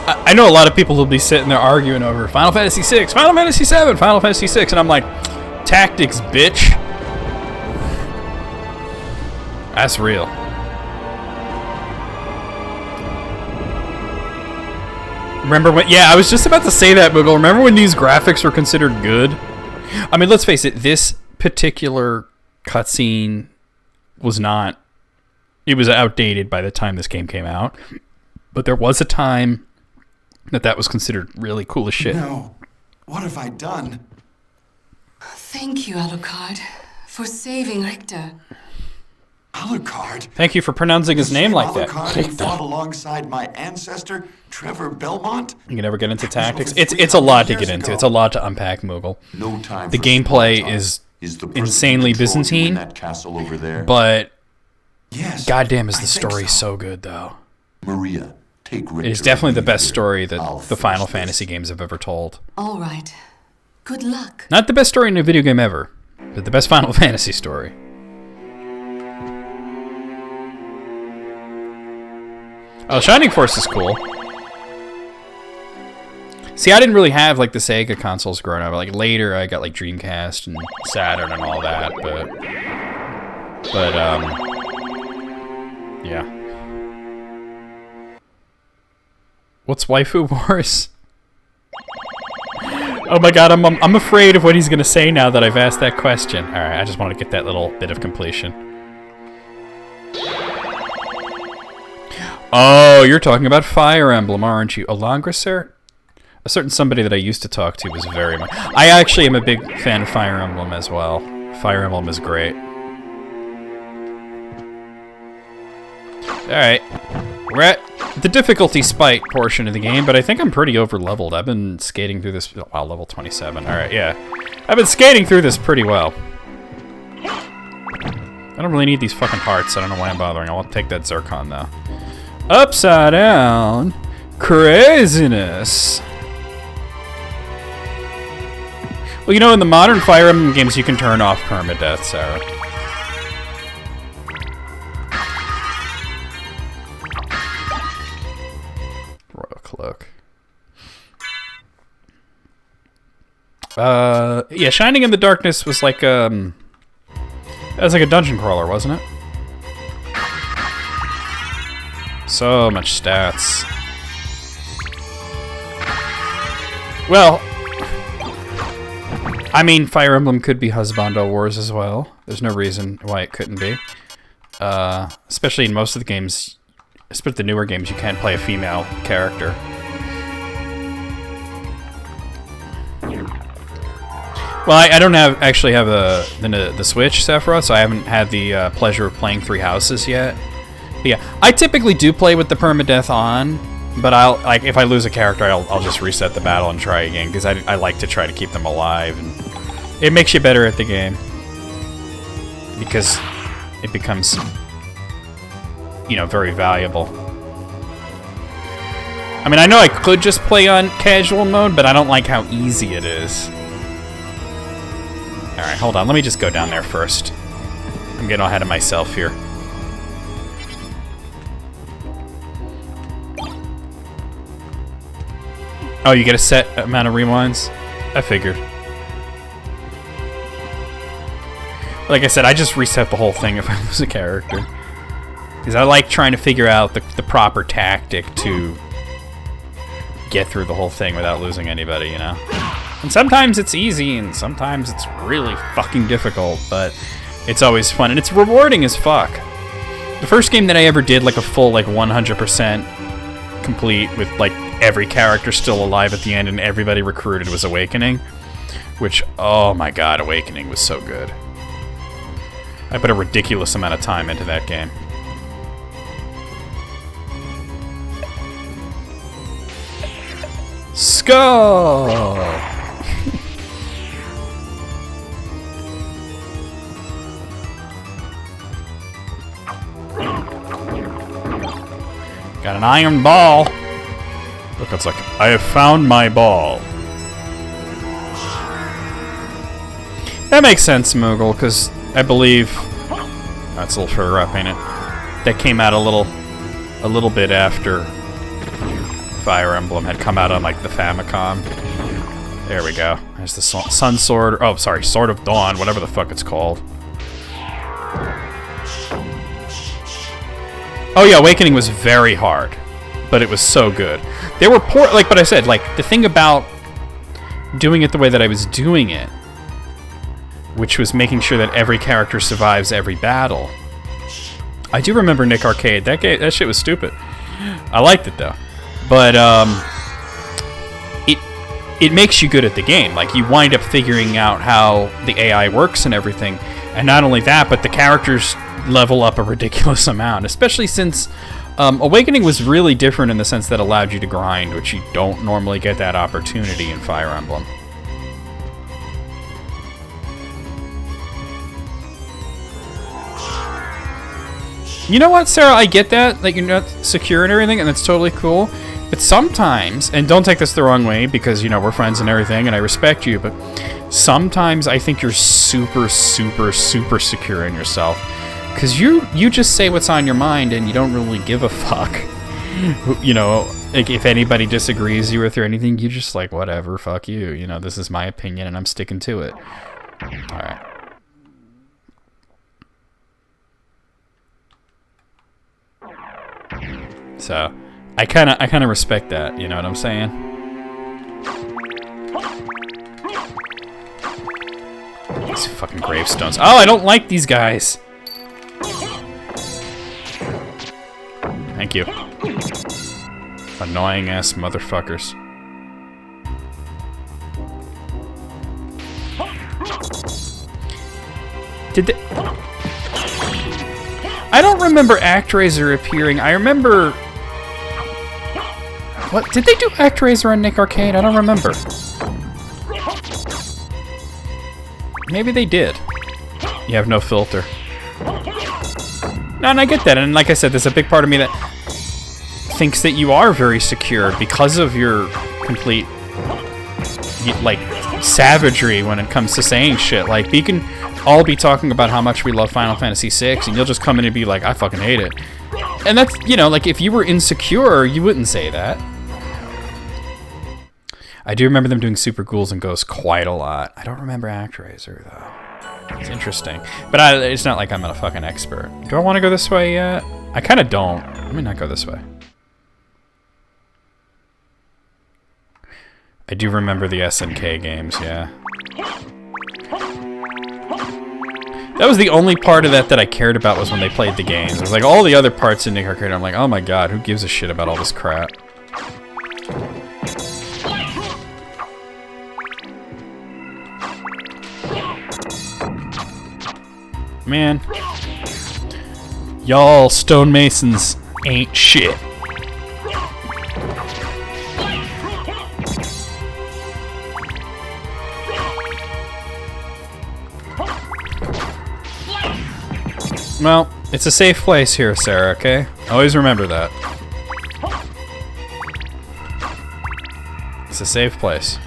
I know a lot of people will be sitting there arguing over Final Fantasy 6, Final Fantasy 7, Final Fantasy 6, and I'm like, Tactics, bitch. That's real. Remember when... Yeah, I was just about to say that, Moogle. Remember when these graphics were considered good? I mean, let's face it, this particular cutscene was not... It was outdated by the time this game came out. But there was a time that was considered really cool as shit. No. What have I done? Thank you, Alucard, for saving Richter. Alucard? Thank you for pronouncing his name like that. Alucard who fought alongside my ancestor, Trevor Belmont? You can never get into tactics. It's a lot to get into. It's a lot to unpack, Moogle. No time. The gameplay is insanely Byzantine, that castle over there. but yes, goddamn is the I think story so. so good, though. Maria, take Richter. It is definitely the best here. story that I'll the Final fix Fantasy this. games have ever told. All right. Good luck. Not the best story in a video game ever, but the best Final Fantasy story. Oh, Shining Force is cool. See, I didn't really have like the Sega consoles growing up. Like later, I got like Dreamcast and Saturn and all that, but yeah. What's Waifu Wars? Oh my god, I'm afraid of what he's gonna say now that I've asked that question. All right, I just want to get that little bit of completion. Oh, you're talking about Fire Emblem, aren't you? Alongracer? A certain somebody that I used to talk to was very much... I actually am a big fan of Fire Emblem as well. Fire Emblem is great. Alright. We're at the difficulty spike portion of the game, but I think I'm pretty over-leveled. I've been skating through this... Wow, level 27. Alright, yeah. I've been skating through this pretty well. I don't really need these fucking hearts. I don't know why I'm bothering. I'll take that Zircon, though. Upside down craziness. Well, you know, in the modern Fire Emblem games, you can turn off permadeath, Sarah. Royal Cloak. Yeah, Shining in the Darkness was like, it was like a dungeon crawler, wasn't it? So much stats. Well, I mean, Fire Emblem could be Husbando Wars as well. There's no reason why it couldn't be. Especially in most of the games, especially the newer games, you can't play a female character. Well, I don't actually have the Switch, Sephiroth, so I haven't had the pleasure of playing Three Houses yet. But yeah, I typically do play with the permadeath on, but if I lose a character, I'll just reset the battle and try again, because I like to try to keep them alive, and it makes you better at the game, because it becomes, you know, very valuable. I mean, I know I could just play on casual mode, but I don't like how easy it is. Alright, hold on, let me just go down there first. I'm getting ahead of myself here. Oh, you get a set amount of rewinds? I figured. Like I said, I just reset the whole thing if I lose a character. Because I like trying to figure out the proper tactic to get through the whole thing without losing anybody, you know? And sometimes it's easy, and sometimes it's really fucking difficult, but it's always fun, and it's rewarding as fuck. The first game that I ever did, like, a full, like, 100% complete with, like, every character still alive at the end and everybody recruited was Awakening, which, oh my god, Awakening was so good. I put a ridiculous amount of time into that game. Skull! Got an iron ball. Look, it's like, I have found my ball. That makes sense, Moogle, because I believe that's a little further up, ain't it? That came out a little bit after Fire Emblem had come out on like the Famicom. There we go. There's the Sun Sword. Oh, sorry, Sword of Dawn, whatever the fuck it's called. Oh yeah, Awakening was very hard, but it was so good. They were poor, like, but I said, like, the thing about doing it the way that I was doing it, which was making sure that every character survives every battle. I do remember Nick Arcade. That shit was stupid. I liked it though, but it makes you good at the game. Like, you wind up figuring out how the AI works and everything, and not only that, but the characters level up a ridiculous amount, especially since Awakening was really different in the sense that allowed you to grind, which you don't normally get that opportunity in Fire Emblem. You know what, Sarah? I get that you're not secure and everything, and that's totally cool. But sometimes, and don't take this the wrong way, because, you know, we're friends and everything, and I respect you, but sometimes I think you're super, super, super secure in yourself. Because you just say what's on your mind, and you don't really give a fuck. You know, like, if anybody disagrees with you or anything, you just like, whatever, fuck you. You know, this is my opinion, and I'm sticking to it. Alright. So, I kind of respect that, you know what I'm saying? These fucking gravestones. Oh, I don't like these guys. Thank you. Annoying ass motherfuckers. Did they... I don't remember ActRaiser appearing. I remember... What? Did they do ActRaiser on Nick Arcade? I don't remember. Maybe they did. You have no filter. No, and I get that. And like I said, there's a big part of me that thinks that you are very secure because of your complete, like, savagery when it comes to saying shit. Like, we can all be talking about how much we love Final Fantasy VI, and you'll just come in and be like, I fucking hate it. And that's, you know, like, if you were insecure, you wouldn't say that. I do remember them doing Super Ghouls and Ghosts quite a lot. I don't remember ActRaiser, though. It's interesting. But it's not like I'm a fucking expert. Do I want to go this way yet? I kind of don't. Let me not go this way. I do remember the SNK games, yeah. That was the only part of that I cared about, was when they played the games. It was like all the other parts in Nick Arcade, I'm like, oh my god, who gives a shit about all this crap? Man. Y'all stonemasons ain't shit. Well, it's a safe place here, Sarah, okay? Always remember that. It's a safe place.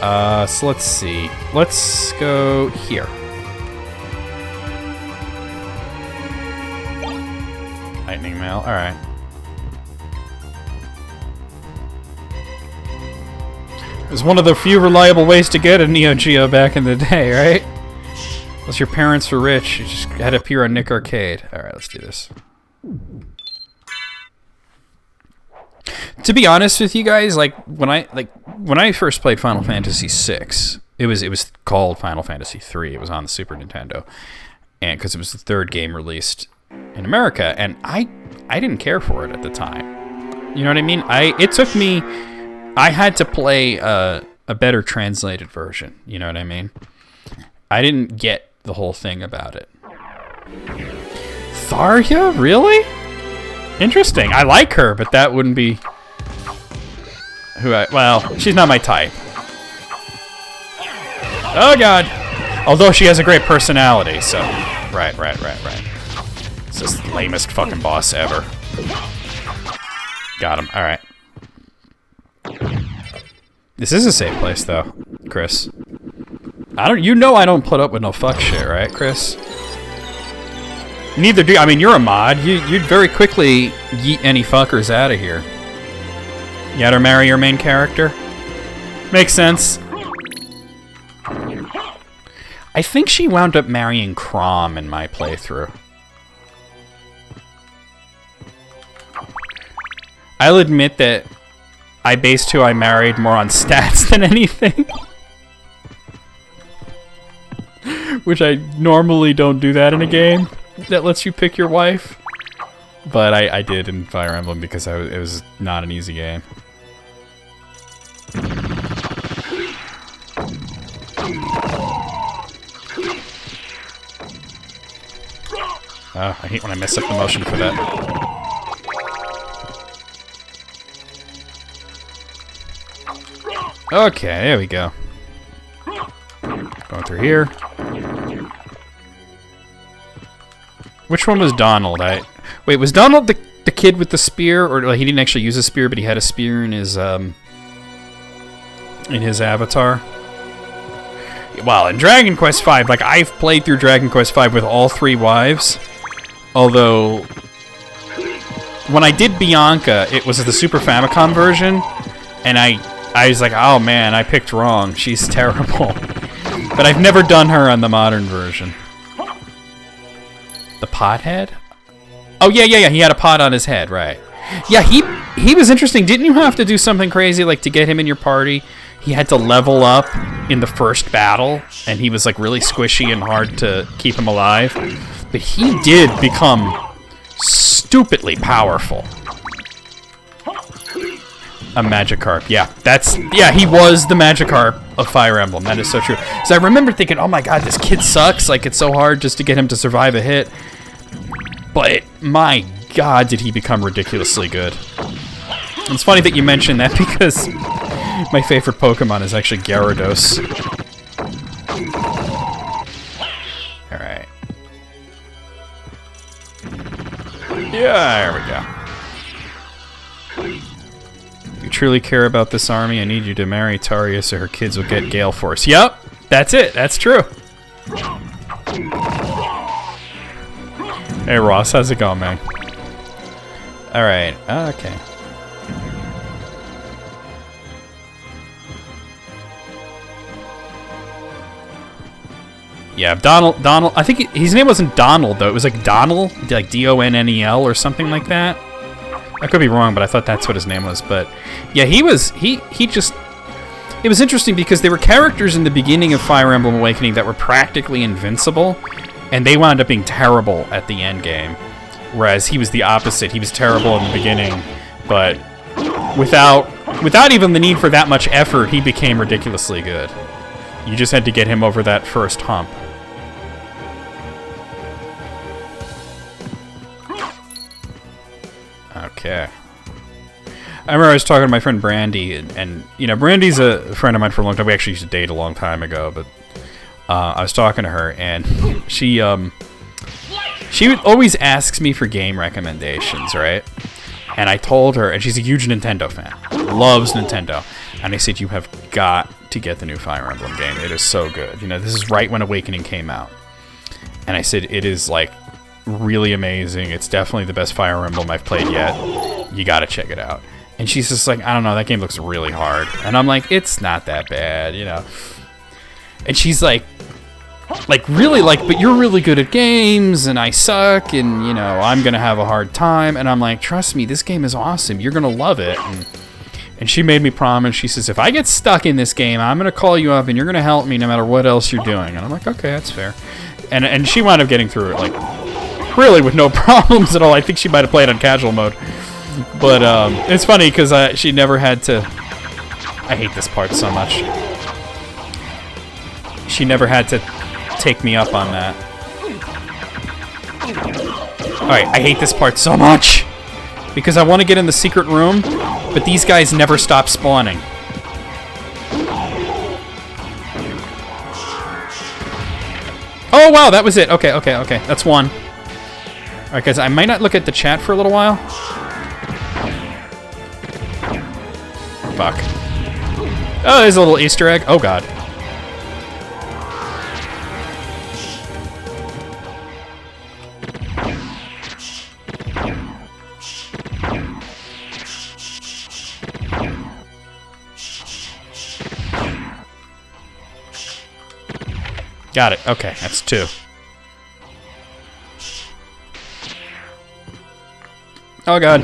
So let's see. Let's go here. Lightning mail, alright. It was one of the few reliable ways to get a Neo Geo back in the day, right? Unless your parents were rich, you just had to appear on Nick Arcade. Alright, let's do this. To be honest with you guys, like when I first played Final Fantasy VI, it was called Final Fantasy III. It was on the Super Nintendo, and because it was the third game released in America, and I didn't care for it at the time. You know what I mean? I had to play a better translated version. You know what I mean? I didn't get the whole thing about it. Tharya? Really? Interesting. I like her, but that wouldn't be well, she's not my type. Oh god. Although she has a great personality, so right. It's just the lamest fucking boss ever. Got him. Alright. This is a safe place though, Chris. I don't put up with no fuck shit, right, Chris? Neither do you. I mean, you're a mod. You'd very quickly yeet any fuckers out of here. You had her marry your main character? Makes sense. I think she wound up marrying Crom in my playthrough. I'll admit that I based who I married more on stats than anything. Which I normally don't do that in a game that lets you pick your wife. But I did in Fire Emblem because it was not an easy game. Oh, I hate when I mess up the motion for that. Okay, there we go. Going through here. Which one was Donald? Wait, was Donald the kid with the spear, or like, he didn't actually use a spear, but he had a spear in his avatar? Well, in Dragon Quest V, like I've played through Dragon Quest V with all 3 wives. Although, when I did Bianca, it was the Super Famicom version, and I was like, oh man, I picked wrong. She's terrible. But I've never done her on the modern version. The pothead? Oh yeah. He had a pot on his head, right? Yeah, he was interesting. Didn't you have to do something crazy, like to get him in your party? He had to level up in the first battle, and he was like really squishy and hard to keep him alive. But he did become stupidly powerful. A Magikarp, yeah, he was the Magikarp of Fire Emblem. That is so true. So I remember thinking, oh my god, this kid sucks. Like, it's so hard just to get him to survive a hit. But my god, did he become ridiculously good. And it's funny that you mentioned that because my favorite Pokemon is actually Gyarados. Alright. Yeah, there we go. You truly care about this army, I need you to marry Taria so her kids will get Gale Force. Yep, that's it. That's true. Hey Ross, how's it going, man? Alright, okay. Yeah, Donald, I think his name wasn't Donald, though. It was like Donnell, like Donnel or something like that. I could be wrong, but I thought that's what his name was. But yeah, he just... It was interesting because there were characters in the beginning of Fire Emblem Awakening that were practically invincible, and they wound up being terrible at the end game. Whereas he was the opposite. He was terrible in the beginning, but without even the need for that much effort, he became ridiculously good. You just had to get him over that first hump. Okay. I remember I was talking to my friend Brandy, and you know, Brandy's a friend of mine for a long time. We actually used to date a long time ago, but I was talking to her, and she always asks me for game recommendations, right? And I told her, and she's a huge Nintendo fan, loves Nintendo, and I said, you have got to get the new Fire Emblem game. It is so good. You know, this is right when Awakening came out. And I said, it is like really amazing. It's definitely the best Fire Emblem I've played yet. You gotta check it out. And she's just like, I don't know, that game looks really hard. And I'm like, it's not that bad, you know. And she's like, like really like, but you're really good at games and I suck and, you know, I'm going to have a hard time. And I'm like, trust me, this game is awesome. You're going to love it. And she made me promise. She says, if I get stuck in this game, I'm going to call you up and you're going to help me no matter what else you're doing. And I'm like, okay, that's fair. And she wound up getting through it, like, really with no problems at all. I think she might have played on casual mode. But it's funny because she never had to... I hate this part so much. She never had to take me up on that. Alright, I hate this part so much! Because I want to get in the secret room, but these guys never stop spawning. Oh, wow, that was it. Okay. That's one. Alright, guys, I might not look at the chat for a little while. Fuck. Oh, there's a little Easter egg. Oh, God. Got it. Okay, that's two. Oh, God.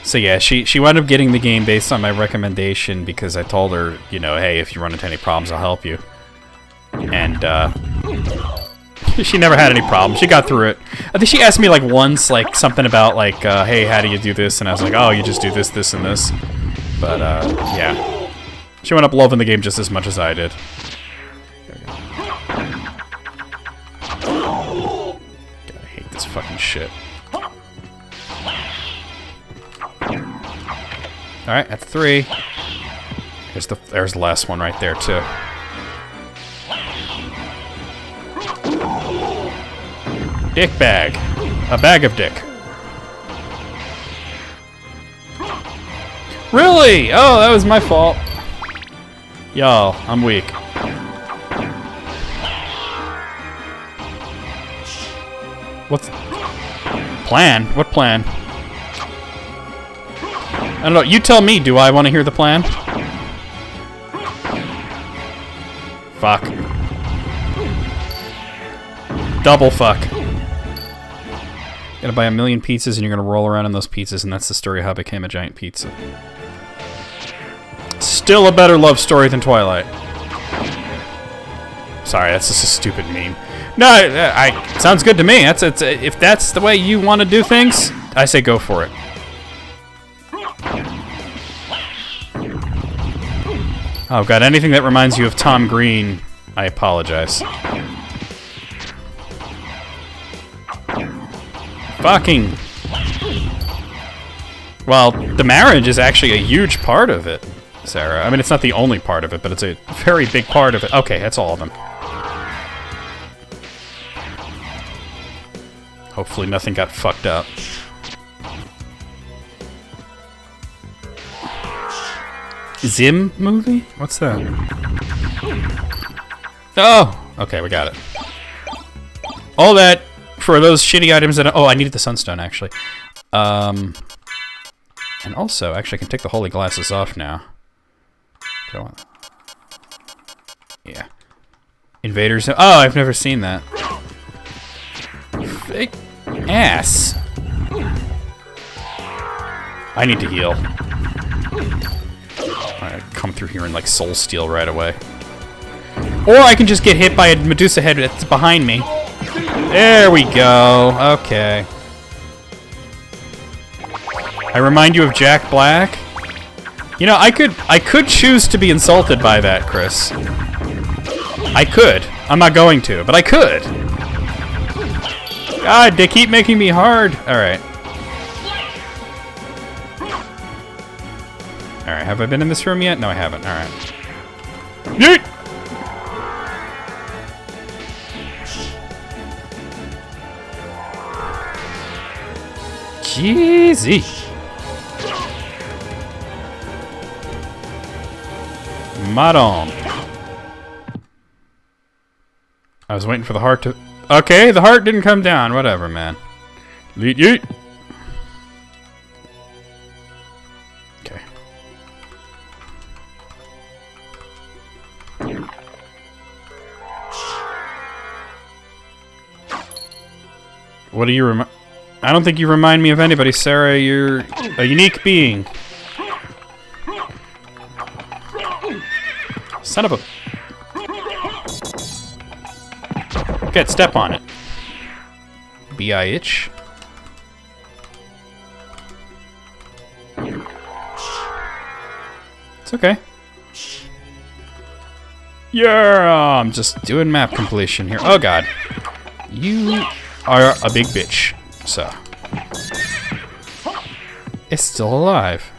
So yeah, she wound up getting the game based on my recommendation because I told her, you know, hey, if you run into any problems, I'll help you. And she never had any problems. She got through it. I think she asked me like once, like something about like, hey, how do you do this? And I was like, oh, you just do this, this, and this. But yeah, she wound up loving the game just as much as I did. God, I hate this fucking shit. Alright, that's three. There's the last one right there, too. Dick bag. A bag of dick. Really? Oh, that was my fault. Y'all, I'm weak. What's... plan? What plan? I don't know. You tell me. Do I want to hear the plan? Fuck. Double fuck. Gotta buy 1,000,000 pizzas and you're gonna roll around in those pizzas, and that's the story of how I became a giant pizza. Still a better love story than Twilight. Sorry, that's just a stupid meme. No, I sounds good to me. If that's the way you want to do things, I say go for it. Oh god, anything that reminds you of Tom Green, I apologize. Fucking... Well, the marriage is actually a huge part of it, Sarah. I mean, it's not the only part of it, but it's a very big part of it. Okay, that's all of them. Hopefully nothing got fucked up. Zim movie? What's that? Oh! Okay, we got it. All that for those shitty items that... Oh, I needed the sunstone, actually. And also, actually, I can take the holy glasses off now. Do I want... Yeah. Invaders... Oh, I've never seen that. Fake ass. I need to heal. I come through here and like soul steal right away. Or I can just get hit by a Medusa head that's behind me. There we go. Okay. I remind you of Jack Black. You know, I could choose to be insulted by that, Chris. I could. I'm not going to, but I could. God, they keep making me hard. Alright. Alright, have I been in this room yet? No, I haven't. Alright. Yeet! Jeezy. Madon. I was waiting for the heart to... Okay, the heart didn't come down. Whatever, man. Yeet, yeet. Okay. What do you remind? I don't think you remind me of anybody, Sarah. You're a unique being. Son of a... Get step on it. B-I-H. It's okay. Yeah, I'm just doing map completion here. Oh god. You are a big bitch. So. It's still alive.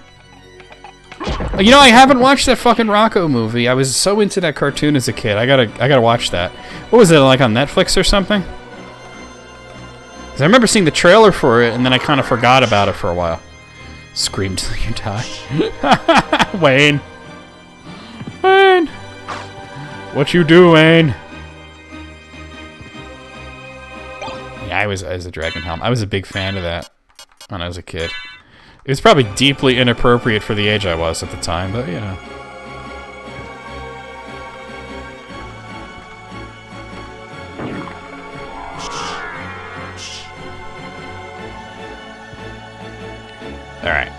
You know, I haven't watched that fucking Rocco movie. I was so into that cartoon as a kid. I gotta watch that. What was it, like on Netflix or something? 'Cause I remember seeing the trailer for it, and then I kind of forgot about it for a while. Scream till you die. Wayne. Wayne. What you doing? Yeah, I was a Dragon Helm. I was a big fan of that when I was a kid. It was probably deeply inappropriate for the age I was at the time, but you know. Alright.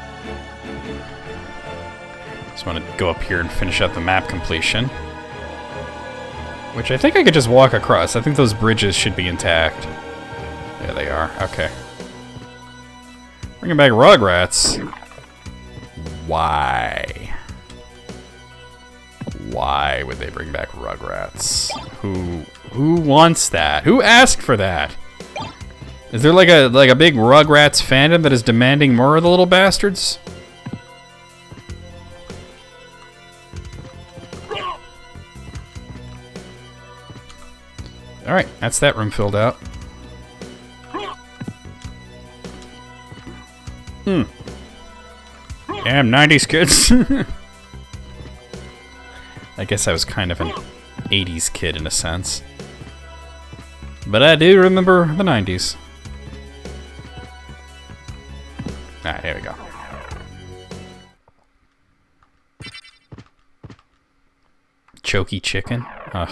Just want to go up here and finish up the map completion. Which I think I could just walk across. I think those bridges should be intact. Yeah, they are. Okay. Bringing back Rugrats. Why? Why would they bring back Rugrats? Who wants that? Who asked for that? Is there like a big Rugrats fandom that is demanding more of the little bastards? Alright, that's that room filled out. Damn, 90s kids. I guess I was kind of an 80s kid in a sense. But I do remember the 90s. Alright, here we go. Choky chicken? Ugh.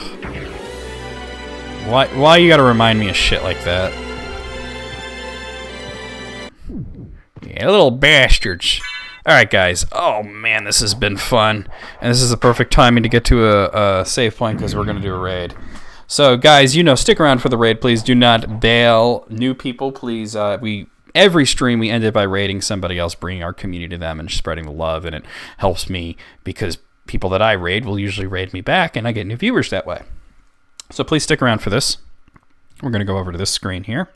Why you gotta remind me of shit like that? Yeah, little bastards. Alright, guys. Oh, man, this has been fun. And this is the perfect timing to get to a save point because we're going to do a raid. So, guys, you know, stick around for the raid. Please do not bail. New people, please. Every stream, we ended by raiding somebody else, bringing our community to them and spreading the love. And it helps me because people that I raid will usually raid me back, and I get new viewers that way. So please stick around for this. We're going to go over to this screen here.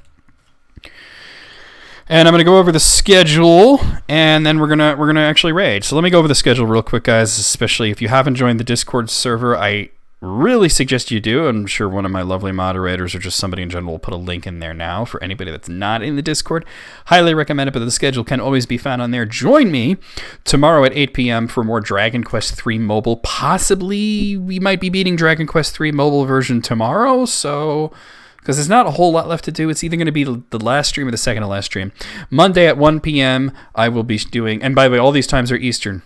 And I'm going to go over the schedule, and then we're gonna actually raid. So let me go over the schedule real quick, guys, especially if you haven't joined the Discord server. I really suggest you do. I'm sure one of my lovely moderators or just somebody in general will put a link in there now for anybody that's not in the Discord. Highly recommend it, but the schedule can always be found on there. Join me tomorrow at 8 p.m. for more Dragon Quest III Mobile. Possibly we might be beating Dragon Quest III Mobile version tomorrow, so... because there's not a whole lot left to do. It's either going to be the last stream or the second to last stream. Monday at 1 p.m. I will be doing... and by the way, all these times are Eastern.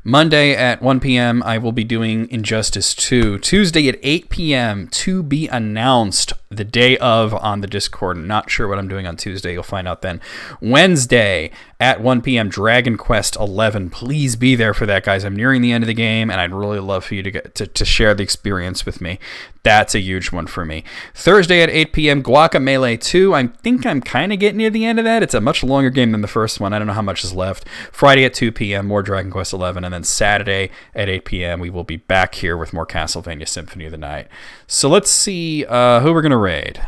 Monday at 1 p.m. I will be doing Injustice 2. Tuesday at 8 p.m. to be announced the day of on the Discord. Not sure what I'm doing on Tuesday. You'll find out then. Wednesday at 1 p.m. Dragon Quest 11. Please be there for that, guys. I'm nearing the end of the game, and I'd really love for you to get to share the experience with me. That's a huge one for me. Thursday at 8 p.m. Guacamelee 2. I think I'm kind of getting near the end of that. It's a much longer game than the first one. I don't know how much is left. Friday at 2 p.m. more Dragon Quest 11, and then Saturday at 8 p.m. we will be back here with more CastleVania Symphony of the Night. So let's see who we're going to raid.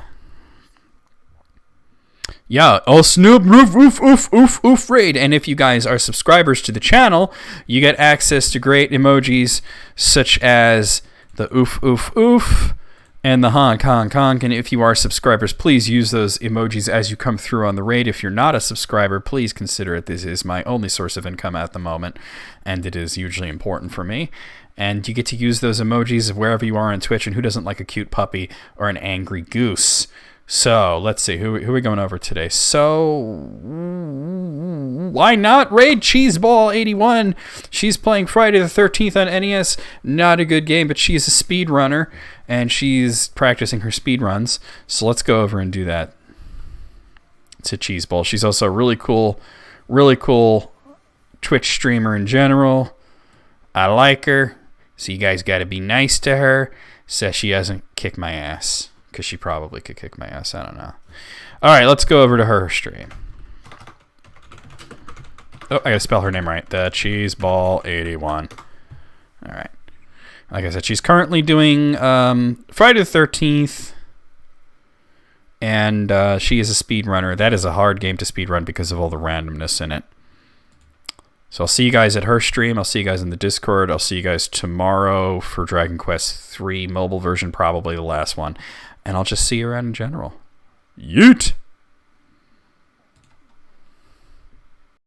Yeah, oh Snoop, oof, raid. And if you guys are subscribers to the channel, you get access to great emojis such as the oof, and the honk. And if you are subscribers, please use those emojis as you come through on the raid. If you're not a subscriber, please consider it. This is my only source of income at the moment, and it is hugely important for me. And you get to use those emojis wherever you are on Twitch, and who doesn't like a cute puppy or an angry goose? So, let's see. Who are we going over today? So, why not Raid Cheeseball81? She's playing Friday the 13th on NES. Not a good game, but she's a speedrunner, and she's practicing her speed runs. So, let's go over and do that to Cheeseball. She's also a really cool Twitch streamer in general. I like her. So, you guys got to be nice to her so she doesn't kick my ass. Because she probably could kick my ass. I don't know. All right, let's go over to her stream. Oh, I got to spell her name right. The Cheeseball81. All right. Like I said, she's currently doing Friday the 13th. And she is a speedrunner. That is a hard game to speedrun because of all the randomness in it. So I'll see you guys at her stream. I'll see you guys in the Discord. I'll see you guys tomorrow for Dragon Quest III mobile version, probably the last one. And I'll just see you around in general. Yeet!